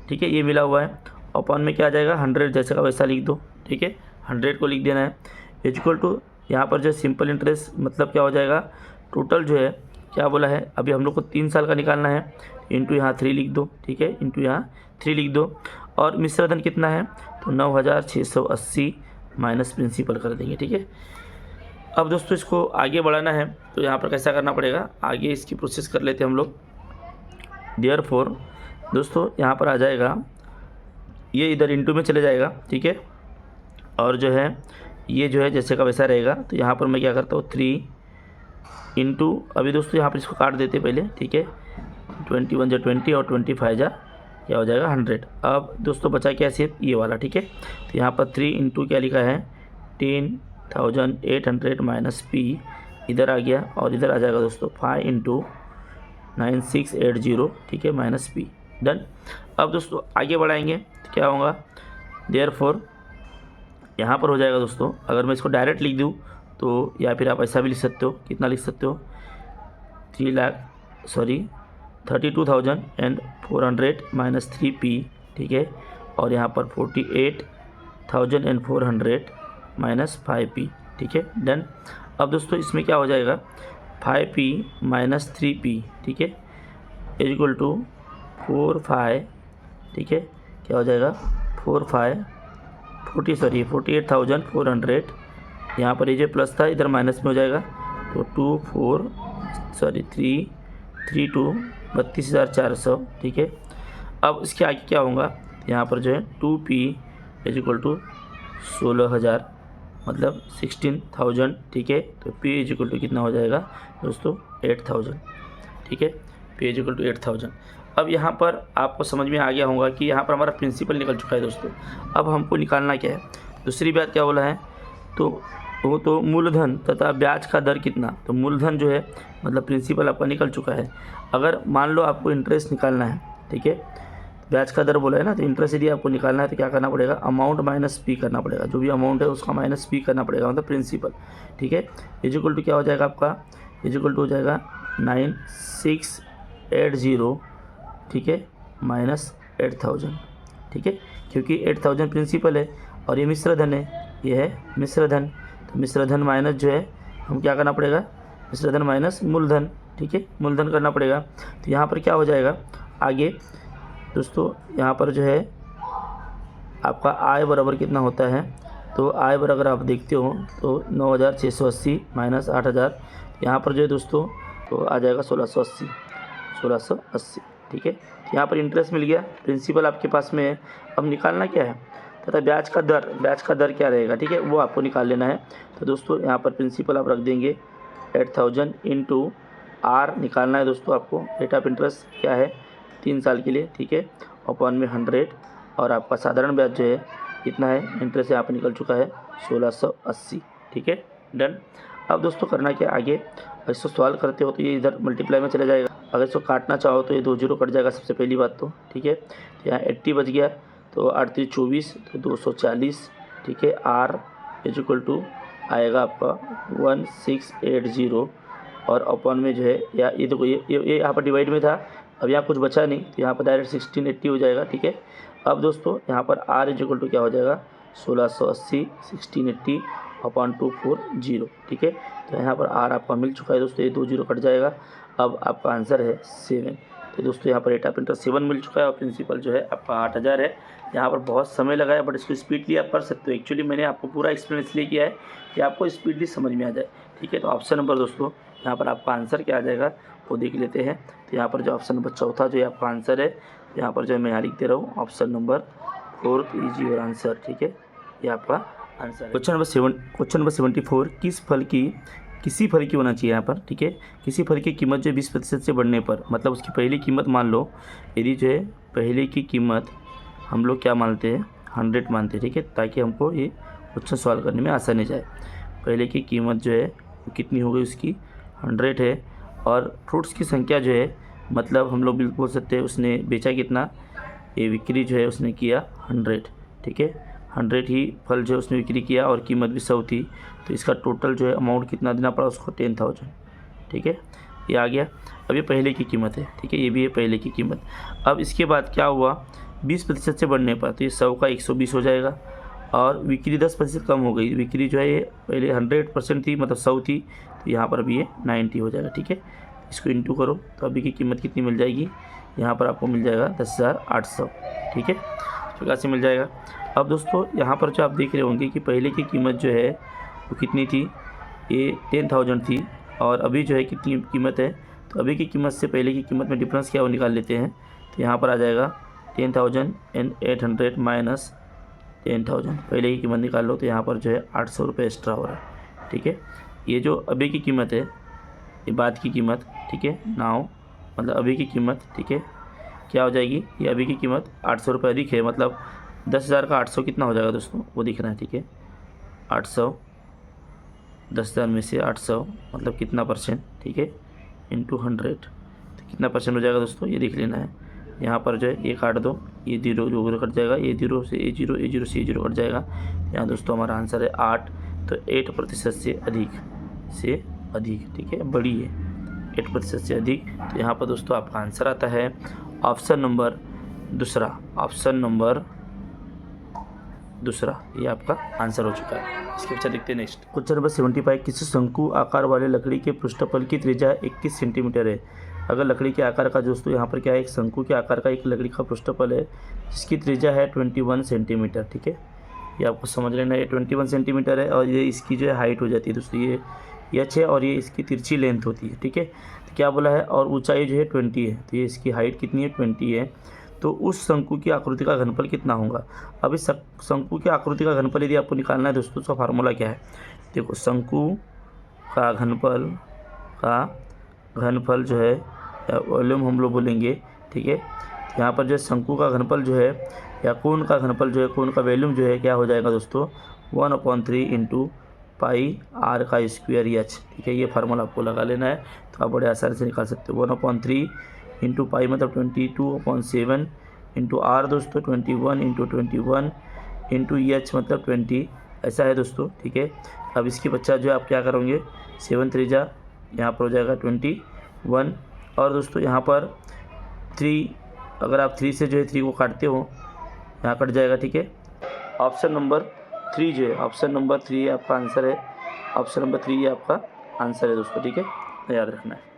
ठीक है, ये मिला हुआ है। अपॉन में क्या आ जाएगा 100 जैसे का वैसा लिख दो, ठीक है, 100 को लिख देना है इक्वल टू यहाँ पर जो सिंपल इंटरेस्ट मतलब क्या हो जाएगा, टोटल जो है क्या बोला है, अभी हम लोग को 3 साल का निकालना है, इंटू यहाँ 3 लिख दो, ठीक है, इंटू यहाँ 3 लिख दो, और मिश्र धन कितना है तो 9,680 माइनस प्रिंसिपल कर देंगे, ठीक है। अब दोस्तों इसको आगे बढ़ाना है, तो यहाँ पर कैसा करना पड़ेगा, आगे इसकी प्रोसेस कर लेते हैं हम लोग। देयरफॉर दोस्तों यहाँ पर आ जाएगा, ये इधर इंटू में चले जाएगा, ठीक है, और जो है ये जो है जैसे का वैसा रहेगा। तो यहाँ पर मैं क्या करता हूँ 3 इंटू, अभी दोस्तों यहाँ पर इसको काट देते पहले, ठीक है, 21 जा 20 और 25 जा क्या हो जाएगा 100। अब दोस्तों बचा क्या सिर्फ ये वाला, ठीक है। तो यहाँ पर 3 इंटू क्या लिखा है 10,800 माइनस पी इधर आ गया, और इधर आ जाएगा दोस्तों 5 × 9680, ठीक है, माइनस पी, डन। अब दोस्तों आगे बढ़ाएंगे तो क्या होगा, देयरफॉर यहाँ पर हो जाएगा दोस्तों, अगर मैं इसको डायरेक्ट लिख दूँ तो, या फिर आप ऐसा भी लिख सकते हो, कितना लिख सकते हो 32,400 माइनस 3p, ठीक है, और यहाँ पर 48,400 माइनस 5p, ठीक है, डन। अब दोस्तों इसमें क्या हो जाएगा 5p माइनस 3p, ठीक है, इज इक्वल टू 45, ठीक है, क्या हो जाएगा 48,400, यहाँ पर ये जो प्लस था इधर माइनस में हो जाएगा, तो 32,400, ठीक है। अब इसके आगे क्या होगा, यहाँ पर जो है 2p इज इक्वल टू 16,000 मतलब 16,000, ठीक है। तो p इज इक्वल टू कितना हो जाएगा दोस्तों 8,000, ठीक है, p इज इक्वल टू 8,000। अब यहाँ पर आपको समझ में आ गया होगा कि यहाँ पर हमारा प्रिंसिपल निकल चुका है दोस्तों। अब हमको निकालना क्या है, दूसरी बात क्या बोला है, तो वो तो मूलधन तथा ब्याज का दर कितना, तो मूलधन जो है मतलब प्रिंसिपल आपका निकल चुका है। अगर मान लो आपको इंटरेस्ट निकालना है, ठीक है, ब्याज का दर बोला है ना, तो इंटरेस्ट यदि आपको निकालना है तो क्या करना पड़ेगा, अमाउंट माइनस पी करना पड़ेगा, जो भी अमाउंट है उसका माइनस पी करना पड़ेगा, मतलब प्रिंसिपल। ठीक है, इज इक्वल टू क्या हो जाएगा आपका, इज इक्वल टू हो जाएगा 9680, ठीक है, माइनस 8000, ठीक है, क्योंकि 8000 प्रिंसिपल है और ये मिश्र धन है, ये है मिश्र धन, तो मिश्र धन माइनस जो है हम क्या करना पड़ेगा, मिश्र धन माइनस मूलधन, ठीक है, मूलधन करना पड़ेगा। तो यहाँ पर क्या हो जाएगा आगे दोस्तों, यहाँ पर जो है आपका आय बराबर कितना होता है, तो आय बराबर अगर आप देखते हो तो 9680 माइनस 8000, यहाँ पर जो है दोस्तों तो आ जाएगा 1680, ठीक है। तो यहाँ पर इंटरेस्ट मिल गया, प्रिंसिपल आपके पास में है, अब निकालना क्या है तथा ब्याज का दर क्या रहेगा, ठीक है, वो आपको निकाल लेना है। तो दोस्तों यहाँ पर प्रिंसिपल आप रख देंगे 8000 इंटू आर निकालना है दोस्तों आपको, रेट ऑफ इंटरेस्ट क्या है 3 साल के लिए, ठीक है, अपॉन में 100, और आपका साधारण ब्याज जो है कितना है, इंटरेस्ट यहाँ पर निकल चुका है 1680, ठीक है, डन। अब दोस्तों करना क्या आगे, इसको सॉल्व करते हो तो ये इधर मल्टीप्लाई में चला जाएगा, अगर इसको काटना चाहो तो ये 2 जीरो कट जाएगा सबसे पहली बात तो, ठीक है। तो यहाँ 80 बच गया, तो 8 3 24, तो 240, ठीक है, आर इज इक्वल टू आएगा आपका 1680, और अपॉन में जो है या ये देखो ये यहाँ पर डिवाइड में था, अब यहाँ कुछ बचा नहीं, तो यहाँ पर डायरेक्ट 1680 हो जाएगा, ठीक है। अब दोस्तों यहाँ पर आर इज इक्वल टू क्या हो जाएगा 1680 1680 अपॉन 240, ठीक है। तो यहाँ पर आर आपका मिल चुका है दोस्तों, ये 2 जीरो कट जाएगा, अब आपका आंसर है 7। तो दोस्तों यहाँ पर रेट ऑफ इंटरेस्ट 7 मिल चुका है और प्रिंसिपल जो है आपका 8000 है। यहाँ पर बहुत समय लगा है, बट इसको स्पीडली आप कर सकते हो। एक्चुअली मैंने आपको पूरा एक्सप्लेन इसलिए किया है कि आपको स्पीडली समझ में आ जाए, ठीक है। तो ऑप्शन नंबर दोस्तों यहाँ पर आपका आंसर क्या आ जाएगा वो देख लेते हैं। तो यहाँ पर जो ऑप्शन नंबर चौथा जो है आपका आंसर है, यहाँ पर जो है मैं यहाँ लिख दे रहा हूँ ऑप्शन नंबर 4 इजी और आंसर, ठीक है, ये आपका आंसर है। क्वेश्चन नंबर 74, किसी फल की होना चाहिए यहाँ पर, ठीक है। किसी फल की कीमत जो 20% से बढ़ने पर, मतलब उसकी पहली कीमत मान लो, यदि जो है पहले की कीमत हम लोग क्या मानते हैं 100 मानते हैं, ठीक है, ताकि हमको ये क्वेश्चन सॉल्व करने में आसानी जाए। पहले की कीमत जो है कितनी हो गई उसकी 100 है, और फ्रूट्स की संख्या जो है मतलब हम लोग बिल्कुल बोल सकते हैं उसने बेचा कितना, ये बिक्री जो है उसने किया 100, ठीक है, 100 ही फल जो है उसने बिक्री किया और कीमत भी 100 थी, तो इसका टोटल जो है अमाउंट कितना देना पड़ा उसको 10,000, ठीक है, ये आ गया। अब ये पहले की कीमत है, ठीक है, ये भी है पहले की कीमत। अब इसके बाद क्या हुआ 20% से बढ़ने पर, तो ये 100 का 120 हो जाएगा, और बिक्री 10% कम हो गई, बिक्री जो है ये पहले 100% थी मतलब 100 थी, तो यहाँ पर भी ये 90 हो जाएगा, ठीक है। इसको इंटू करो तो अभी की कीमत कितनी मिल जाएगी, यहाँ पर आपको मिल जाएगा 10,800, ठीक है, इस प्रकार से मिल जाएगा। अब दोस्तों यहाँ पर जो आप देख रहे होंगे कि पहले की कीमत जो है वो कितनी थी, ये 10,000 थी, और अभी जो है कितनी कीमत है, तो अभी की कीमत से पहले की कीमत में डिफरेंस क्या वो निकाल लेते हैं। तो यहाँ पर आ जाएगा 10,800 माइनस 10,000, पहले की कीमत निकाल लो, तो यहाँ पर जो है 800 रुपये एक्स्ट्रा हो रहा है, ठीक है। ये जो अभी की कीमत है ये बाद की कीमत, ठीक है, नाउ मतलब अभी की कीमत, ठीक है, क्या हो जाएगी, ये अभी की कीमत 800 रुपये अधिक है, मतलब 10,000 का 800 कितना हो जाएगा दोस्तों वो दिखना है, ठीक है, 800 10,000 में से 800 मतलब कितना परसेंट, ठीक है, इंटू 100, तो कितना परसेंट हो जाएगा दोस्तों ये देख लेना है। यहाँ पर जो है ये काट दो, ये जीरो जो कट जाएगा, ये जीरो से ये जीरो, ये जीरो से ये जीरो कट जाएगा। यहाँ दोस्तों हमारा आंसर है 8, तो 8% से अधिक, ठीक है, बड़ी है 8% से अधिक। तो यहाँ पर दोस्तों आपका आंसर आता है ऑप्शन नंबर दूसरा, ये आपका आंसर हो चुका है। इसके पीछे देखते हैं नेक्स्ट क्वेश्चन नंबर 75, किसी शंकु आकार वाले लकड़ी के पृष्ठफल की त्रिज्या 21 सेंटीमीटर है। अगर लकड़ी के आकार का दोस्तों यहाँ पर क्या है, एक शंकु के आकार का एक लकड़ी का पृष्ठफल है जिसकी त्रिज्या है 21 सेंटीमीटर, ठीक है, ये आपको समझ लेना है 21 सेंटीमीटर है, और ये इसकी जो है हाइट हो जाती है दोस्तों, ये एच है और ये इसकी तिरछी लेंथ होती है, ठीक है। तो क्या बोला है, और ऊंचाई जो है 20 है, तो ये इसकी हाइट कितनी है 20 है। तो उस शंकु की आकृति का घनफल कितना होगा। अब इस शंकु की आकृति का घनफल यदि आपको निकालना है दोस्तों, उसका फार्मूला क्या है, देखो शंकु का घनफल जो है वॉल्यूम हम लोग बोलेंगे, ठीक है। यहाँ पर जो शंकु का घनफल जो है या कोण का घनफल जो है, कोण का वॉल्यूम जो है क्या हो जाएगा दोस्तों 1/3 इंटू पाई आर का स्क्वायर एच, ठीक है, ये फार्मूला आपको लगा लेना है, तो आप बड़े आसानी से निकाल सकते हो। 1/3 इंटू पाई मतलब 22/7 इंटू आर दोस्तों 21 इंटू 21 इंटू एच मतलब 20 ऐसा है दोस्तों, ठीक है। अब इसकी बच्चा जो है आप क्या करोगे, 7 3 जा यहाँ पर हो जाएगा 21 और दोस्तों यहाँ पर 3, अगर आप 3 से जो है 3 को काटते हो यहाँ कट जाएगा, ठीक है। ऑप्शन नंबर 3 जो है, ऑप्शन नंबर 3 आपका आंसर है, ऑप्शन नंबर 3 आपका आंसर है दोस्तों, ठीक है, याद रखना है।